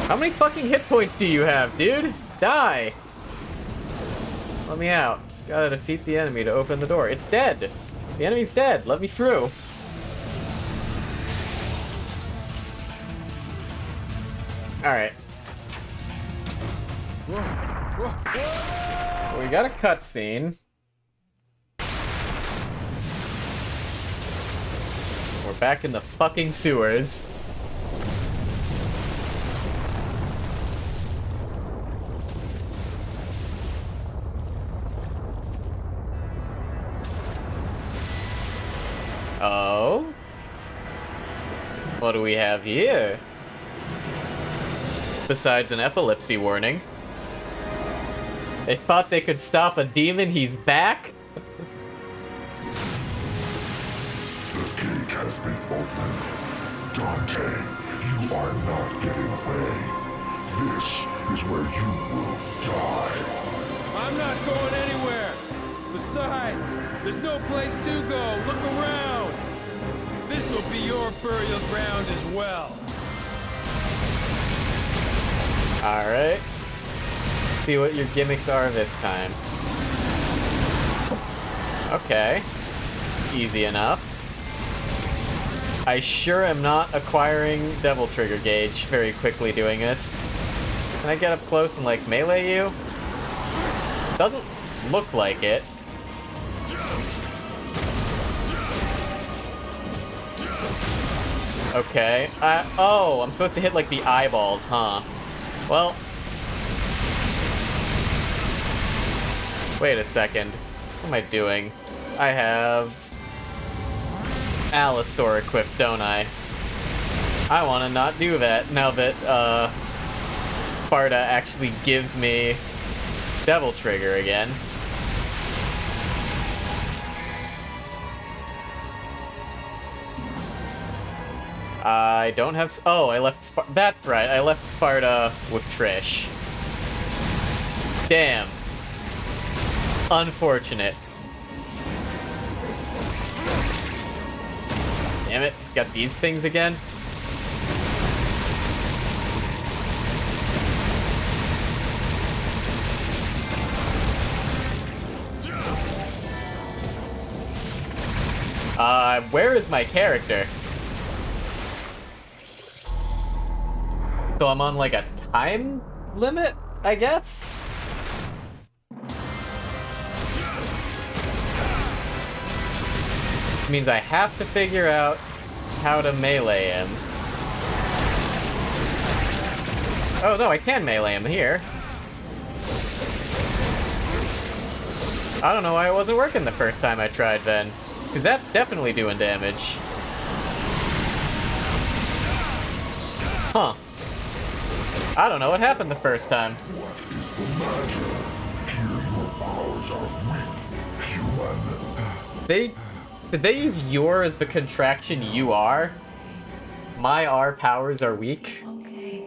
How many fucking hit points do you have, dude? Die! Let me out. Gotta defeat the enemy to open the door. It's dead! The enemy's dead! Let me through! Alright. We got a cutscene. We're back in the fucking sewers. Oh? What do we have here? Besides an epilepsy warning. They thought they could stop a demon, he's back? The gate has been opened. Dante, you are not getting away. This is where you will die. I'm not going anywhere. Besides, there's no place to go. Look around. This will be your burial ground as well. Alright. See what your gimmicks are this time. Okay. Easy enough. I sure am not acquiring Devil Trigger Gauge very quickly doing this. Can I get up close and, like, melee you? Doesn't look like it. Okay. Oh, I'm supposed to hit, like, the eyeballs, huh? Well... wait a second. What am I doing? I have... Alistor equipped, don't I? I want to not do that now that, Sparta actually gives me Devil Trigger again. I don't have... Oh, I left... That's right, I left Sparta with Trish. Damn. Unfortunate. Damn it, he's got these things again. Where is my character? So I'm on like a time limit, I guess? Which means I have to figure out how to melee him. Oh no, I can melee him here. I don't know why it wasn't working the first time I tried then. Because that's definitely doing damage. Huh. I don't know what happened the first time. What is the matter? Here your powers are weak, human. Did they use your as the contraction you are? My R powers are weak? Okay.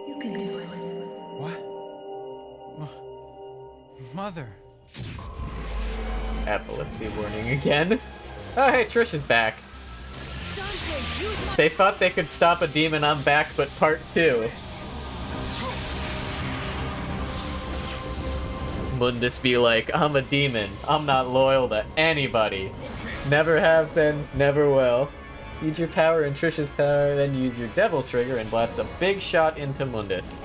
You can do it. What? Mother. Epilepsy warning again. Oh hey, Trish is back. Dante, use my... They thought they could stop a demon, I'm back, but part 2. Mundus be like, I'm a demon. I'm not loyal to anybody. Never have been, never will. Use your power and Trish's power, then use your devil trigger and blast a big shot into Mundus.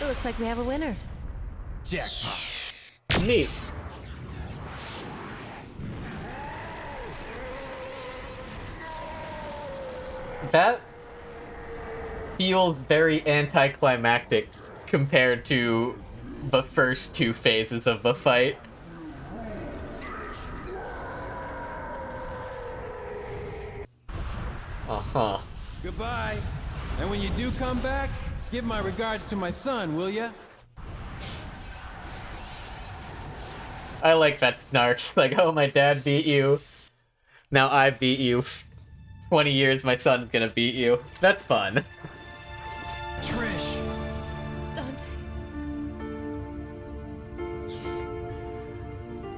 It looks like we have a winner. Jackpot. Neat. That feels very anticlimactic compared to the first 2 phases of the fight. Uh-huh. Goodbye. And when you do come back, give my regards to my son, will ya? I like that snark. It's like, oh, my dad beat you. Now I beat you. 20 years, my son's gonna beat you. That's fun. Trish. Dante.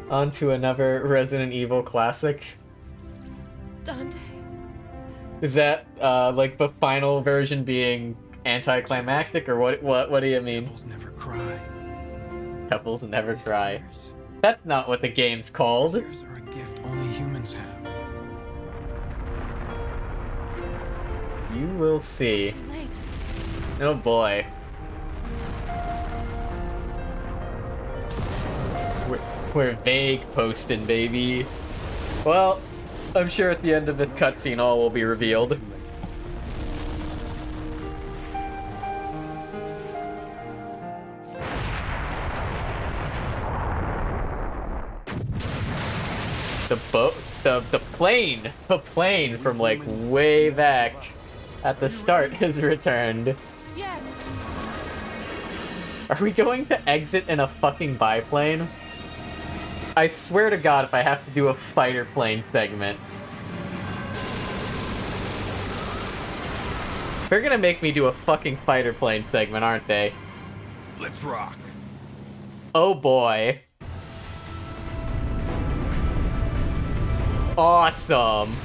On to another Resident Evil classic. Dante. Is that, like, the final version being anticlimactic, or what do you mean? Devils never cry. Devils never These cry. Tears. That's not what the game's called. Tears are a gift only humans have. You will see. Too late. Oh boy. We're vague posting, baby. Well, I'm sure at the end of this cutscene all will be revealed. The plane from like way back at the start has returned. Yes. Are we going to exit in a fucking biplane? I swear to God if I have to do a fighter plane segment. They're gonna make me do a fucking fighter plane segment, aren't they? Let's rock. Oh boy. Awesome.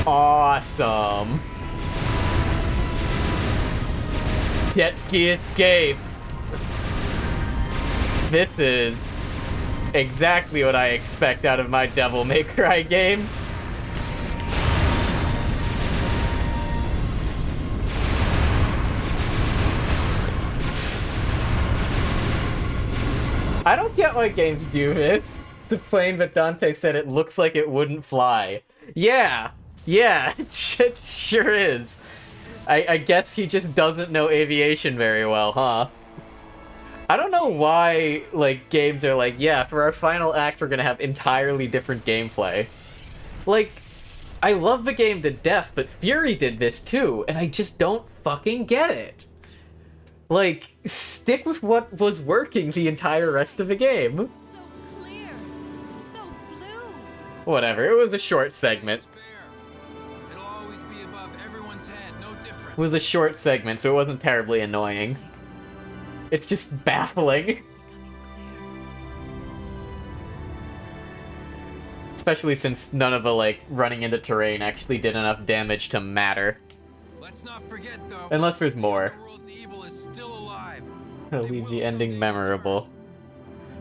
Awesome. Jet ski escape. This is exactly what I expect out of my Devil May Cry games. I don't get why games do this. The plane that Dante said it looks like it wouldn't fly. Yeah, it sure is. I guess he just doesn't know aviation very well, huh? I don't know why, like, games are like, yeah, for our final act we're gonna have entirely different gameplay. Like, I love the game to death, but Fury did this too, and I just don't fucking get it. Like, stick with what was working the entire rest of the game. So clear. So blue. Whatever, it was a short segment. It'll always be above everyone's head, no different. It was a short segment, so it wasn't terribly annoying. It's just baffling. Especially since none of the, like, running into terrain actually did enough damage to matter. Let's not forget, though. Unless there's more. The world's evil is still alive. It'll They leave will the ending someday memorable.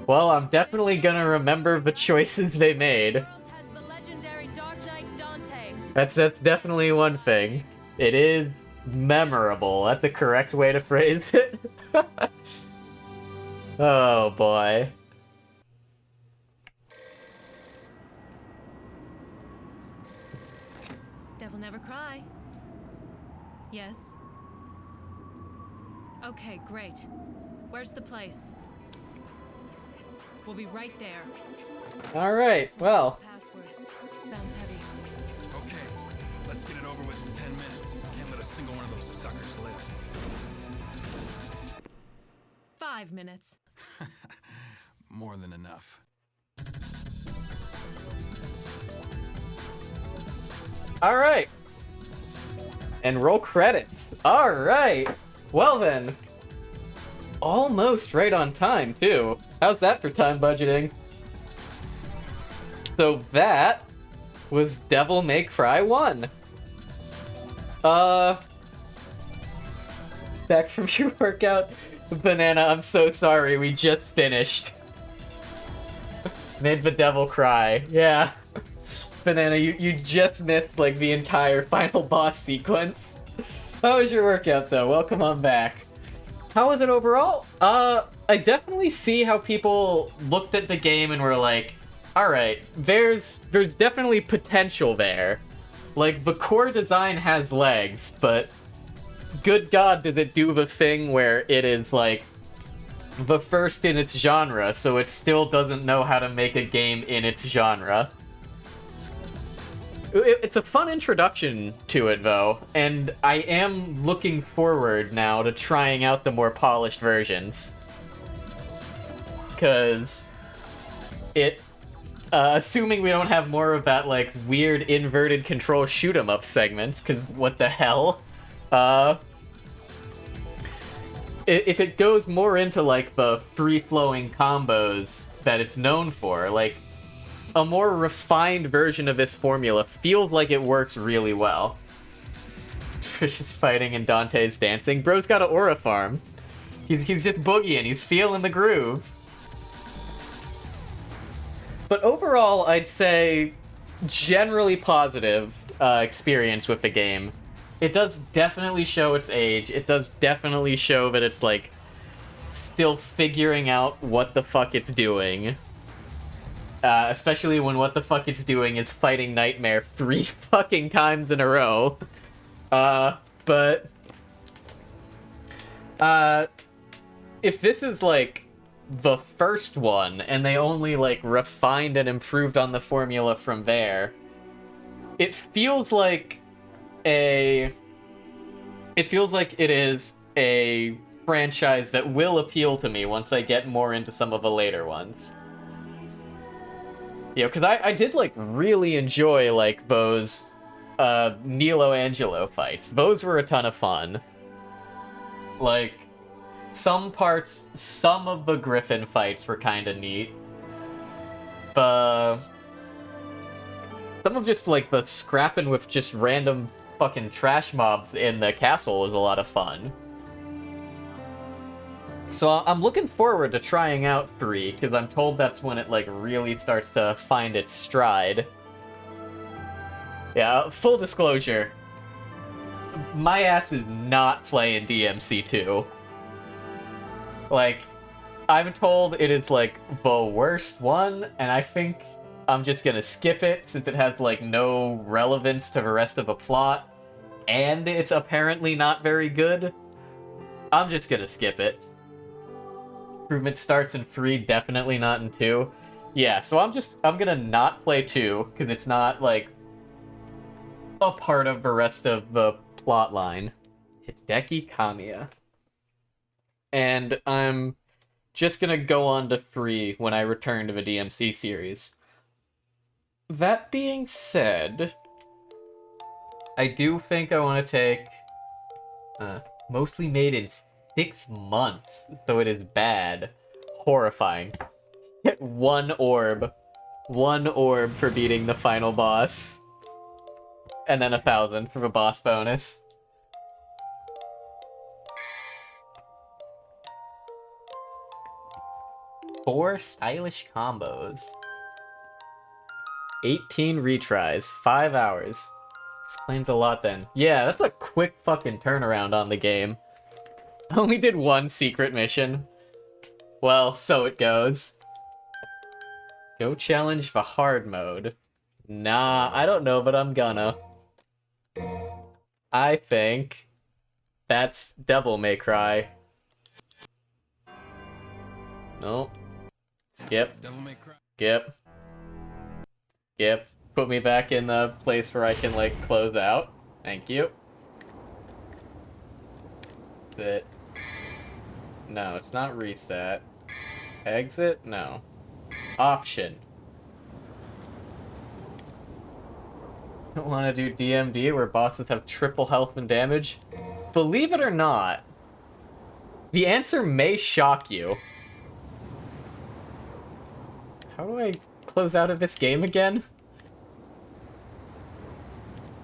Well, I'm definitely gonna remember the choices they made. The world has the legendary Dark Knight Dante. That's definitely one thing. It is memorable. That's the correct way to phrase it. Oh boy. Devil never cry. Yes. Okay, great. Where's the place? We'll be right there. Alright, well. Password. Sounds heavy. Okay, let's get it over with in 10 minutes. Can't let a single one of those suckers live. 5 minutes. More than enough. Alright. And roll credits. Alright. Well then. Almost right on time, too. How's that for time budgeting? So that was Devil May Cry 1. Back from your workout. Banana, I'm so sorry, we just finished. Made the devil cry. Yeah. Banana, you just missed, like, the entire final boss sequence. How was your workout, though? Welcome on back. How was it overall? I definitely see how people looked at the game and were like, alright, there's definitely potential there. Like, the core design has legs, but good god does it do the thing where it is, like, the first in its genre, so it still doesn't know how to make a game in its genre. It's a fun introduction to it, though, and I am looking forward now to trying out the more polished versions. Because assuming we don't have more of that, like, weird inverted control shoot-'em-up segments, because what the hell? If it goes more into, like, the free-flowing combos that it's known for, like, a more refined version of this formula feels like it works really well. Trish is fighting and Dante's dancing. Bro's got an aura farm. He's just boogieing. He's feeling the groove. But overall, I'd say generally positive experience with the game. It does definitely show its age. It does definitely show that it's, like, still figuring out what the fuck it's doing. Especially when what the fuck it's doing is fighting Nightmare 3 fucking times in a row. But if this is, like, the first one, and they only, like, refined and improved on the formula from there, it feels like it is a franchise that will appeal to me once I get more into some of the later ones. You know, because I did, like, really enjoy, like, those Nilo Angelo fights. Those were a ton of fun. Like, some of the Griffin fights were kind of neat. Some of just, like, the scrapping with just random fucking trash mobs in the castle was a lot of fun. So I'm looking forward to trying out 3, because I'm told that's when it, like, really starts to find its stride. Yeah, full disclosure. My ass is not playing DMC2. Like, I'm told it is, like, the worst one, and I think I'm just gonna skip it, since it has, like, no relevance to the rest of the plot, and it's apparently not very good. I'm just gonna skip it. Improvement starts in 3, definitely not in 2. Yeah, so I'm gonna not play 2, because it's not, like, a part of the rest of the plot line. Hideki Kamiya. And I'm just gonna go on to 3 when I return to the DMC series. That being said, I do think I want to take mostly made in 6 months, so it is bad. Horrifying. Get 1 orb. 1 orb for beating the final boss. And then 1,000 for the boss bonus. Four stylish combos. 18 retries, 5 hours. Explains a lot then. Yeah, that's a quick fucking turnaround on the game. I only did 1 secret mission. Well, so it goes. Go challenge the hard mode. Nah, I don't know, but I'm gonna. I think that's Devil May Cry. Nope. Skip. Devil May Cry. Skip. Skip. Put me back in the place where I can, like, close out. Thank you. That's it. No, it's not reset. Exit? No. Option. Don't want to do DMD where bosses have triple health and damage? Believe it or not, the answer may shock you. How do I close out of this game again?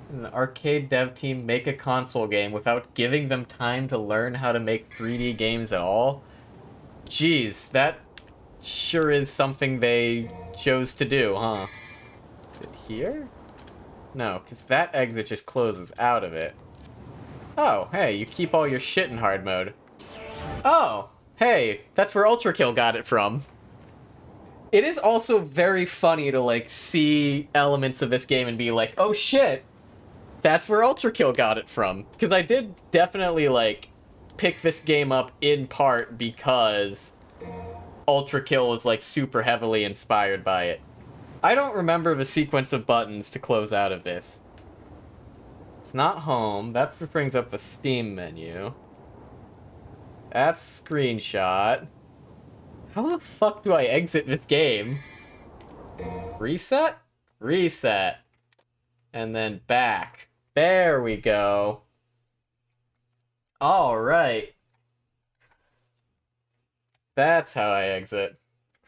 An arcade dev team make a console game without giving them time to learn how to make 3D games at all? Jeez, that sure is something they chose to do, huh? Is it here? No, because that exit just closes out of it. Oh, hey, you keep all your shit in hard mode. Oh, hey, that's where Ultra Kill got it from. It is also very funny to, like, see elements of this game and be like, oh shit, that's where Ultra Kill got it from. Because I did definitely, like, pick this game up in part because Ultra Kill was, like, super heavily inspired by it. I don't remember the sequence of buttons to close out of this. It's not home. That brings up the Steam menu. That's screenshot. How the fuck do I exit this game? Reset? Reset. And then back. There we go. Alright. That's how I exit.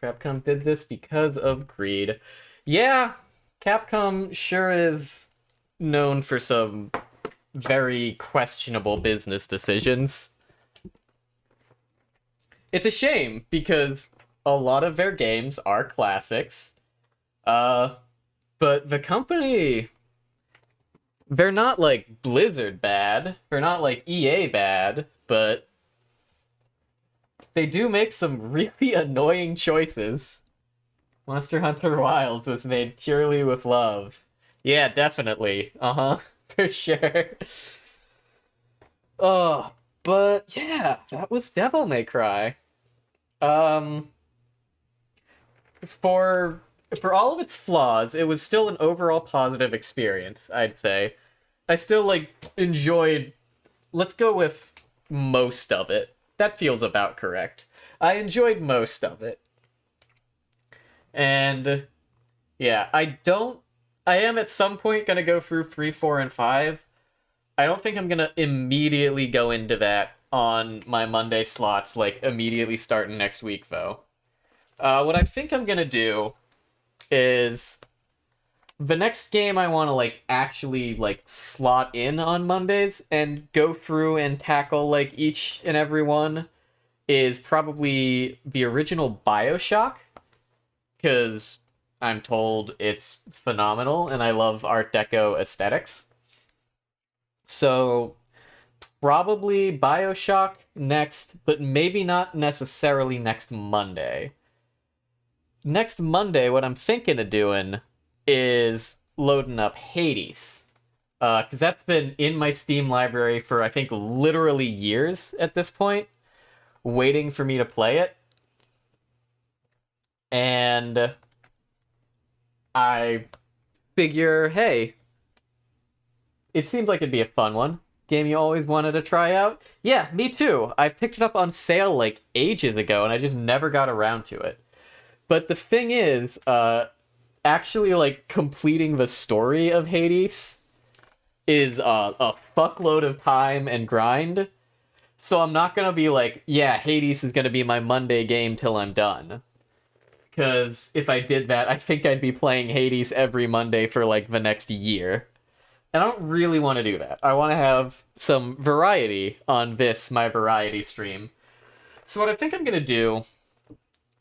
Capcom did this because of greed. Yeah, Capcom sure is known for some very questionable business decisions. It's a shame, because a lot of their games are classics. But the company, they're not like Blizzard bad, they're not like EA bad, but they do make some really annoying choices. Monster Hunter Wilds was made purely with love. Yeah, definitely. Uh-huh. For sure. Oh, but yeah, that was Devil May Cry. For all of its flaws, it was still an overall positive experience, I'd say. I still, like, enjoyed... Let's go with most of it. That feels about correct. I enjoyed most of it. And, yeah, I am at some point gonna go through 3, 4, and 5. I don't think I'm gonna immediately go into that on my Monday slots, like, immediately starting next week, though. What I think I'm gonna do is... The next game I want to, like, actually, like, slot in on Mondays and go through and tackle, like, each and every one is probably the original BioShock, because I'm told it's phenomenal and I love Art Deco aesthetics. So, probably BioShock next, but maybe not necessarily next Monday. Next Monday, what I'm thinking of doing is loading up Hades. Because that's been in my Steam library for, I think, literally years at this point, waiting for me to play it. And I figure, hey, it seems like it'd be a fun one. Game you always wanted to try out? Yeah, me too. I picked it up on sale like ages ago, and I just never got around to it. But the thing is, actually like completing the story of Hades is a fuckload of time and grind. So I'm not gonna be like, yeah, Hades is gonna be my Monday game till I'm done. Because if I did that, I think I'd be playing Hades every Monday for like the next year. And I don't really want to do that. I want to have some variety on this, my variety stream. So what I think I'm gonna do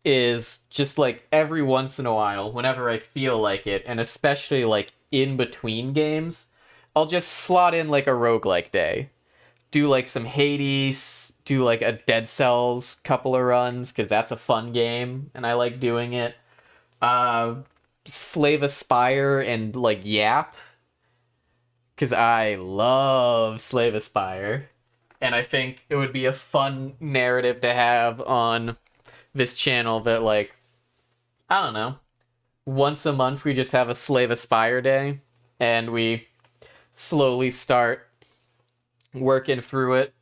is just like every once in a while, whenever I feel like it, and especially like in between games, I'll just slot in like a roguelike day. Do like some Hades, do like a Dead Cells couple of runs, because that's a fun game, and I like doing it. Slave Aspire and like Yap, because I love Slave Aspire. And I think it would be a fun narrative to have on this channel that, like, I don't know, once a month we just have a Slave Aspire day, and we slowly start working through it.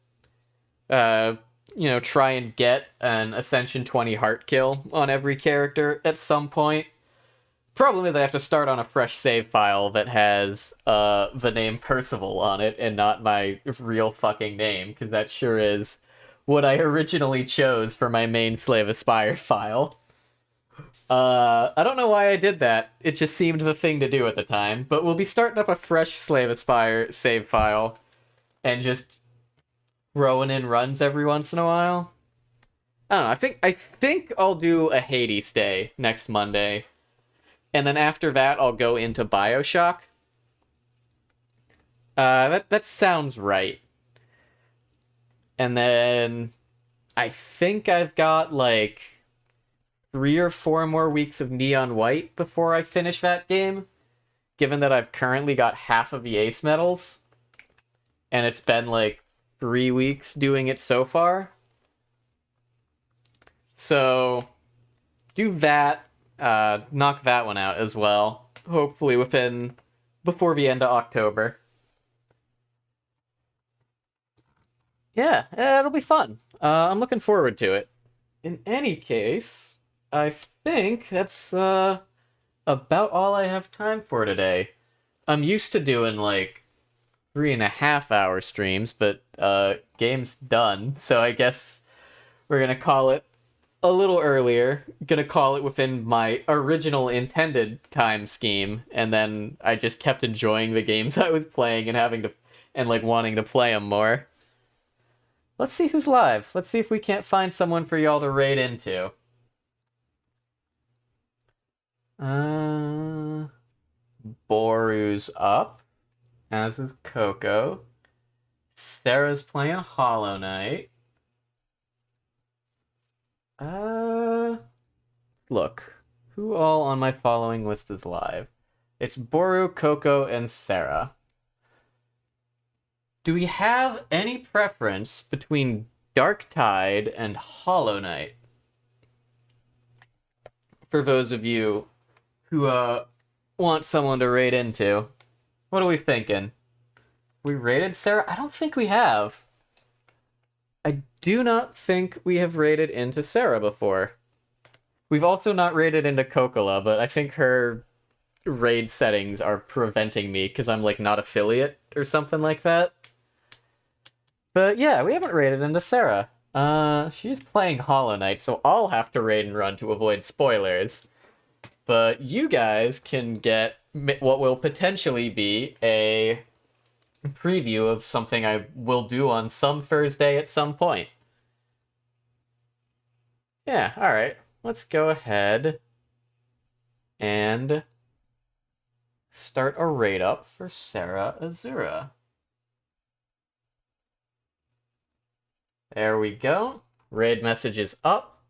Try and get an Ascension 20 heart kill on every character at some point. Problem is I have to start on a fresh save file that has the name Percival on it and not my real fucking name, because that sure is what I originally chose for my main Slave Aspire file. I don't know why I did that. It just seemed the thing to do at the time, but we'll be starting up a fresh Slave Aspire save file and just throwing in runs every once in a while. I don't know, I think I'll do a Hades day next Monday. And then after that, I'll go into BioShock. That sounds right. And then I think I've got like 3 or 4 more weeks of Neon White before I finish that game. Given that I've currently got half of the Ace medals. And it's been like 3 weeks doing it so far. So, do that. Knock that one out as well. Hopefully before the end of October. Yeah, it'll be fun. I'm looking forward to it. In any case, I think that's about all I have time for today. I'm used to doing like 3.5-hour streams, but game's done, so I guess we're gonna call it a little earlier. Gonna call it within my original intended time scheme, and then I just kept enjoying the games I was playing and like wanting to play them more. Let's see who's live. Let's see if we can't find someone for y'all to raid into. Boru's up, as is Coco. Sarah's playing Hollow Knight. Look, who all on my following list is live? It's Boru, Coco, and Sarah. Do we have any preference between Dark Tide and Hollow Knight? For those of you who want someone to raid into, what are we thinking? We raided Sarah? I don't think we have. I do not think we have raided into Sarah before. We've also not raided into Kokola, but I think her raid settings are preventing me because I'm like not affiliate or something like that. But yeah, we haven't raided into Sarah. She's playing Hollow Knight, so I'll have to raid and run to avoid spoilers. But you guys can get what will potentially be a preview of something I will do on some Thursday at some point. Yeah, alright. Let's go ahead and start a raid up for Sarah Azura. There we go. Raid message is up.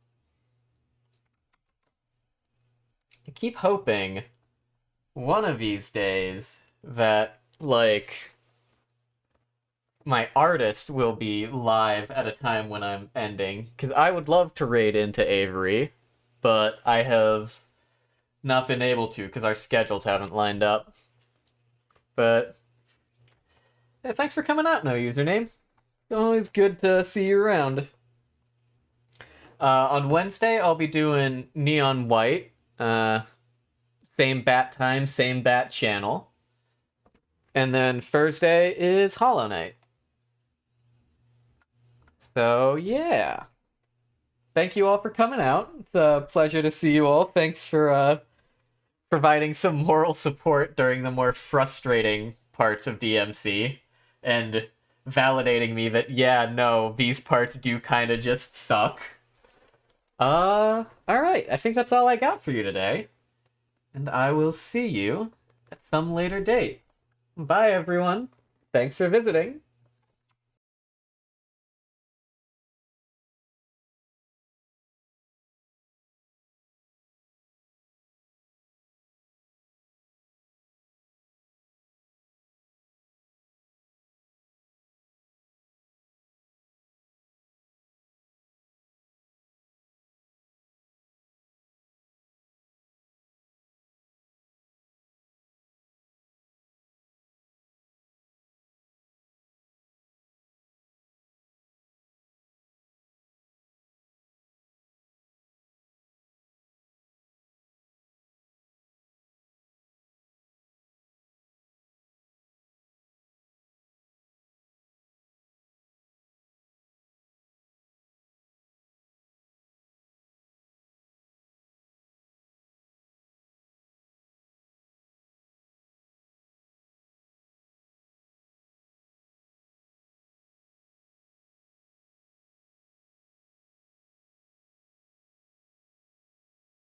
I keep hoping one of these days that, like, my artist will be live at a time when I'm ending, because I would love to raid into Avery, but I have not been able to because our schedules haven't lined up. But Hey, thanks for coming out, no username. It's always good to see you around. On Wednesday, I'll be doing Neon White. Same bat time, same bat channel. And then Thursday is Hollow Knight. So, yeah. Thank you all for coming out. It's a pleasure to see you all. Thanks for providing some moral support during the more frustrating parts of DMC. And validating me that, yeah, no, these parts do kind of just suck. Alright, I think that's all I got for you today. And I will see you at some later date. Bye, everyone. Thanks for visiting.